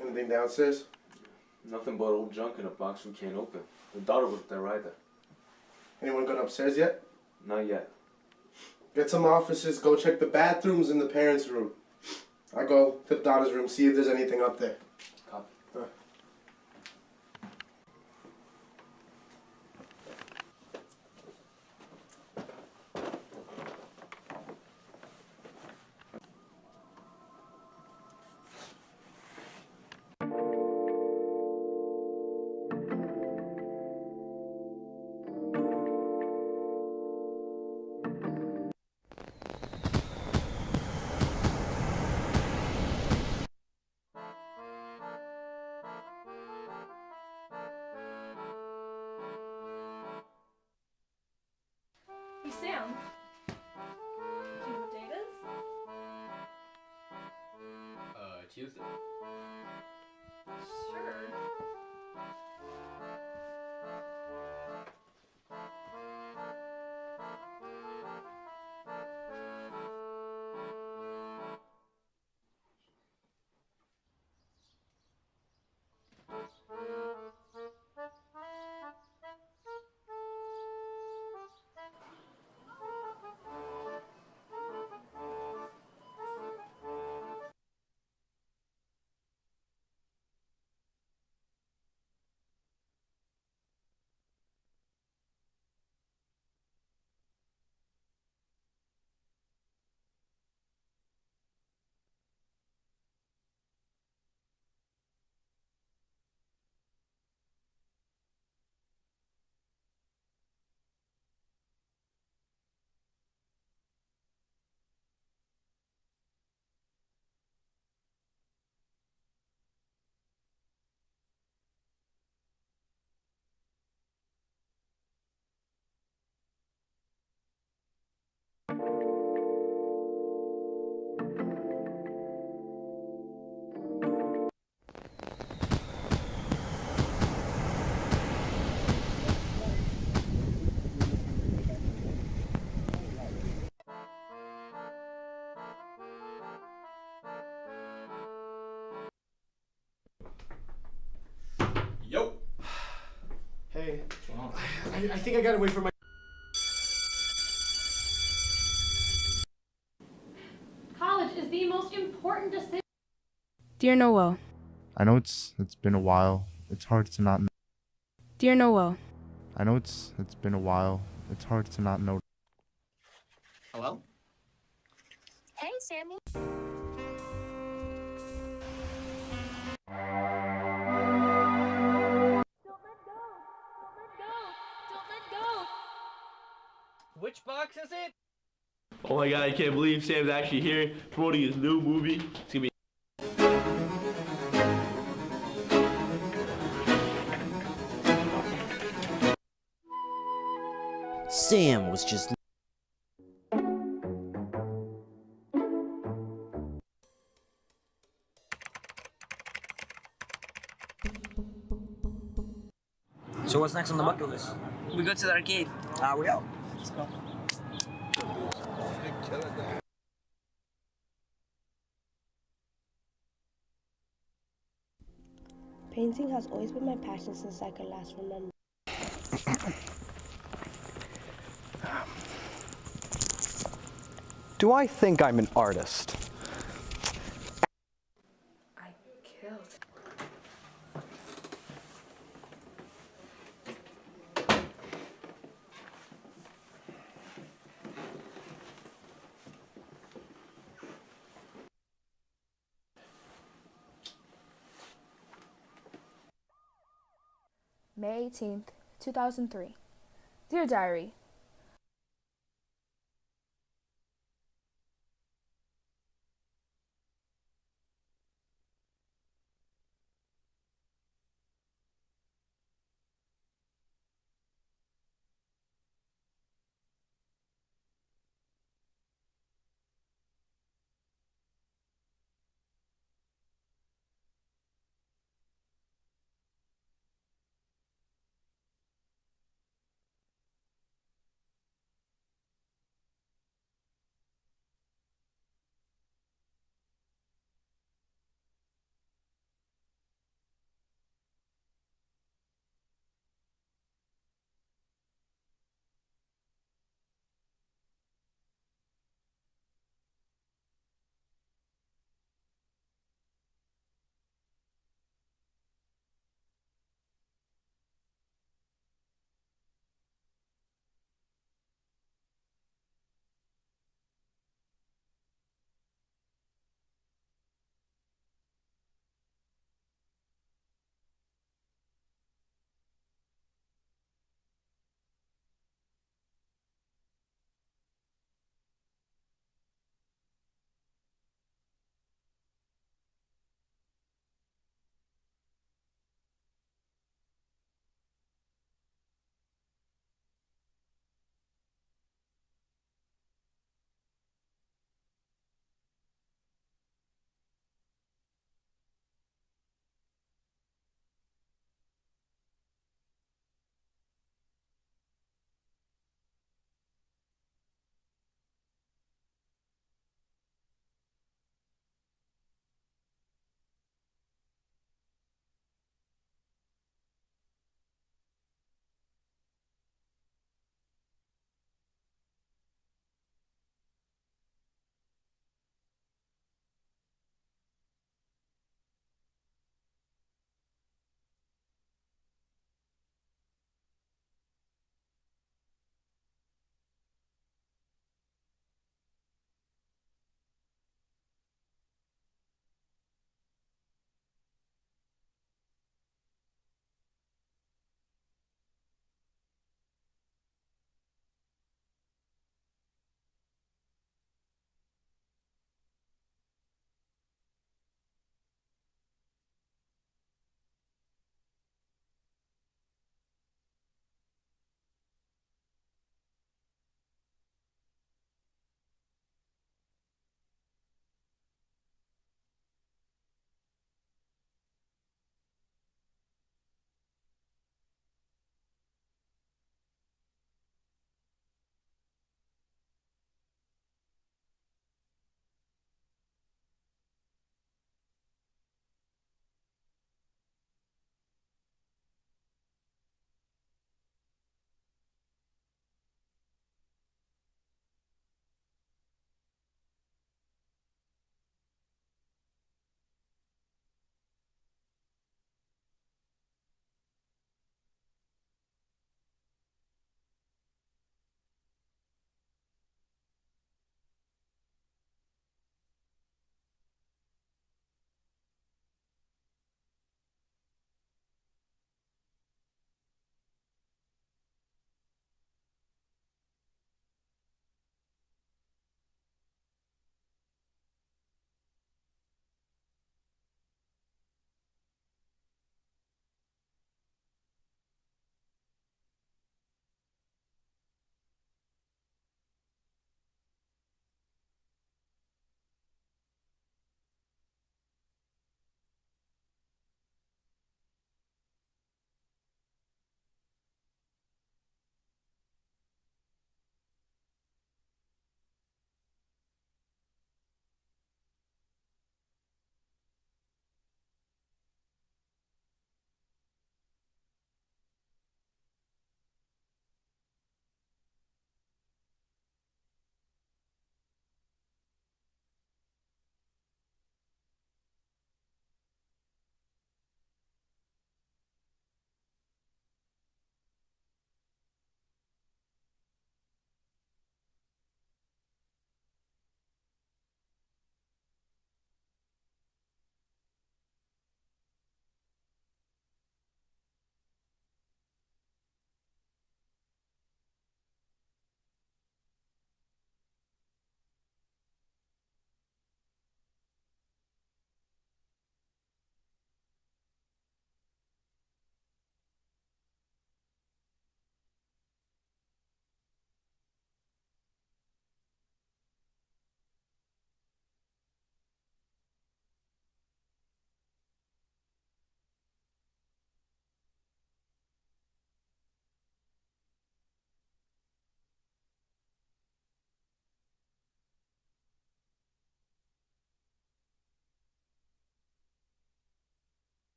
Anything downstairs? Nothing but old junk in a box we can't open. The daughter was there either. Anyone gone upstairs yet? Not yet. Get some officers, go check the bathrooms in the parents' room. I go to the daughter's room, see if there's anything up there. Copy. Hey, Sam. Do you know what day it is? Tuesday. Sure. Yo! Hey, I think I gotta wait for my... College is the most important decision. Dear Noel. I know it's been a while. It's hard to not know. Dear Noel. I know it's been a while. It's hard to not know. Hello? Hey, Sammy. Which box is it? Oh my god, I can't believe Sam's actually here promoting his new movie. It's gonna be Sam was just So what's next on the bucket list? we go to the arcade. We out. Let's go. Painting has always been my passion since I could last remember. Do I think I'm an artist? I killed. May 18th, 2003. Dear Diary.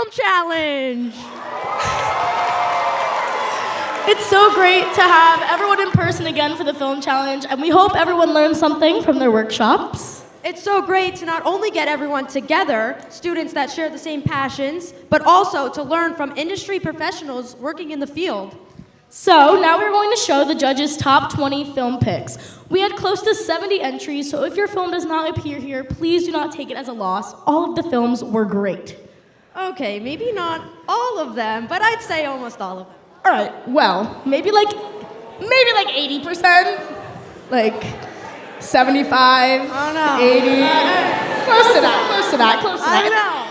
Film Challenge! It's so great to have everyone in person again for the Film Challenge, and we hope everyone learned something from their workshops. It's so great to not only get everyone together, students that share the same passions, but also to learn from industry professionals working in the field. So now we're going to show the judges' top 20 film picks. We had close to 70 entries, so if your film does not appear here, please do not take it as a loss. All of the films were great. Okay, maybe not all of them, but I'd say almost all of them. All right, well, maybe like 80%, like 75, I don't know. 80, close to that. I know.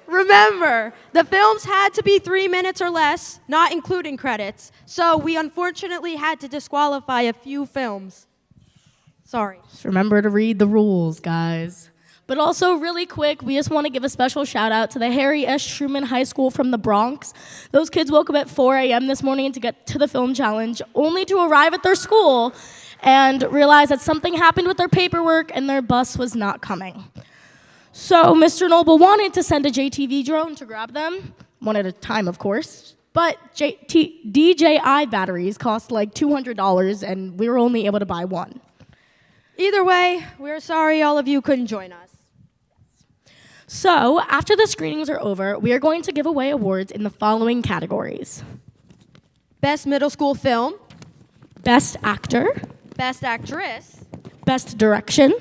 Remember, the films had to be 3 minutes or less, not including credits. So we unfortunately had to disqualify a few films. Sorry. Just remember to read the rules, guys. But also, really quick, we just want to give a special shout out to the Harry S. Truman High School from the Bronx. Those kids woke up at 4 a.m. this morning to get to the film challenge, only to arrive at their school and realize that something happened with their paperwork and their bus was not coming. So Mr. Noble wanted to send a JTV drone to grab them, one at a time, of course, but DJI batteries cost like $200, and we were only able to buy one. Either way, we're sorry all of you couldn't join us. So, after the screenings are over, we are going to give away awards in the following categories. Best middle school film. Best actor. Best actress. Best direction.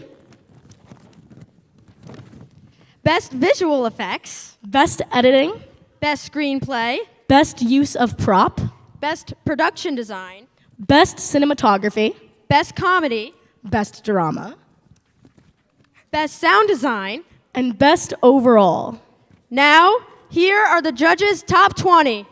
Best visual effects. Best editing. Best screenplay. Best use of prop. Best production design. Best cinematography. Best comedy. Best drama. Best sound design. And best overall. Now, here are the judges' top 20.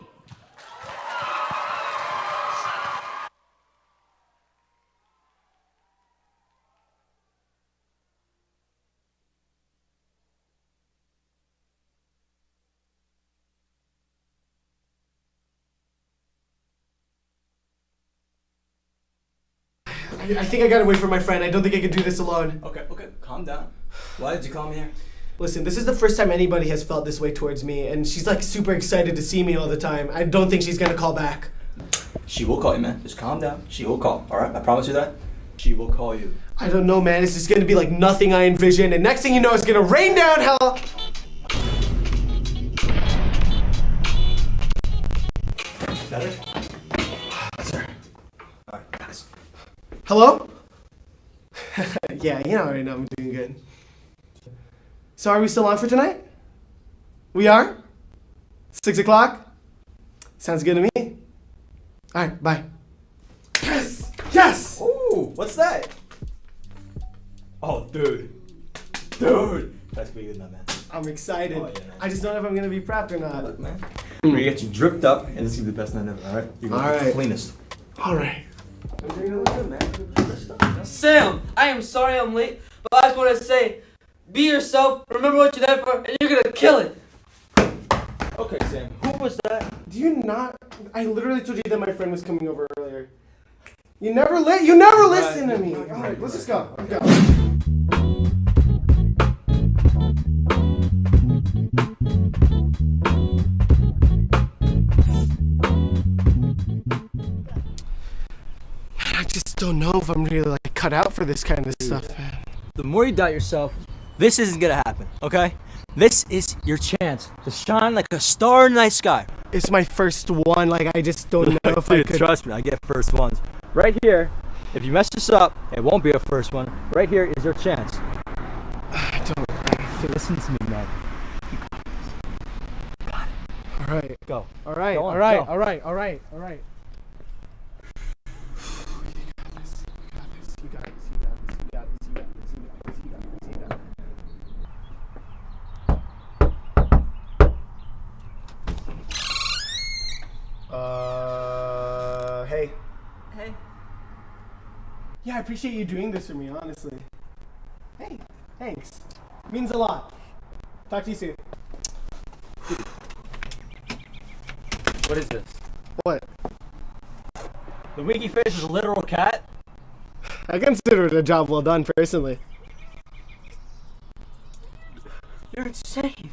I think I gotta wait for my friend. I don't think I can do this alone. Okay, calm down. Why did you call me here? Listen, this is the first time anybody has felt this way towards me, and she's like super excited to see me all the time. I don't think she's gonna call back. She will call you, man. Just calm down. She will call, alright? I promise you that. She will call you. I don't know, man. It's just gonna be like nothing I envisioned, and next thing you know, it's gonna rain down hell. Better? Yes, sir. Alright, guys. Hello? Yeah, you already know I'm doing good. So are we still on for tonight? We are? 6 o'clock? Sounds good to me. Alright, bye. Yes! Yes! Ooh, what's that? Oh, dude. Dude! That's pretty good, man. I'm excited. Oh, yeah, man. I just don't know if I'm gonna be prepped or not. Look, man. I'm gonna get you dripped up, and this is gonna be the best night ever, alright? You're gonna be the cleanest. Alright. Sam, I am sorry I'm late, but I just want to say, be yourself, remember what you're there for, and you're gonna kill it. Okay, Sam, who was that? Do you not? I literally told you that my friend was coming over earlier. You never listen to me. Alright, let's just go. Let's go. I just don't know if I'm really like cut out for this kind of stuff, man. The more you doubt yourself, this isn't gonna happen, okay? This is your chance to shine like a star in the night sky. It's my first one, like I just don't know if I could. Trust me, I get first ones. Right here, if you mess this up, it won't be a first one. Right here is your chance. I don't. Listen to me, man. Got it. Alright. Go. Alright, Go on, alright, go. alright. Hey. Hey. Yeah, I appreciate you doing this for me, honestly. Hey, thanks. Means a lot. Talk to you soon. What is this? What? The winky face is a literal cat? I consider it a job well done, personally. You're insane.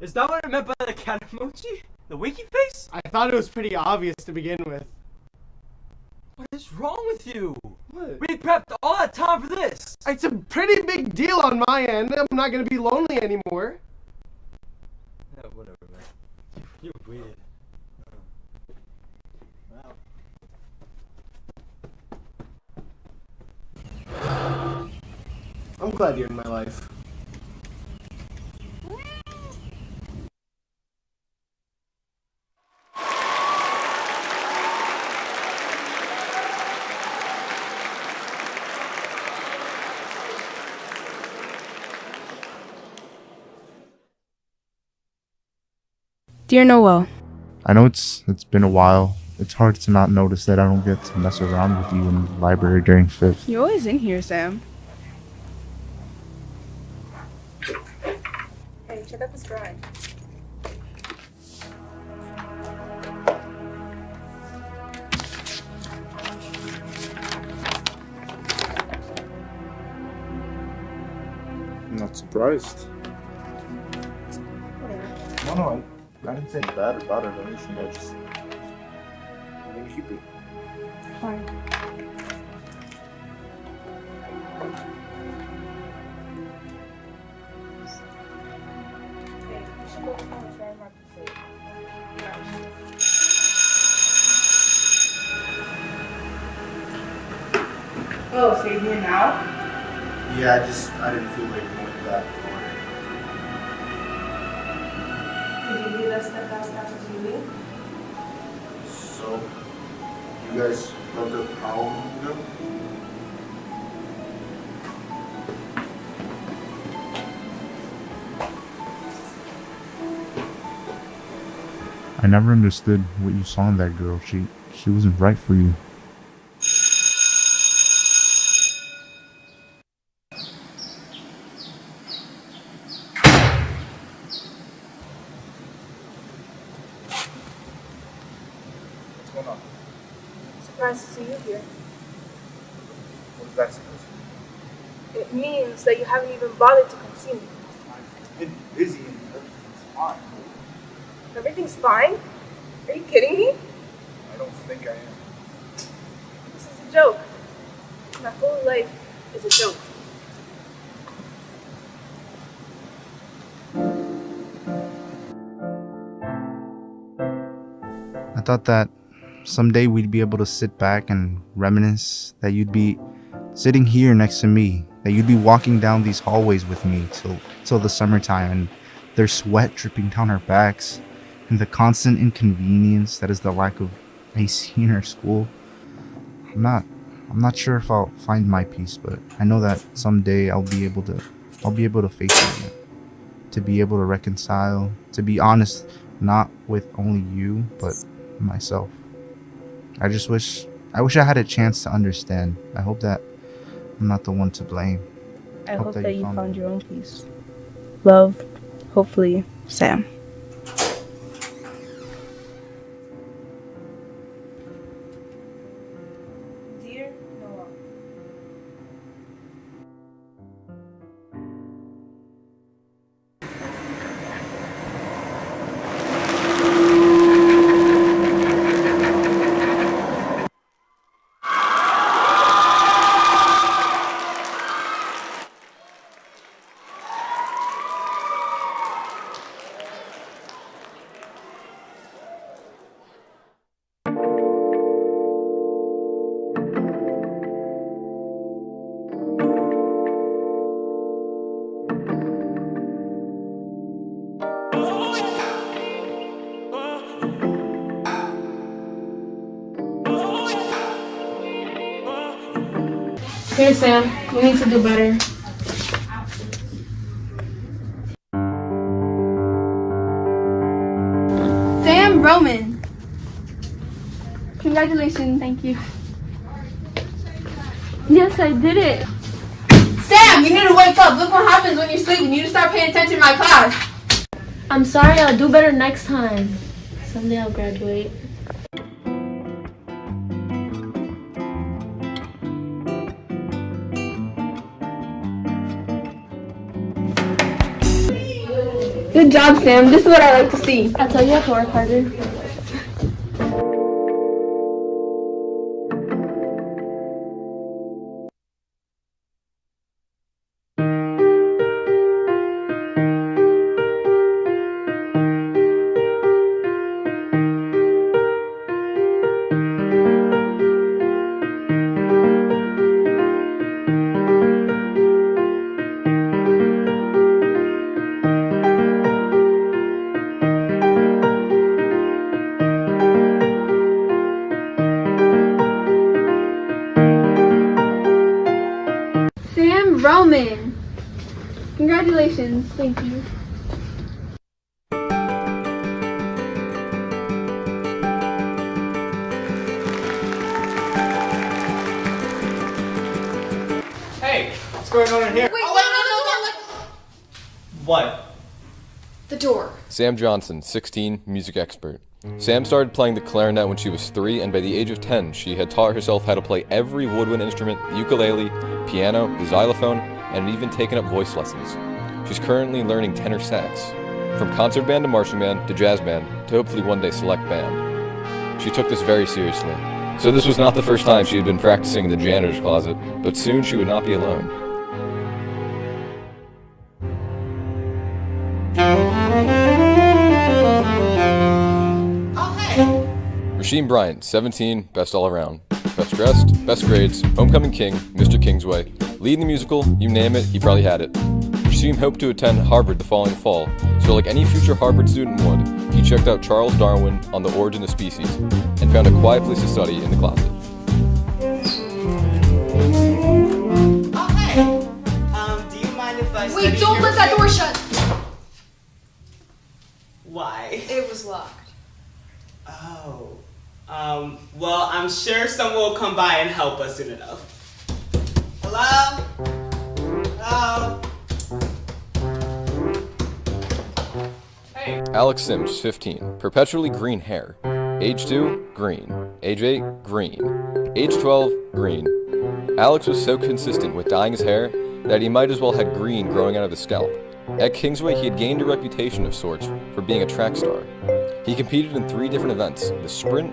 Is that what I meant by the cat emoji? The winky face? I thought it was pretty obvious to begin with. What is wrong with you? What? We prepped all that time for this. It's a pretty big deal on my end. I'm not gonna be lonely anymore. Yeah, whatever, man. You're weird. I'm glad you're in my life. Dear Noel, I know it's been a while. It's hard to not notice that I don't get to mess around with you in the library during fifth. you're always in here, Sam. Hey, check out this drawing. I'm not surprised. No, I didn't say bad about it or anything. I just I'm gonna keep it. Fine. Oh, so you're here now? Yeah, I didn't feel like going back for Did you do that stuff after TV? it. So, you guys broke up how long ago? I never understood what you saw in that girl. She wasn't right for you. What's going on? Surprised to see you here. What is that supposed to mean? It means that you haven't even bothered to come see me. I've been busy and everything's fine. Everything's fine? Are you kidding me? I don't think I am. This is a joke. My whole life is a joke. I thought that someday we'd be able to sit back and reminisce, that you'd be sitting here next to me, that you'd be walking down these hallways with me till the summertime, and there's sweat dripping down our backs, and the constant inconvenience that is the lack of AC in our school. I'm not sure if I'll find my peace, but I know that someday I'll be able to face it again, to be able to reconcile, to be honest, not with only you, but myself. I wish I had a chance to understand. I hope that I'm not the one to blame. I hope that you found your own peace. Love, hopefully, Sam. Dear Noel. Here, Sam. We need to do better. Sam Roman. Congratulations. Thank you. Yes, I did it. Sam, you need to wake up. Look what happens when you sleep. You need to start paying attention to my class. I'm sorry, I'll do better next time. Someday I'll graduate. Good job, Sam. This is what I like to see. I tell you have to work harder. Sam Roman. Congratulations. Thank you. Hey, what's going on in here? Wait, What? The door. Sam Johnson, 16, music expert. Sam started playing the clarinet when she was 3, and by the age of 10, she had taught herself how to play every woodwind instrument, the ukulele, piano, the xylophone, and had even taken up voice lessons. She's currently learning tenor sax, from concert band to marching band to jazz band to hopefully one day select band. She took this very seriously. So this was not the first time she had been practicing in the janitor's closet, but soon she would not be alone. Rasheem Bryant, 17, best all around. Best dressed, best grades, homecoming king, Mr. Kingsway. Leading the musical, you name it, he probably had it. Rasheem hoped to attend Harvard the following fall, so like any future Harvard student would, he checked out Charles Darwin on The Origin of Species, and found a quiet place to study in the closet. Do you mind if I Wait, don't let that door shut. Why? It was locked. Oh. Well, I'm sure someone will come by and help us soon enough. Hello? Hello? Hey. Alex Sims, 15, perpetually green hair. Age 2, green. Age 8, green. Age 12, green. Alex was so consistent with dyeing his hair that he might as well had green growing out of his scalp. At Kingsway, he had gained a reputation of sorts for being a track star. He competed in 3 different events: the sprint,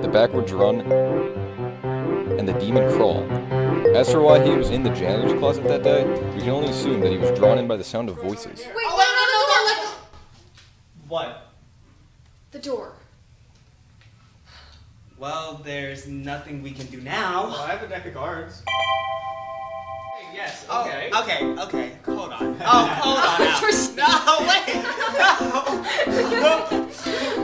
the backwards run, and the demon crawl. As for why he was in the janitor's closet that day, we can only assume that he was drawn in by the sound of voices. Wait, no. What? The door. Well, there's nothing we can do now. Well, I have a deck of cards. Hey, yes, okay. Oh, okay. Hold on. Oh, hold on now. No, wait.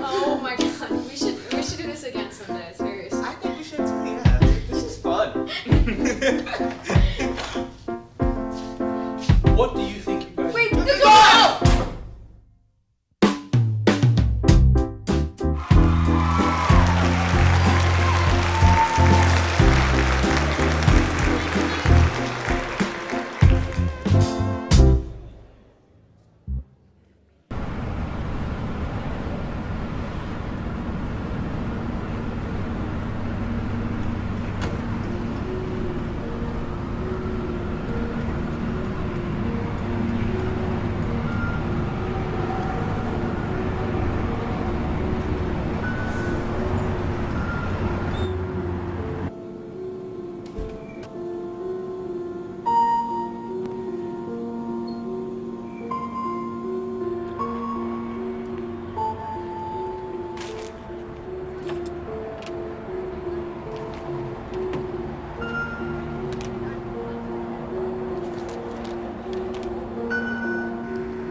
Oh my god. We should do this again someday, seriously. I think we should too, yeah. This is fun. What do you think you guys... Wait, the door!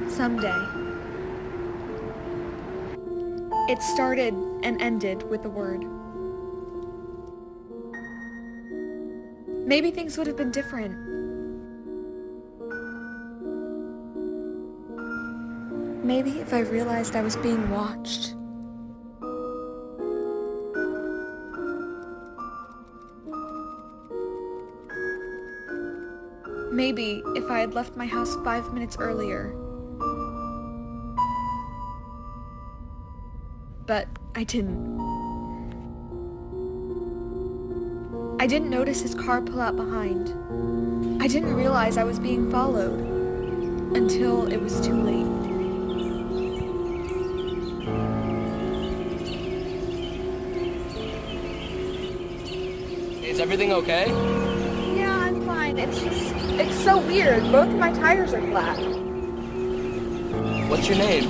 Someday. It started and ended with a word. Maybe things would have been different. Maybe if I realized I was being watched. Maybe if I had left my house 5 minutes earlier. But I didn't. I didn't notice his car pull out behind. I didn't realize I was being followed. until it was too late. Is everything okay? Yeah, I'm fine. It's so weird. Both of my tires are flat. What's your name?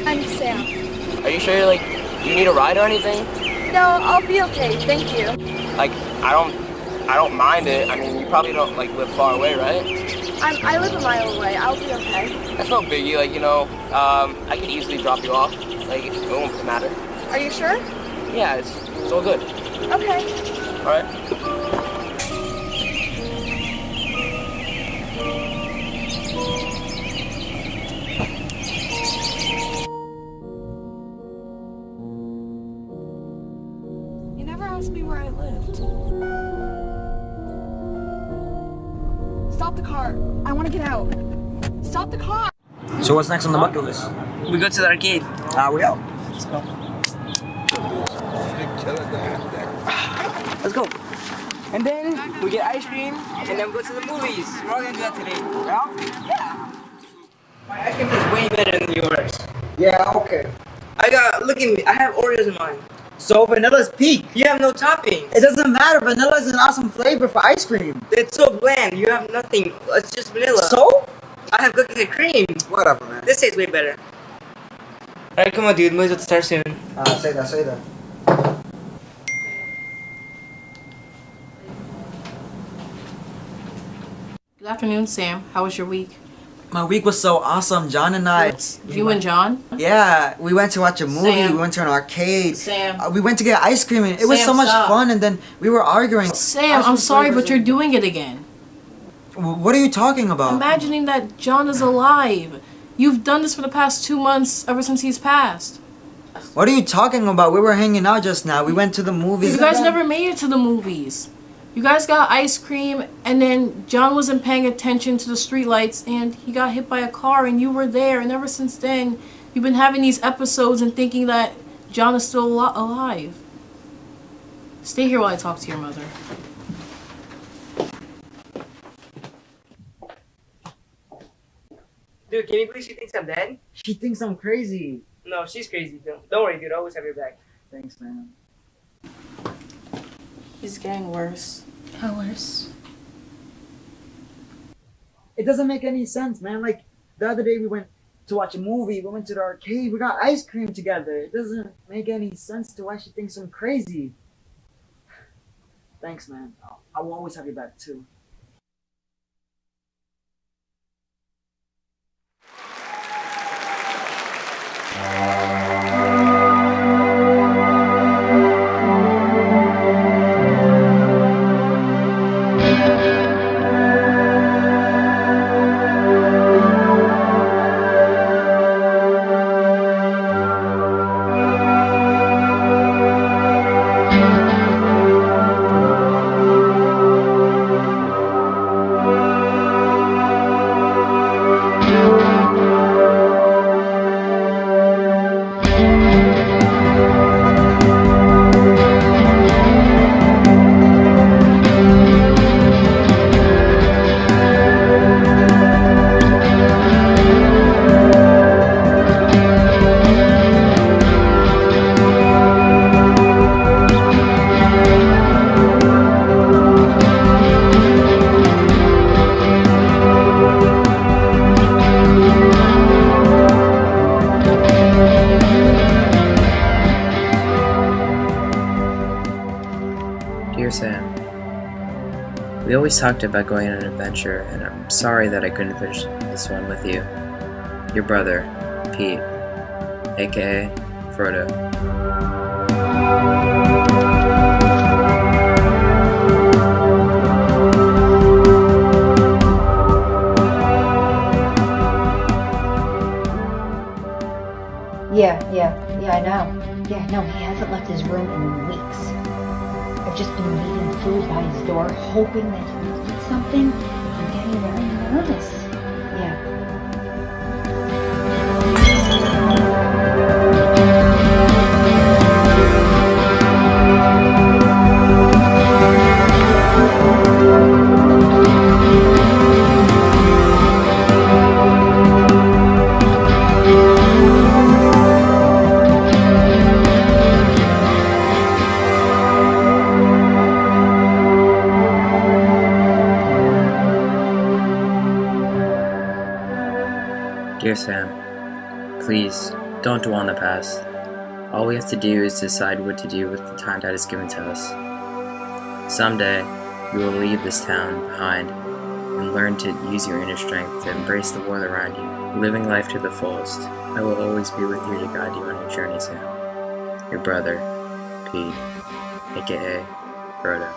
I'm Sam. Are you sure you need a ride or anything? No, I'll be okay. Thank you. I don't mind it. I mean, you probably don't live far away, right? I live a mile away. I'll be okay. That's no biggie. I could easily drop you off. It won't matter. Are you sure? Yeah, it's all good. Okay. All right. You never asked me where I lived. Stop the car. I want to get out. Stop the car. So what's next on the bucket list? We go to the arcade. We out. Let's go. Let's go. And then we get ice cream, and then we go to the movies. We're all gonna do that today. Right? Yeah. My ice cream is way better than yours. Yeah, okay. Look at me. I have Oreos in mine. So vanilla's peak. You have no topping. It doesn't matter. Vanilla is an awesome flavor for ice cream. It's so bland. You have nothing. It's just vanilla. So? I have cookies and cream. Whatever, man. This tastes way better. Alright, come on, dude. Movie's about to start soon. Say that. Good afternoon, Sam. How was your week? My week was so awesome. John and I. You and John? Yeah, we went to watch a movie. Sam. We went to an arcade. Sam. We went to get ice cream, and it was Sam, so much stop. fun. And then we were arguing. Sam, I'm sorry, but you're doing it again. What are you talking about? Imagining that John is alive. You've done this for the past 2 months, ever since he's passed. What are you talking about? We were hanging out just now. We went to the movies. You guys never made it to the movies. You guys got ice cream, and then John wasn't paying attention to the streetlights, and he got hit by a car, and you were there. And ever since then, you've been having these episodes and thinking that John is still alive. Stay here while I talk to your mother. Dude, can you believe she thinks I'm dead? She thinks I'm crazy. No, she's crazy. Don't worry, dude. I always have your back. Thanks, man. He's getting worse. How worse? It doesn't make any sense, man. The other day we went to watch a movie. We went to the arcade. We got ice cream together. It doesn't make any sense to why she thinks I'm crazy. Thanks, man. I will always have your back, too. Dear Sam, we always talked about going on an adventure, and I'm sorry that I couldn't finish this one with you. Your brother, Pete, aka Frodo. Yeah, I know. Yeah, no, he hasn't left his room in weeks. I've just been leaving food by his door, hoping that he would eat something. I'm getting very nervous. Yeah. Sam. Please, don't dwell on the past. All we have to do is decide what to do with the time that is given to us. Someday, you will leave this town behind and learn to use your inner strength to embrace the world around you, living life to the fullest. I will always be with you to guide you on your journey, Sam. Your brother, Pete, aka Frodo.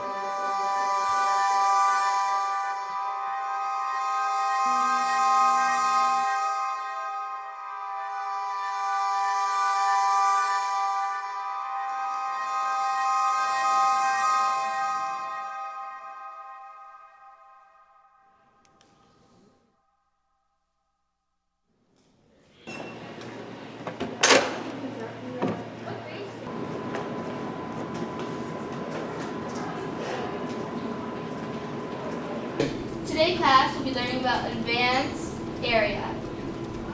Today class will be learning about advanced area.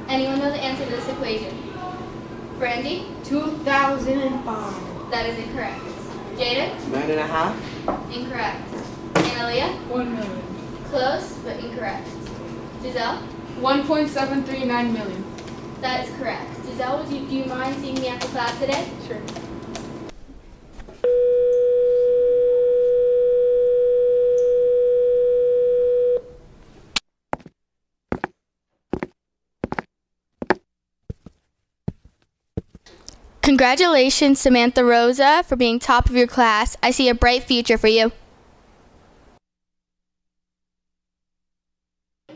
Anyone know the answer to this equation? Brandy? 2005. That is incorrect. Jada? 9.5. Incorrect. Analia? 1 million. Close, but incorrect. Giselle? 1.739 million. That is correct. Giselle, do you mind seeing me after class today? Sure. Congratulations, Samantha Rosa, for being top of your class. I see a bright future for you.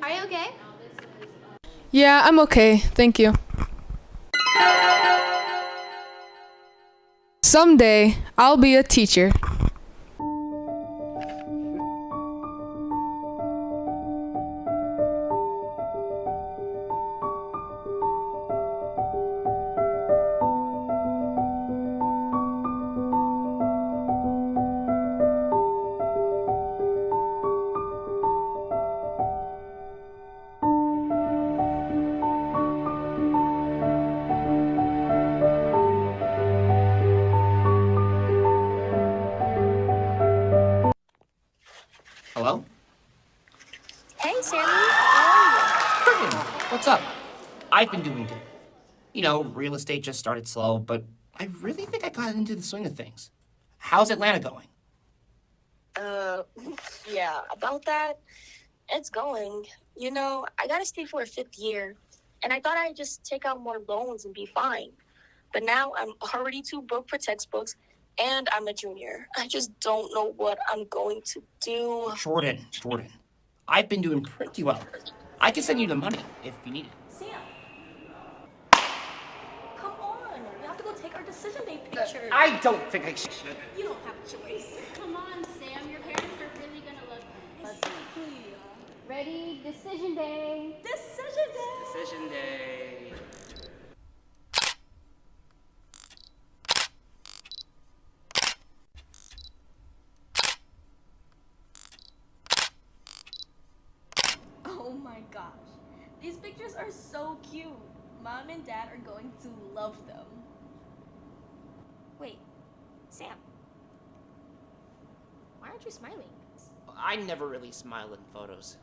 Are you okay? Yeah, I'm okay. Thank you. Someday, I'll be a teacher. Hello? Hey, Sammy. How are you? Friggin', what's up? I've been doing good. You know, real estate just started slow, but I really think I got into the swing of things. How's Atlanta going? Yeah, about that, it's going. You know, I gotta stay for a 5th year, and I thought I'd just take out more loans and be fine. But now I'm already too broke for textbooks, and I'm a junior. I just don't know what I'm going to do. Jordan. I've been doing pretty well. I can send you the money if you need it. Sam! Come on! We have to go take our decision day picture. I don't think I should. You don't have a choice. Come on, Sam. Your parents are really gonna look. Exactly. Ready? Decision day. Decision day! Decision day. Oh my gosh. These pictures are so cute. Mom and Dad are going to love them. Wait, Sam. Why aren't you smiling? I never really smile in photos.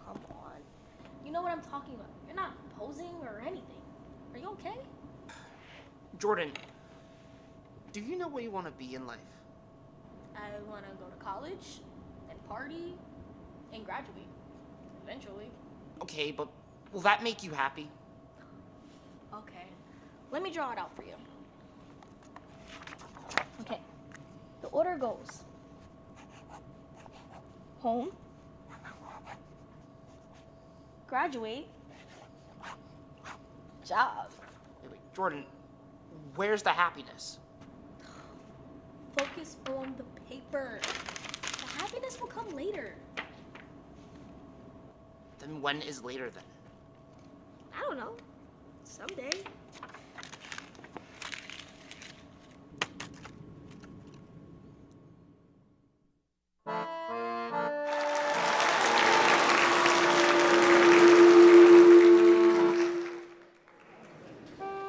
Come on. You know what I'm talking about. You're not posing or anything. Are you okay? Jordan, do you know where you want to be in life? I want to go to college, and party, and graduate. Eventually. Okay, but will that make you happy? Okay. Let me draw it out for you. Okay. The order goes home, graduate, job. Wait, Jordan, where's the happiness? Focus on the paper. The happiness will come later. Then when is later then? I don't know. Someday.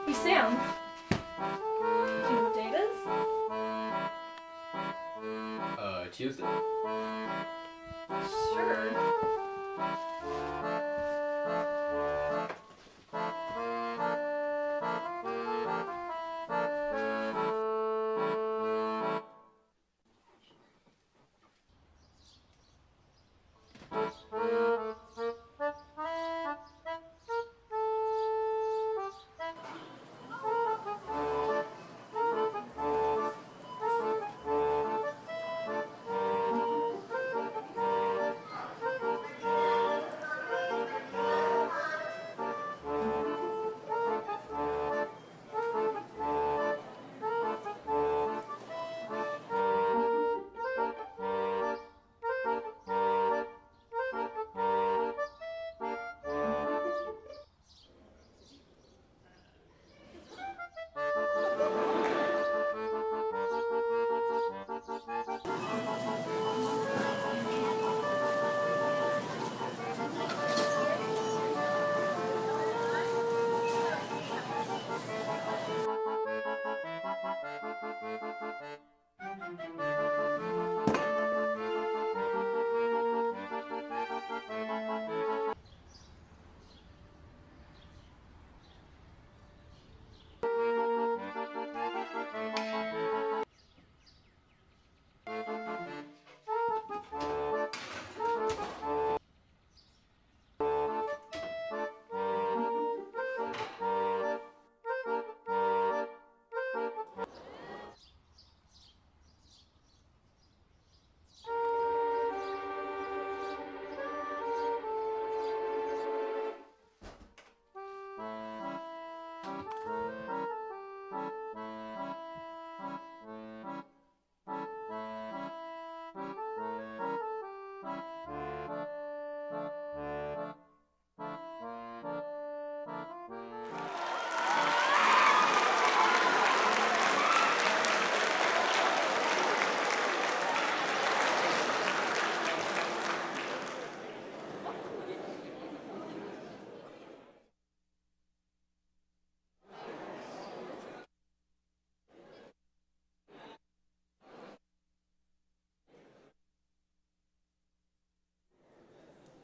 Hey, Sam. Do you know what day it is? Tuesday. Sure.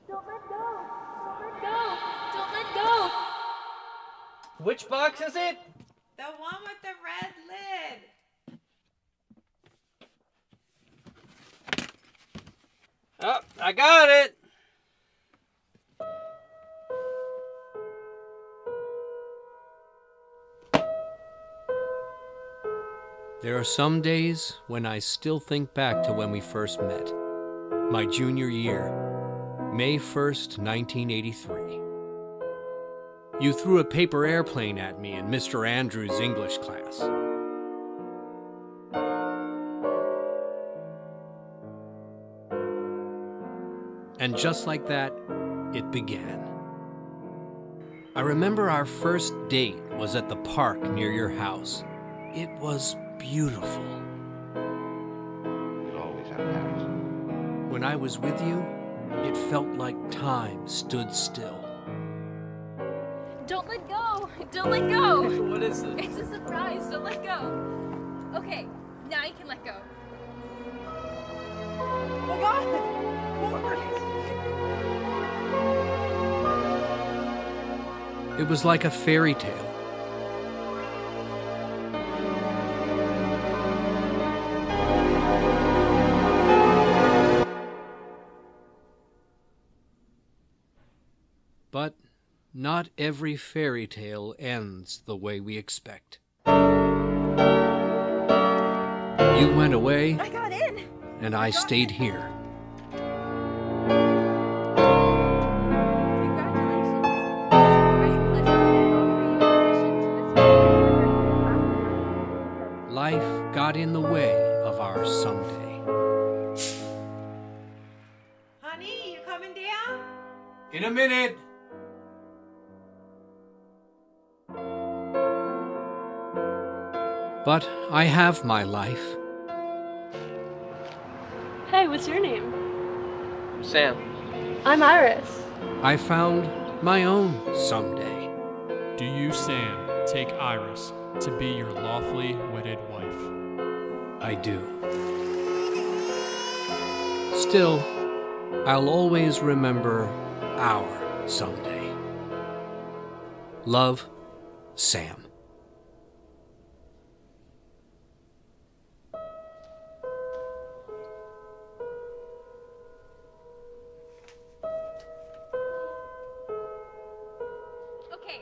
Don't let go! Don't let go! Don't let go! Which box is it? The one with the red lid. Oh, I got it. There are some days when I still think back to when we first met. My junior year, May 1st, 1983. You threw a paper airplane at me in Mr. Andrews' English class. And just like that, it began. I remember our first date was at the park near your house. It was beautiful. It always happens. When I was with you, it felt like time stood still. Don't let go! Don't let go! What is it? It's a surprise, don't let go. Okay, now you can let go. Oh my god! It was like a fairy tale. But not every fairy tale ends the way we expect. You went away, I got in! and I stayed here. Life got in the way of our someday. Honey, you coming down? In a minute. But I have my life. Hey, what's your name? Sam. I'm Iris. I found my own someday. Do you, Sam, take Iris to be your lawfully wedded wife? I do. Still, I'll always remember our someday. Love, Sam. Okay,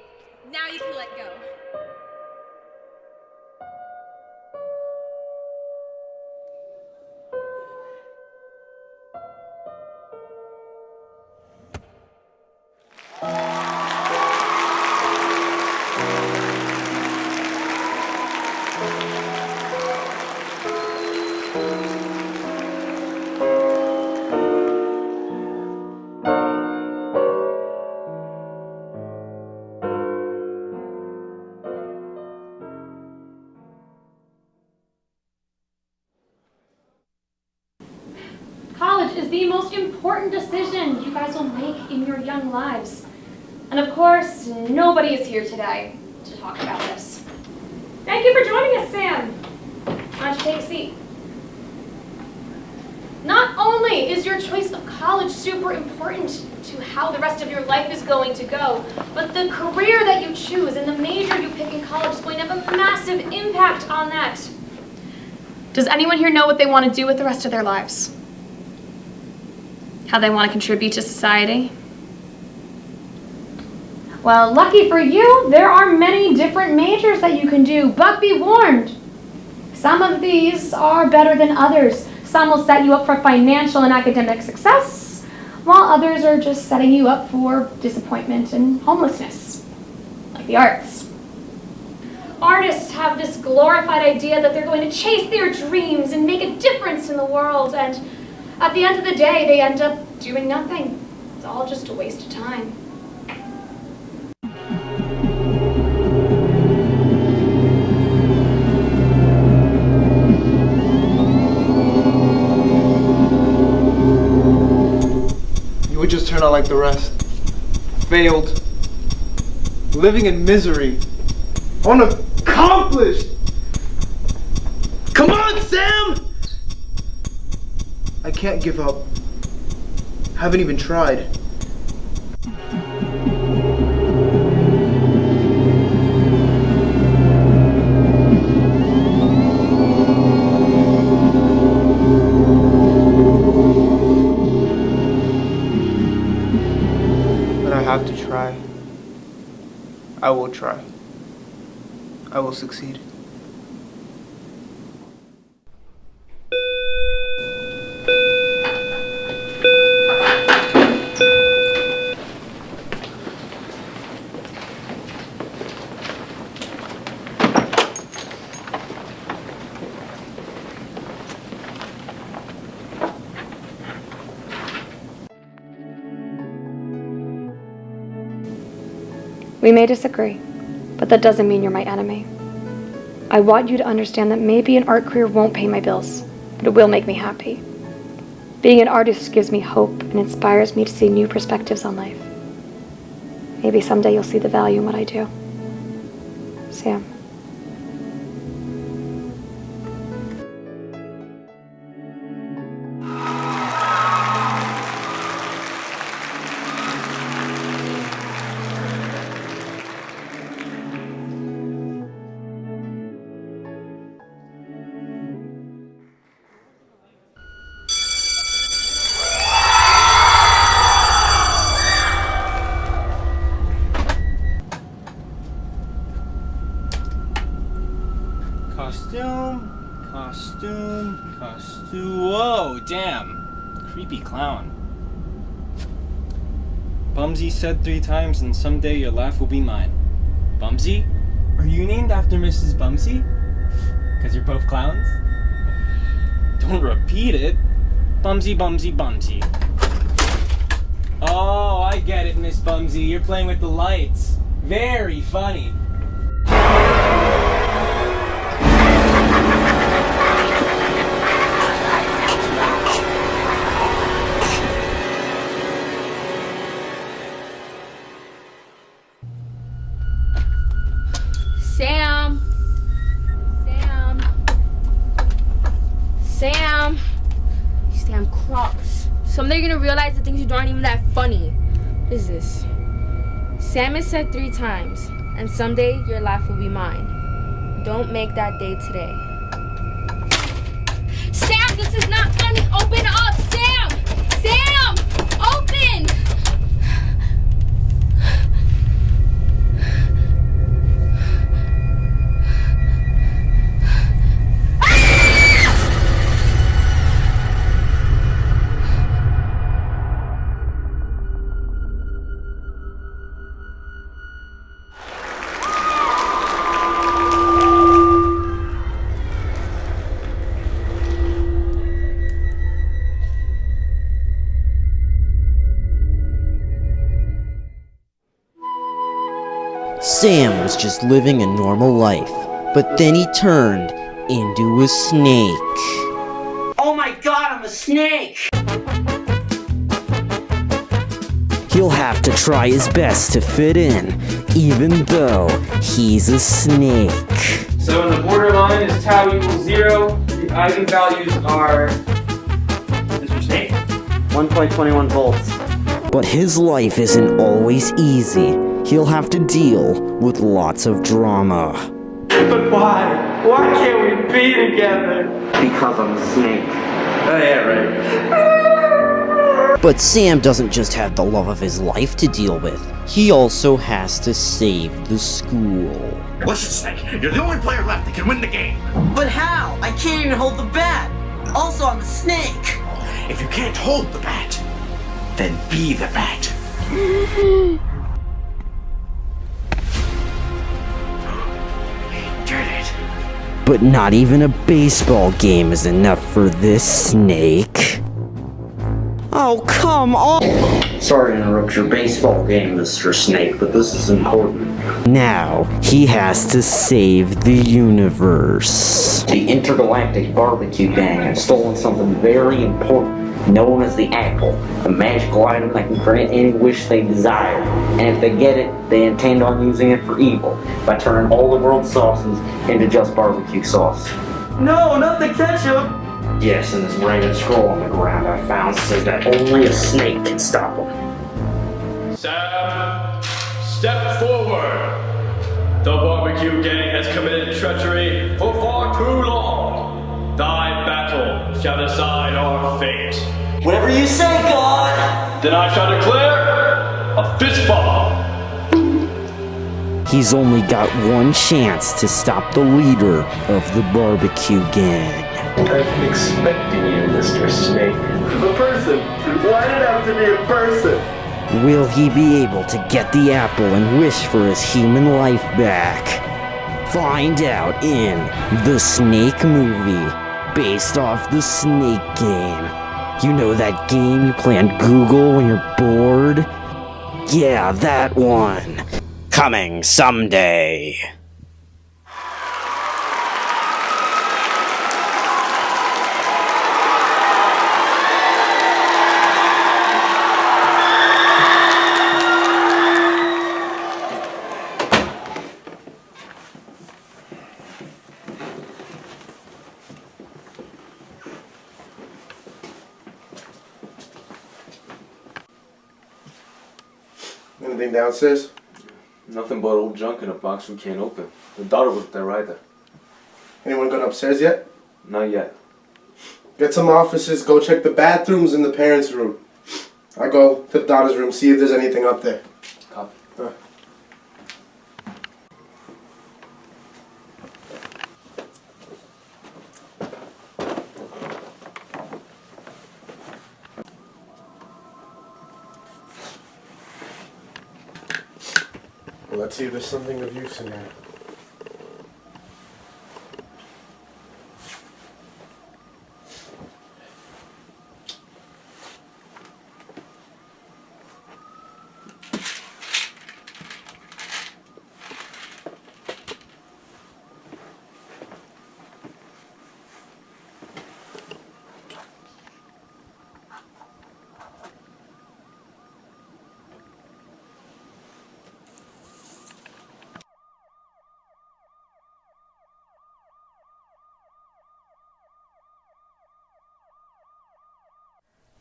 now you can let go. College is the most important decision you guys will make in your young lives. And of course, nobody is here today to talk about this. Thank you for joining us, Sam. take a seat. Not only is your choice of college super important to how the rest of your life is going to go, but the career that you choose and the major you pick in college is going to have a massive impact on that. Does anyone here know what they want to do with the rest of their lives? How they want to contribute to society? Well, lucky for you, there are many different majors that you can do, but be warned. Some of these are better than others. Some will set you up for financial and academic success, while others are just setting you up for disappointment and homelessness, like the arts. Artists have this glorified idea that they're going to chase their dreams and make a difference in the world, and at the end of the day, they end up doing nothing. It's all just a waste of time. You would just turn out like the rest. Failed. Living in misery. Unaccomplished! Come on, Sam! I can't give up. Haven't even tried. But I have to try. I will try. I will succeed. We may disagree, but that doesn't mean you're my enemy. I want you to understand that maybe an art career won't pay my bills, but it will make me happy. Being an artist gives me hope and inspires me to see new perspectives on life. Maybe someday you'll see the value in what I do. Sam. Costume. Whoa, damn. Creepy clown. Bumsy said 3 times, and someday your laugh will be mine. Bumsy? Are you named after Mrs. Bumsy? 'Cause you're both clowns? Don't repeat it. Bumsy, Bumsy, Bumsy. Oh, I get it, Miss Bumsy. You're playing with the lights. Very funny. Sam! These damn crocs. Someday you're gonna realize the things you do aren't even that funny. What is this? Sam has said 3 times, and someday your laugh will be mine. Don't make that day today. Sam, this is not funny! Open up! Sam! Sam! Open! Sam was just living a normal life, but then he turned into a snake. Oh my god, I'm a snake! He'll have to try his best to fit in, even though he's a snake. So when the borderline is tau equals 0, The eigenvalues are Mr. Snake, 1.21 volts. But his life isn't always easy. He'll have to deal with lots of drama. But why? Why can't we be together? Because I'm a snake. Oh yeah, right. But Sam doesn't just have the love of his life to deal with. He also has to save the school. Listen, Snake, you're the only player left that can win the game. But how? I can't even hold the bat. Also, I'm a snake. If you can't hold the bat, then be the bat. Get it. But not even a baseball game is enough for this snake. Oh, come on! Sorry to interrupt your baseball game, Mr. Snake, but this is important. Now, he has to save the universe. The Intergalactic Barbecue Gang has stolen something very important, known as the Apple, a magical item that can grant any wish they desire. And if they get it, they intend on using it for evil, by turning all the world's sauces into just barbecue sauce. No, not the ketchup! Yes, and this ragged scroll on the ground I found says that only a snake can stop them. Sam, step forward. The barbecue gang has committed treachery for far too long. Thy battle shall decide our fate. Whatever you say, God! Then I shall declare a fist bump. He's only got one chance to stop the leader of the barbecue gang. I've been expecting you, Mr. Snake. A person. Why did it have to be a person? Will he be able to get the apple and wish for his human life back? Find out in The Snake Movie, based off the Snake Game. You know that game you play on Google when you're bored? Yeah, that one. Coming someday. Anything downstairs? Nothing but old junk in a box we can't open. The daughter wasn't there either. Anyone gone upstairs yet? Not yet. Get some officers, go check the bathrooms in the parents' room. I go to the daughter's room, see if there's anything up there. Copy. Well, let's see if there's something of use in there.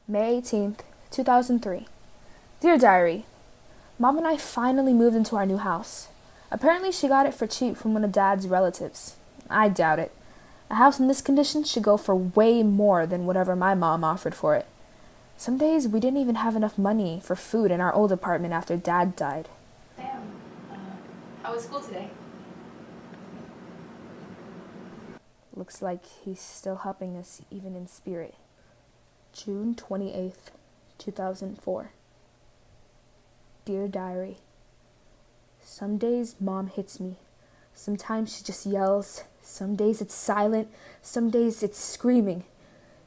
May 18th, 2003. Dear Diary, Mom and I finally moved into our new house. Apparently she got it for cheap from one of Dad's relatives. I doubt it. A house in this condition should go for way more than whatever my mom offered for it. Some days we didn't even have enough money for food in our old apartment after Dad died. Sam, how was school today? Looks like he's still helping us even in spirit. June 28th, 2004. Dear Diary, some days Mom hits me. Sometimes she just yells. Some days it's silent. Some days it's screaming.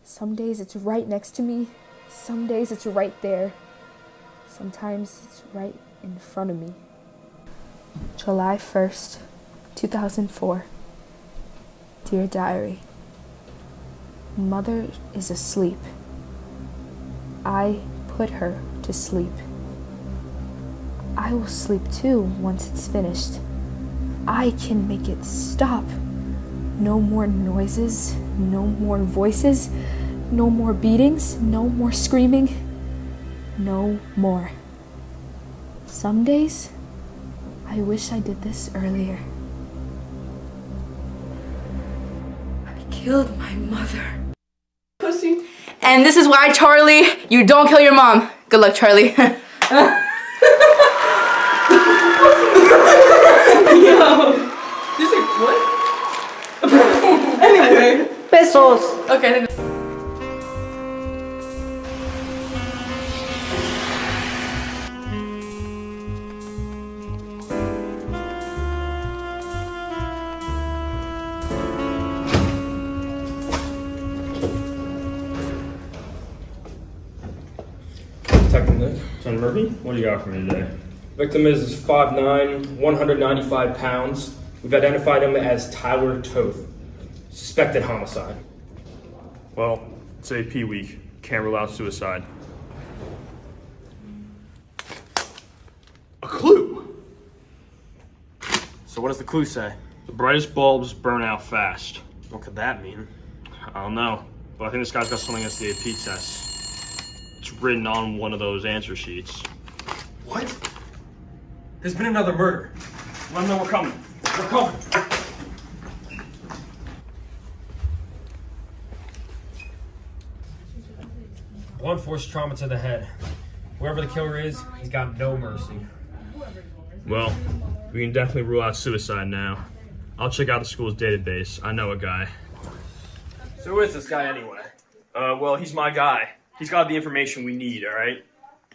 Some days it's right next to me. Some days it's right there. Sometimes it's right in front of me. July 1st, 2004. Dear Diary, Mother is asleep. I put her to sleep. I will sleep too once it's finished. I can make it stop. No more noises, no more voices, no more beatings, no more screaming, no more. Some days, I wish I did this earlier. I killed my mother. Pussy. And this is why, Charlie, you don't kill your mom. Good luck, Charlie. Yo. You said what? Anyway. Pesos. Okay. Detective Nick, Lieutenant Murphy, what do you got for me today? Victim is 5'9", 195 pounds. We've identified him as Tyler Toth. Suspected homicide. Well, it's AP week. Can't rule out suicide. A clue! So what does the clue say? The brightest bulbs burn out fast. What could that mean? I don't know, but I think this guy's got something against the AP test. It's written on one of those answer sheets. What? There's been another murder. Let them know we're coming. We're coming. Blunt force trauma to the head. Whoever the killer is, he's got no mercy. Well, we can definitely rule out suicide now. I'll check out the school's database. I know a guy. So who is this guy anyway? Well, he's my guy. He's got the information we need, alright?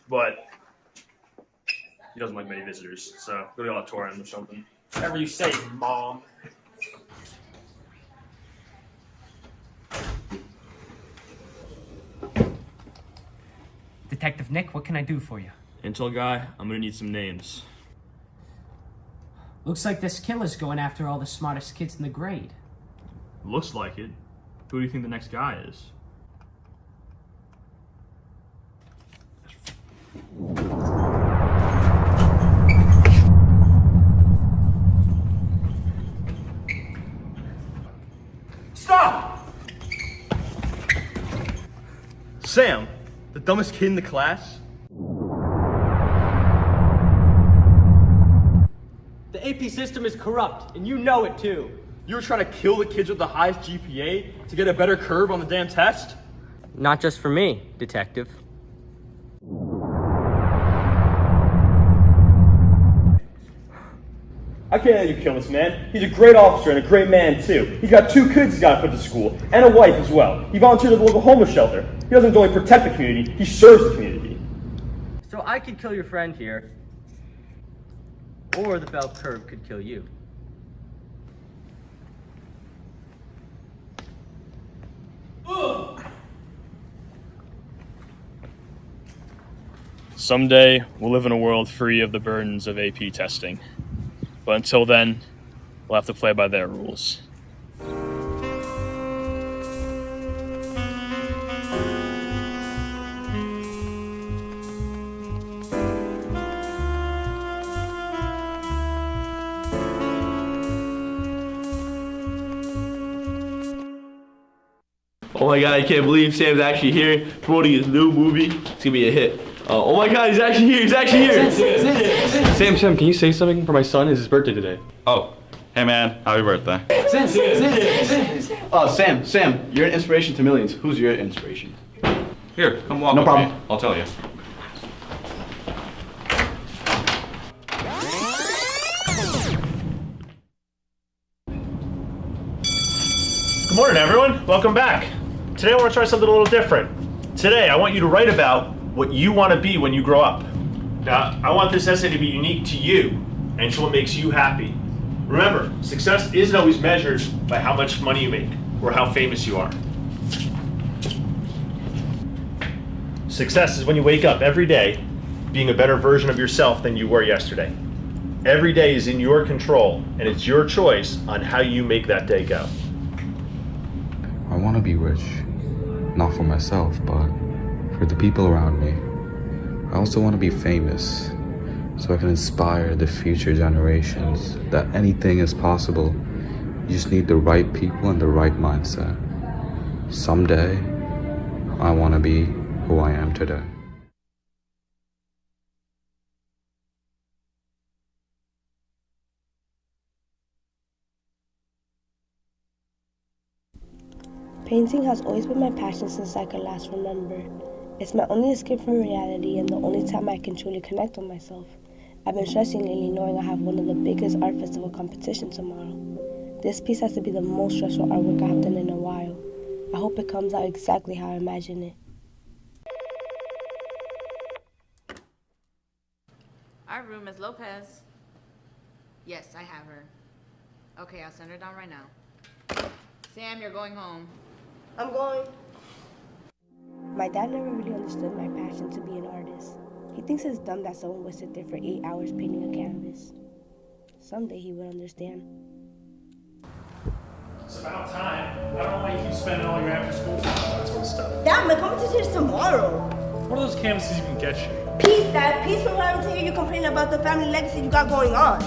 But he doesn't like many visitors, so go to the auditorium or something. Whatever you say, Mom. Detective Nick, what can I do for you? Intel guy, I'm gonna need some names. Looks like this killer's going after all the smartest kids in the grade. Looks like it. Who do you think the next guy is? Stop! Sam, the dumbest kid in the class? The AP system is corrupt, and you know it too. You were trying to kill the kids with the highest GPA to get a better curve on the damn test? Not just for me, Detective. I can't let you kill this man. He's a great officer and a great man too. He's got 2 kids he's got to put to school, and a wife as well. He volunteered at the local homeless shelter. He doesn't only protect the community, he serves the community. So I could kill your friend here, or the bell curve could kill you. Someday, we'll live in a world free of the burdens of AP testing. But until then, we'll have to play by their rules. Oh my god, I can't believe Sam's actually here promoting his new movie. It's gonna be a hit. Oh my god, he's actually here, he's actually here! Sam, can you say something for my son? It's his birthday today. Oh, hey man, happy birthday. Sam, you're an inspiration to millions. Who's your inspiration? Here, come walk No with problem. me. I'll tell you. Good morning, everyone. Welcome back. Today I want to try something a little different. Today I want you to write about what you want to be when you grow up. Now, I want this essay to be unique to you and to what makes you happy. Remember, success isn't always measured by how much money you make or how famous you are. Success is when you wake up every day being a better version of yourself than you were yesterday. Every day is in your control, and it's your choice on how you make that day go. I want to be rich, not for myself, but for the people around me. I also want to be famous, so I can inspire the future generations that anything is possible. You You just need the right people and the right mindset. Someday, I want to be who I am today. Painting has always been my passion since I could last remember. It's my only escape from reality and the only time I can truly connect with myself. I've been stressing lately knowing I have one of the biggest art festival competitions tomorrow. This piece has to be the most stressful artwork I have done in a while. I hope it comes out exactly how I imagine it. Our room is Lopez. Yes, I have her. Okay, I'll send her down right now. Sam, you're going home. I'm going. My dad never really understood my passion to be an artist. He thinks it's dumb that someone would sit there for 8 hours painting a canvas. Someday he would understand. It's about time. I don't know why you keep spending all your after school time on that sort of stuff. Dad, my competition is tomorrow. What do those canvases even get you? Peace, Dad. Peace from having to hear you complain about the family legacy you got going on.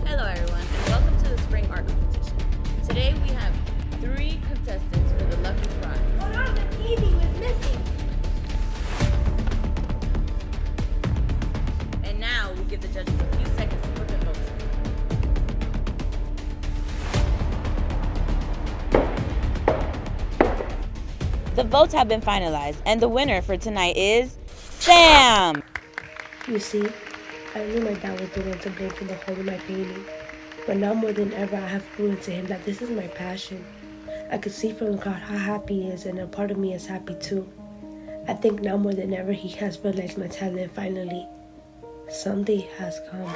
Hello everyone, and welcome to the Spring Art Competition. Today we have 3 contestants for the lucky prize. Hold on, the TV was missing. And now we give the judges a few seconds to put their votes in. The votes have been finalized, and the winner for tonight is Sam! You see, I knew my dad was the one to blame for the hole in my painting. But now more than ever, I have proven to him that this is my passion. I could see from the crowd how happy he is, and a part of me is happy too. I think now more than ever, he has realized my talent finally. Someday has come.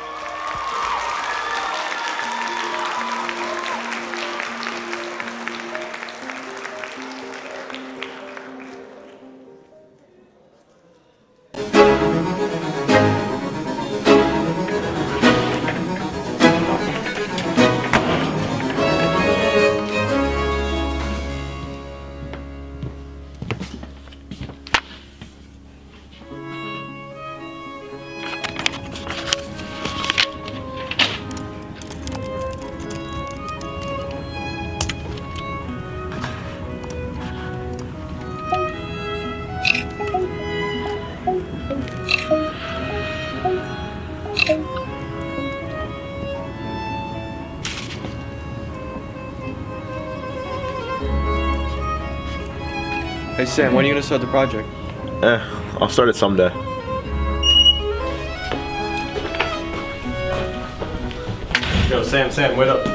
Hey Sam, when are you gonna start the project? I'll start it someday. Yo, Sam, wait up.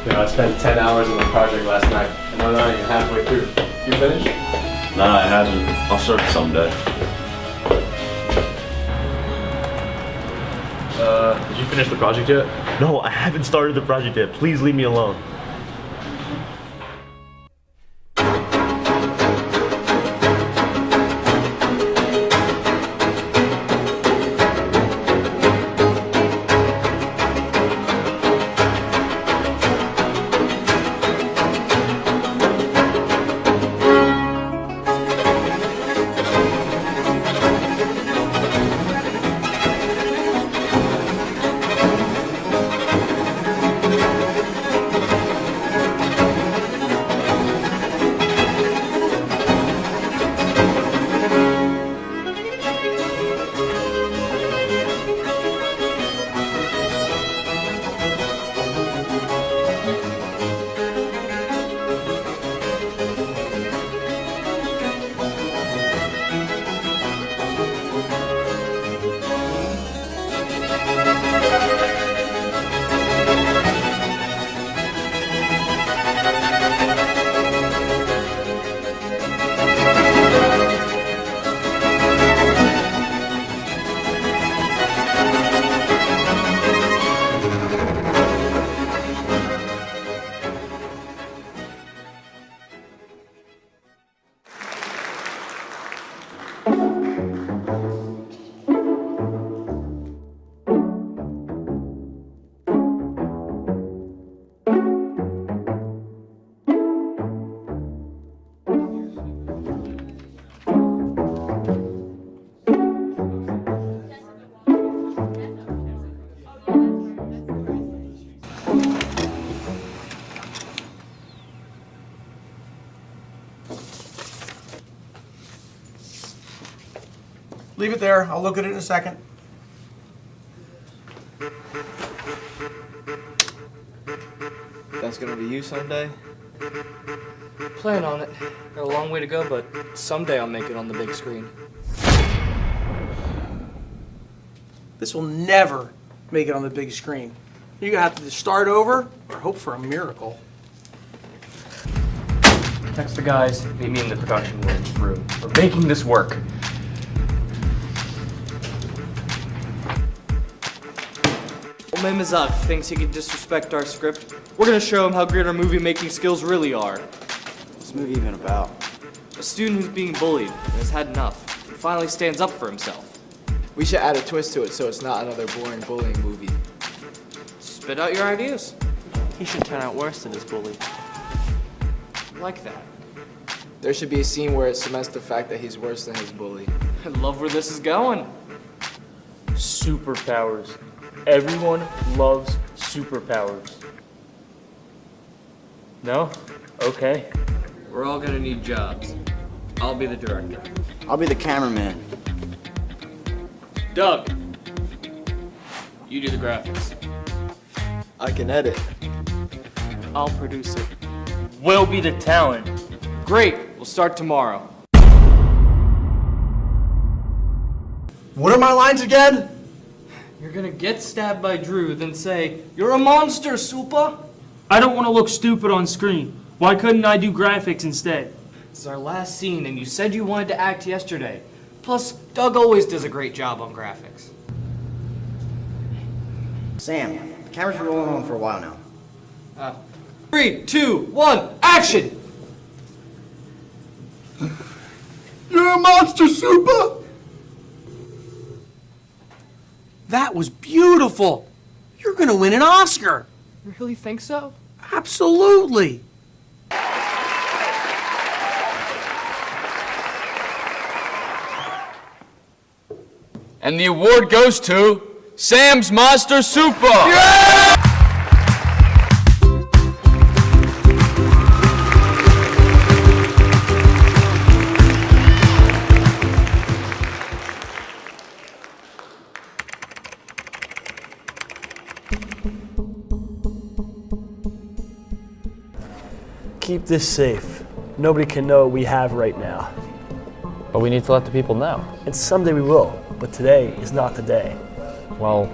You know, I spent 10 hours on the project last night, and I'm not even halfway through. You finished? Nah, I haven't. I'll start it someday. Did you finish the project yet? No, I haven't started the project yet. Please leave me alone. Leave it there. I'll look at it in a second. That's gonna be you someday? Plan on it. Got a long way to go, but someday I'll make it on the big screen. This will never make it on the big screen. You're gonna have to start over or hope for a miracle. Text the guys, meet me in the production room. We're making this work. Old man Mizak thinks he can disrespect our script. We're gonna show him how great our movie making skills really are. What's this movie even about? A student who's being bullied and has had enough and finally stands up for himself. We should add a twist to it so it's not another boring bullying movie. Spit out your ideas. He should turn out worse than his bully. Like that. There should be a scene where it cements the fact that he's worse than his bully. I love where this is going. Superpowers. Everyone loves superpowers. No? Okay. We're all gonna need jobs. I'll be the director. I'll be the cameraman. Doug, you do the graphics. I can edit. I'll produce it. We'll be the talent. Great, we'll start tomorrow. What are my lines again? You're gonna get stabbed by Drew, then say, "You're a monster, Supa!" I don't want to look stupid on screen. Why couldn't I do graphics instead? This is our last scene, and you said you wanted to act yesterday. Plus, Doug always does a great job on graphics. Sam, the camera's been rolling on for a while now. 3, 2, 1, action! You're a monster, Supa! That was beautiful. You're gonna win an Oscar. You really think so? Absolutely. And the award goes to Sam's Monster Supa! Yeah! Keep this safe. Nobody can know what we have right now. But we need to let the people know. And someday we will, but today is not the day. Well,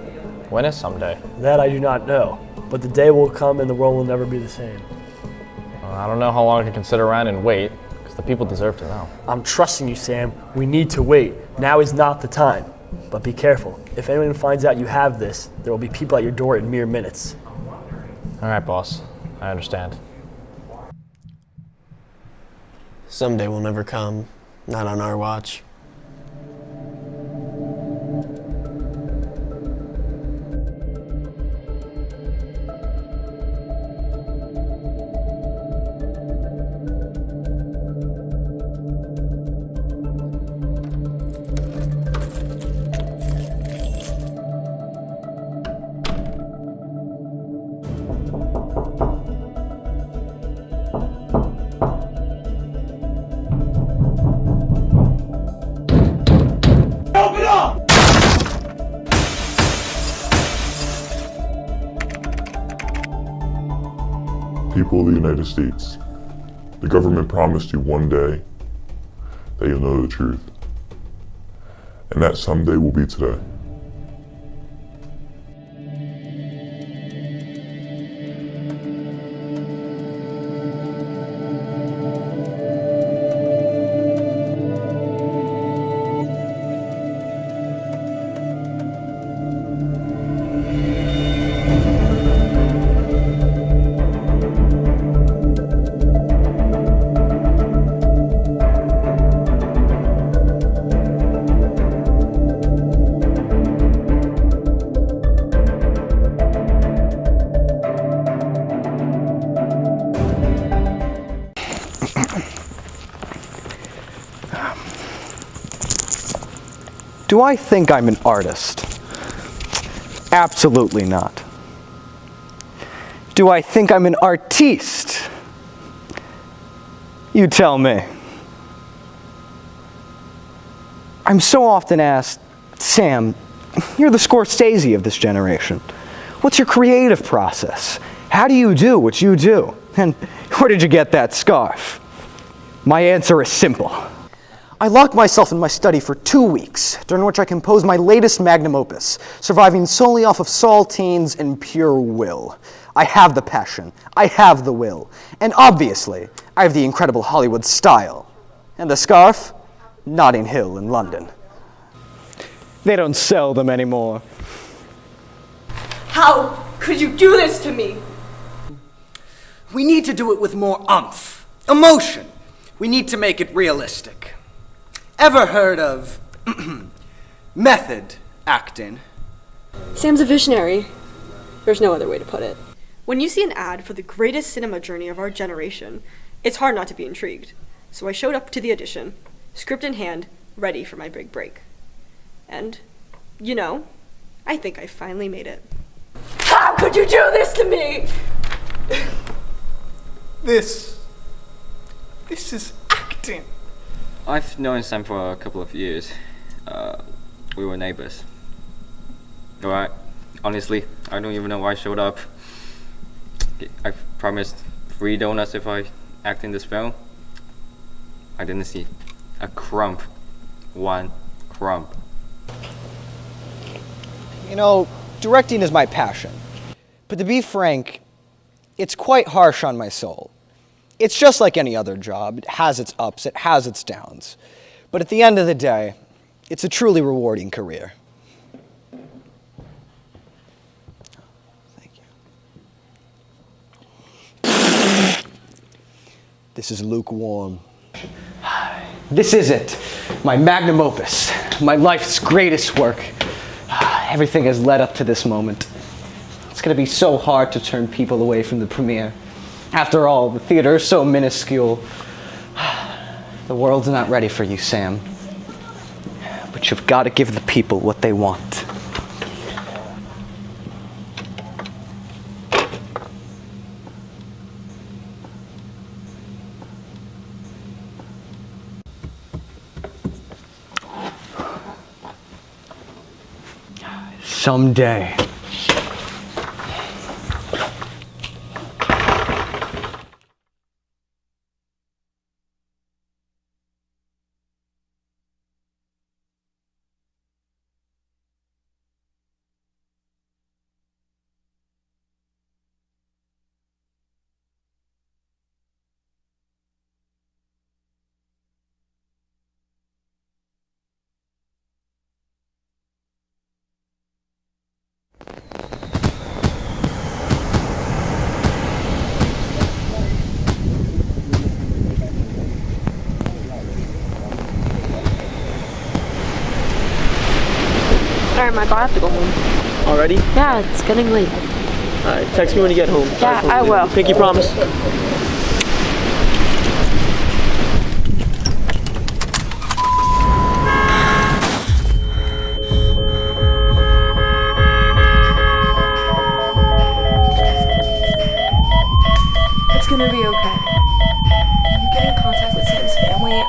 when is someday? That I do not know, but the day will come and the world will never be the same. I don't know how long I can sit around and wait, because the people deserve to know. I'm trusting you, Sam. We need to wait. Now is not the time. But be careful. If anyone finds out you have this, there will be people at your door in mere minutes. All right, boss. I understand. Someday will never come. Not on our watch. People of the United States, the government promised you one day that you'll know the truth. And that someday will be today. Do I think I'm an artist? Absolutely not. Do I think I'm an artiste? You tell me. I'm so often asked, Sam, you're the Scorsese of this generation. What's your creative process? How do you do what you do? And where did you get that scarf? My answer is simple. I locked myself in my study for 2 weeks, during which I composed my latest magnum opus, surviving solely off of saltines and pure will. I have the passion, I have the will, and obviously, I have the incredible Hollywood style. And the scarf? Notting Hill in London. They don't sell them anymore. How could you do this to me? We need to do it with more umph, emotion. We need to make it realistic. Ever heard of method acting? Sam's a visionary. There's no other way to put it. When you see an ad for the greatest cinema journey of our generation, it's hard not to be intrigued. So I showed up to the audition, script in hand, ready for my big break. And, you know, I think I finally made it. How could you do this to me? This is acting. I've known Sam for a couple of years. We were neighbors. Alright, honestly, I don't even know why I showed up. I promised free donuts if I act in this film. I didn't see a crumb. One crumb. You know, directing is my passion. But to be frank, it's quite harsh on my soul. It's just like any other job. It has its ups, it has its downs. But at the end of the day, it's a truly rewarding career. Thank you. This is lukewarm. This is it, my magnum opus, my life's greatest work. Everything has led up to this moment. It's gonna be so hard to turn people away from the premiere. After all, the theater is so minuscule. The world's not ready for you, Sam. But you've got to give the people what they want. Someday. Alright, Michael, I have to go home. Already? Yeah, it's getting late. Alright, text me when you get home. Yeah, I will. Pinky promise. It's gonna be okay. Can you get in contact with Sam's family?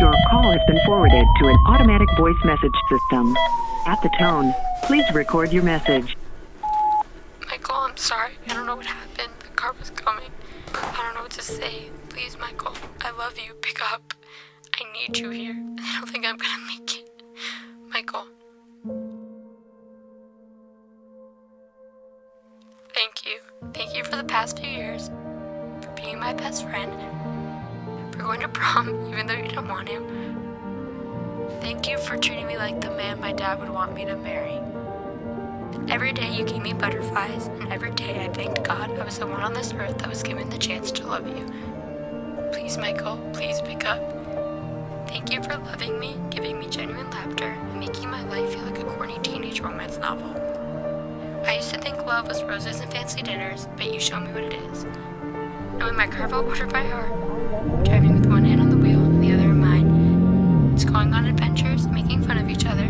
Your call has been forwarded to an automatic voice message system. At the tone, please record your message. Michael, I'm sorry. I don't know what happened. The car was coming. I don't know what to say. Please, Michael, I love you. Pick up. I need you here. I don't think I'm gonna make it. Michael. Thank you. Thank you for the past few years. For being my best friend. For going to prom even though you didn't want to. Thank you for treating me like the man my dad would want me to marry. Every day you gave me butterflies, and every day I thanked God I was the one on this earth that was given the chance to love you. Please, Michael, please pick up. Thank you for loving me, giving me genuine laughter, and making my life feel like a corny teenage romance novel. I used to think love was roses and fancy dinners, but you showed me what it is. Knowing my Carvel order by heart, driving with one hand on the wheel and the other in mine, it's going on adventures, making fun of each other,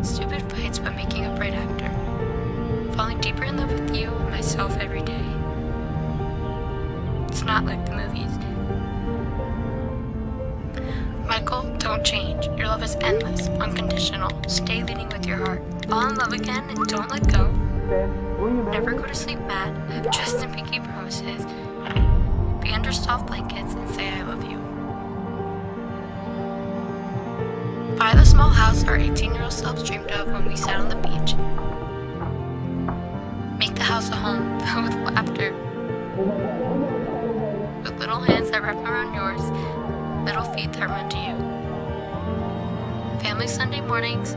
stupid fights but making up right after, falling deeper in love with you and myself every day. It's not like the movies. won't change. Your love is endless, unconditional. Stay leading with your heart. Fall in love again and don't let go. Never go to sleep mad. Have trust and pinky promises. Be under soft blankets and say I love you. Buy the small house our 18-year-old selves dreamed of when we sat on the beach. Make the house a home filled with laughter. With little hands that wrap around yours, little feet that run to you. Family Sunday mornings,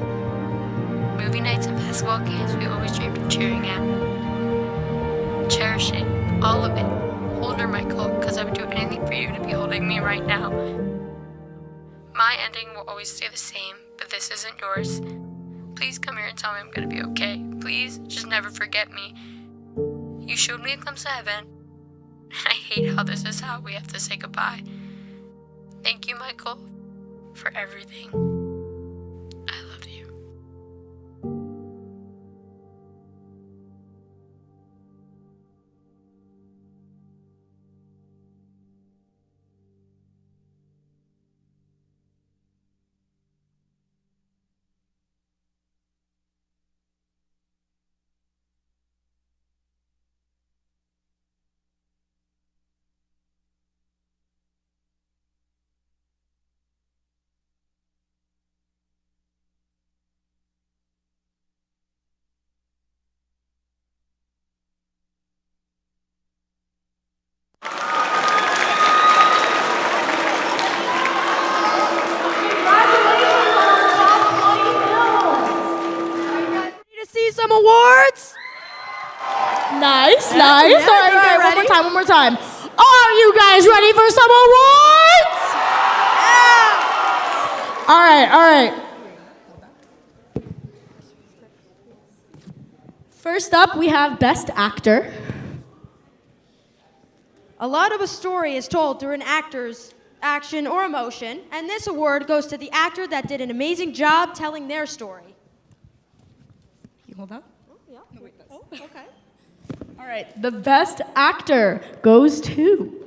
movie nights and basketball games we always dreamed of cheering at. Cherish it, all of it. Hold her, Michael, because I would do anything for you to be holding me right now. My ending will always stay the same, but this isn't yours. Please come here and tell me I'm gonna be okay. Please, just never forget me. You showed me a glimpse of heaven, and I hate how this is how we have to say goodbye. Thank you, Michael, for everything. I love you. Some awards. Nice. All right, one more time. Are you guys ready for some awards? Yeah. All right. First up, we have Best Actor. A lot of a story is told through an actor's action or emotion, and this award goes to the actor that did an amazing job telling their story. Hold on. Oh, yeah. No, wait, okay. All right. The Best Actor goes to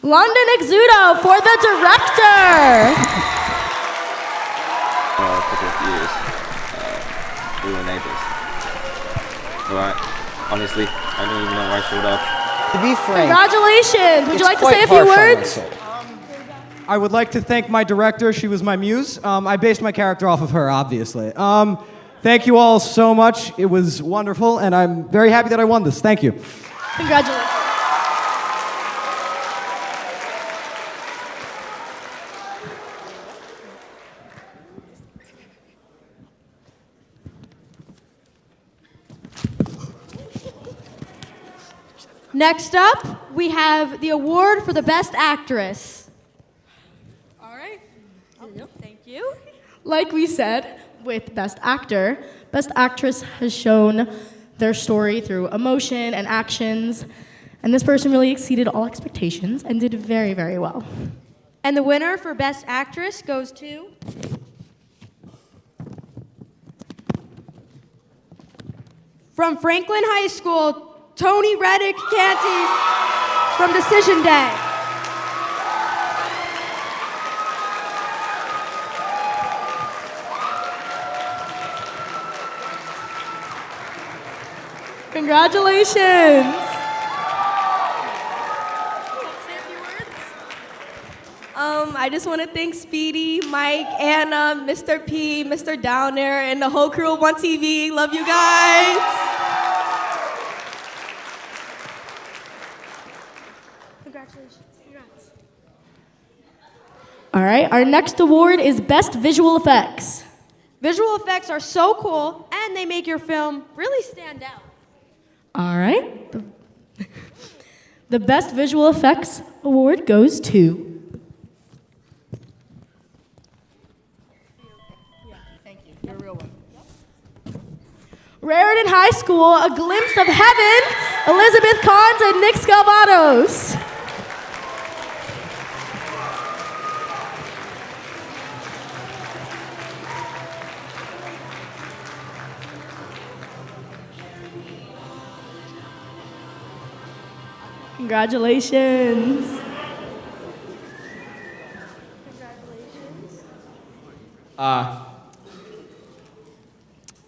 London Exudo for the director. For a couple of years, we were neighbors. But honestly, I don't even know why I showed up. To be frank, Congratulations. Would you like to say a few words? I would like to thank my director. She was my muse. I based my character off of her, obviously. Thank you all so much. It was wonderful, and I'm very happy that I won this. Thank you. Congratulations. Next up, we have the award for the Best Actress. Thank you. Like we said, with Best Actor, Best Actress has shown their story through emotion and actions, and this person really exceeded all expectations and did very, very well. And the winner for Best Actress goes to from Franklin High School, Tony Reddick Canty from Decision Day. Congratulations. I just want to thank Speedy, Mike, Anna, Mr. P, Mr. Downer, and the whole crew of One TV. Love you guys. Congratulations. Congrats. All right, our next award is Best Visual Effects. Visual effects are so cool, and they make your film really stand out. All right. The Best Visual Effects award goes to Raritan High School, A Glimpse of Heaven, Elizabeth Kahns and Nick Scalvados. Congratulations.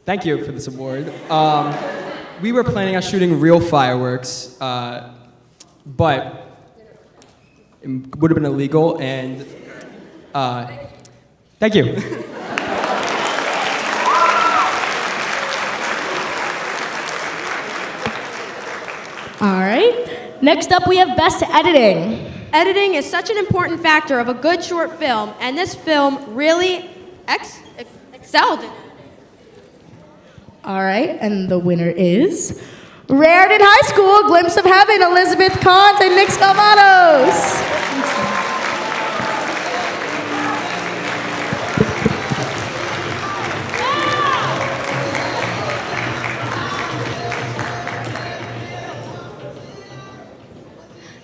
Thank you for this award. We were planning on shooting real fireworks, but it would have been illegal, and thank you. All right. Next up, we have Best Editing. Editing is such an important factor of a good short film, and this film really excelled in it. All right, and the winner is Raritan High School, Glimpse of Heaven, Elizabeth Kahns and Nick Scalvanos.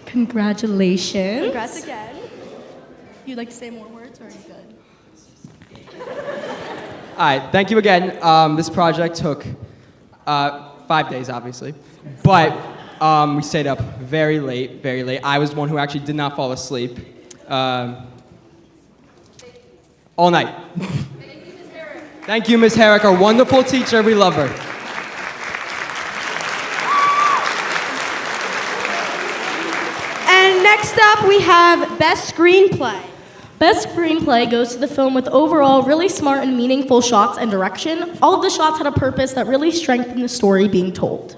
Congratulations. Congrats again. You'd like to say more words, or are you good? All right, thank you again. This project took 5 days, obviously, but we stayed up very late, very late. I was one who actually did not fall asleep all night. Thank you, Ms. Herrick, our wonderful teacher. We love her. And next up, we have Best Screenplay. Best Screenplay goes to the film with overall really smart and meaningful shots and direction. All of the shots had a purpose that really strengthened the story being told.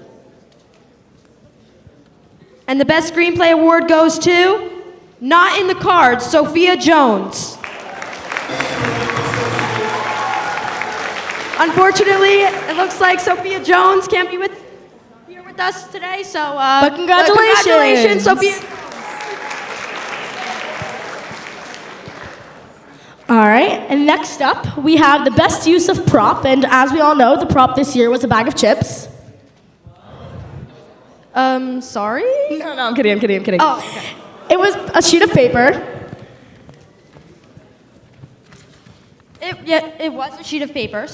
And the Best Screenplay award goes to Not in the Cards, Sophia Jones. Unfortunately, it looks like Sophia Jones can't be here with us today, so but congratulations, Sophia. All right, and next up, we have the best use of prop, and as we all know, the prop this year was a bag of chips. Sorry? No, I'm kidding. Oh, okay. It was a sheet of paper. It was a sheet of paper,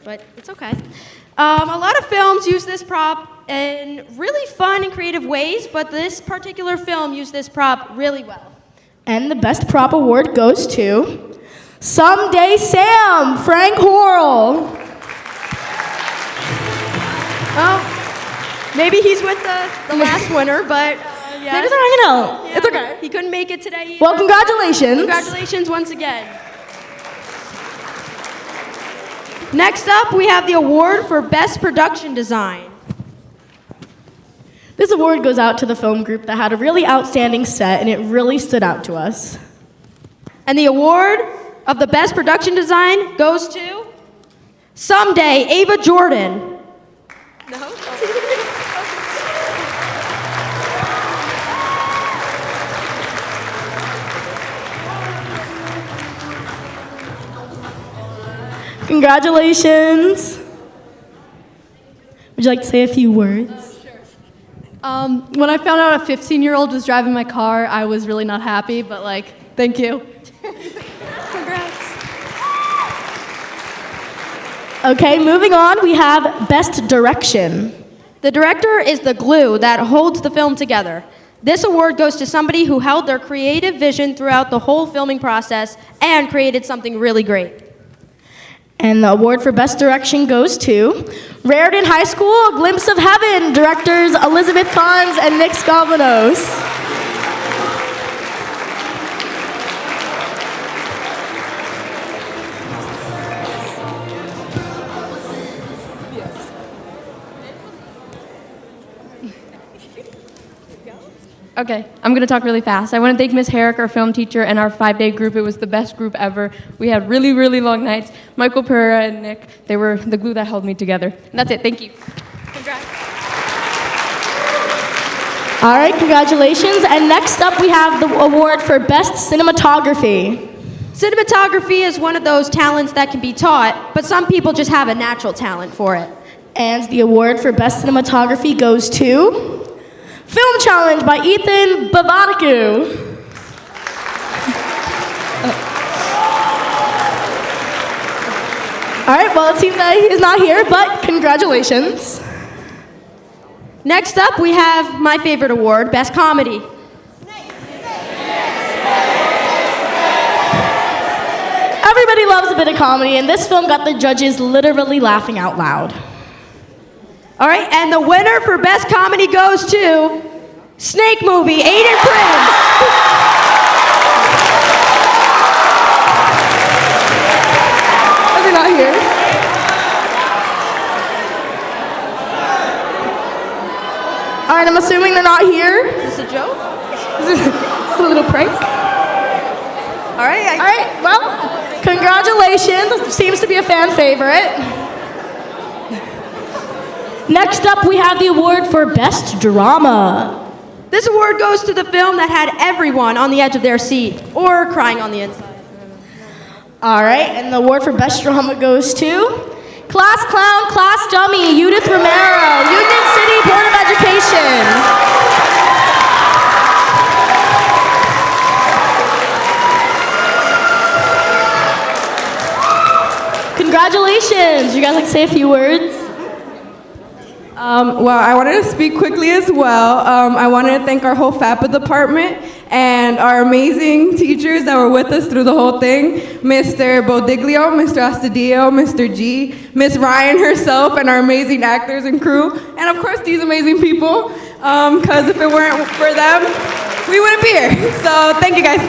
but it's okay. A lot of films use this prop in really fun and creative ways, but this particular film used this prop really well. And the best prop award goes to Someday Sam, Frank Horrell. Well, maybe he's with the last winner, but yeah. Maybe they're hanging out. Yeah, It's okay. He couldn't make it today either. Well, congratulations. Congratulations once again. Next up, we have the award for Best Production Design. This award goes out to the film group that had a really outstanding set, and it really stood out to us. And the award of the Best Production Design goes to Someday, Ava Jordan. No? Congratulations. Would you like to say a few words? When I found out a 15-year-old was driving my car, I was really not happy, but thank you. Congrats. Okay, moving on, we have Best Direction. The director is the glue that holds the film together. This award goes to somebody who held their creative vision throughout the whole filming process and created something really great. And the award for Best Direction goes to Raritan High School, A Glimpse of Heaven, directors Elizabeth Kahns and Nick Scalvanos. Okay, I'm going to talk really fast. I want to thank Ms. Herrick, our film teacher, and our 5-day group. It was the best group ever. We had really, really long nights. Michael Pereira and Nick, they were the glue that held me together. And that's it. Thank you. Congrats. All right, congratulations. And next up, we have the award for Best Cinematography. Cinematography is one of those talents that can be taught, but some people just have a natural talent for it. And the award for Best Cinematography goes to Film Challenge by Ethan Babatiku. All right, well, it seems that he's not here, but congratulations. Next up, we have my favorite award, Best Comedy. Everybody loves a bit of comedy, and this film got the judges literally laughing out loud. All right, and the winner for Best Comedy goes to Snake Movie, Aiden Prince. Are they not here? All right, I'm assuming they're not here. Is this a joke? It's a little prank. All right. All right, well, congratulations. Seems to be a fan favorite. Next up, we have the award for Best Drama. This award goes to the film that had everyone on the edge of their seat or crying on the inside. All right, and the award for Best Drama goes to Class Clown, Class Dummy, Judith Romero, Union City Board of Education. Congratulations. You guys like to say a few words? Well, I wanted to speak quickly as well. I wanted to thank our whole FAPA department and our amazing teachers that were with us through the whole thing. Mr. Bodiglio, Mr. Astudillo, Mr. G, Miss Ryan herself, and our amazing actors and crew. And of course, these amazing people, because if it weren't for them, we wouldn't be here. So thank you guys.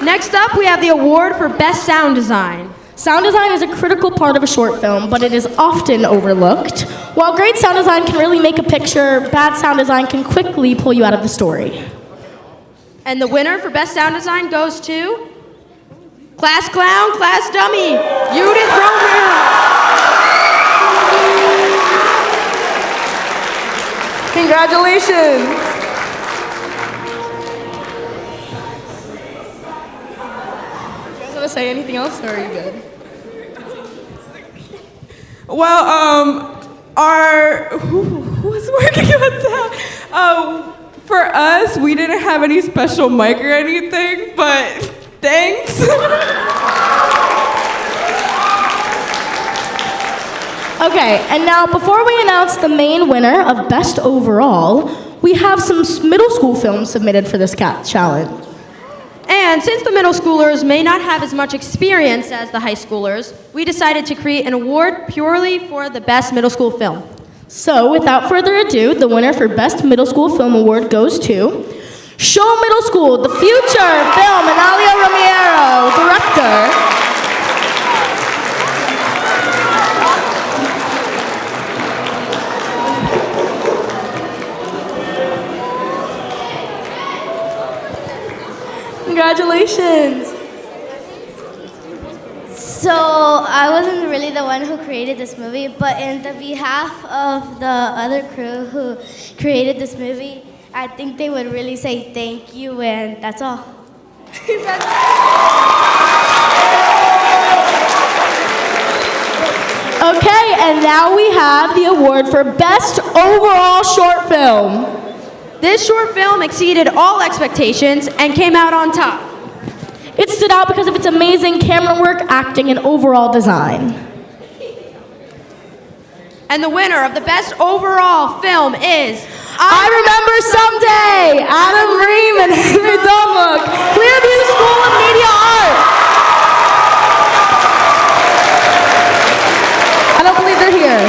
Next up, we have the award for Best Sound Design. Sound design is a critical part of a short film, but it is often overlooked. While great sound design can really make a picture, bad sound design can quickly pull you out of the story. And the winner for Best Sound Design goes to Class Clown, Class Dummy, Judith Romero. Congratulations. Want to say anything else, or are you good? Well, who was working on that? For us, we didn't have any special mic or anything, but thanks. Okay, and now before we announce the main winner of Best Overall, we have some middle school films submitted for this challenge. And since the middle schoolers may not have as much experience as the high schoolers, we decided to create an award purely for the best middle school film. So, without further ado, the winner for Best Middle School Film Award goes to Show Middle School, The Future Film, Analia Romero, director. Congratulations. So I wasn't really the one who created this movie, but in the behalf of the other crew who created this movie, I think they would really say thank you, and that's all. Okay, and now we have the award for Best Overall Short Film. This short film exceeded all expectations and came out on top. It stood out because of its amazing camera work, acting, and overall design. And the winner of the Best Overall Film is I Remember Someday, Adam Ream and Henry Dunlop, Clearview School of Media Arts. I don't believe they're here.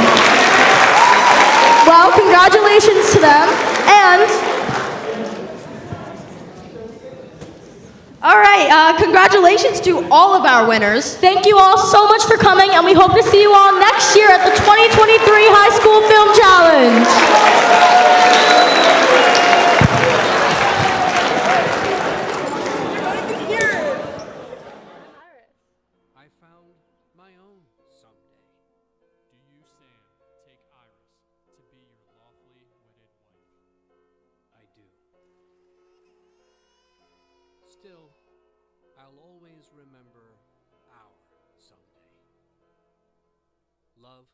Well, congratulations to them, and all right, congratulations to all of our winners. Thank you all so much for coming, and we hope to see you all next year at the 2023 High School Film Challenge. I found my own someday. Do you, Sam, take Iris to be your lawfully wedded wife? I do. Still, I'll always remember our someday. Love,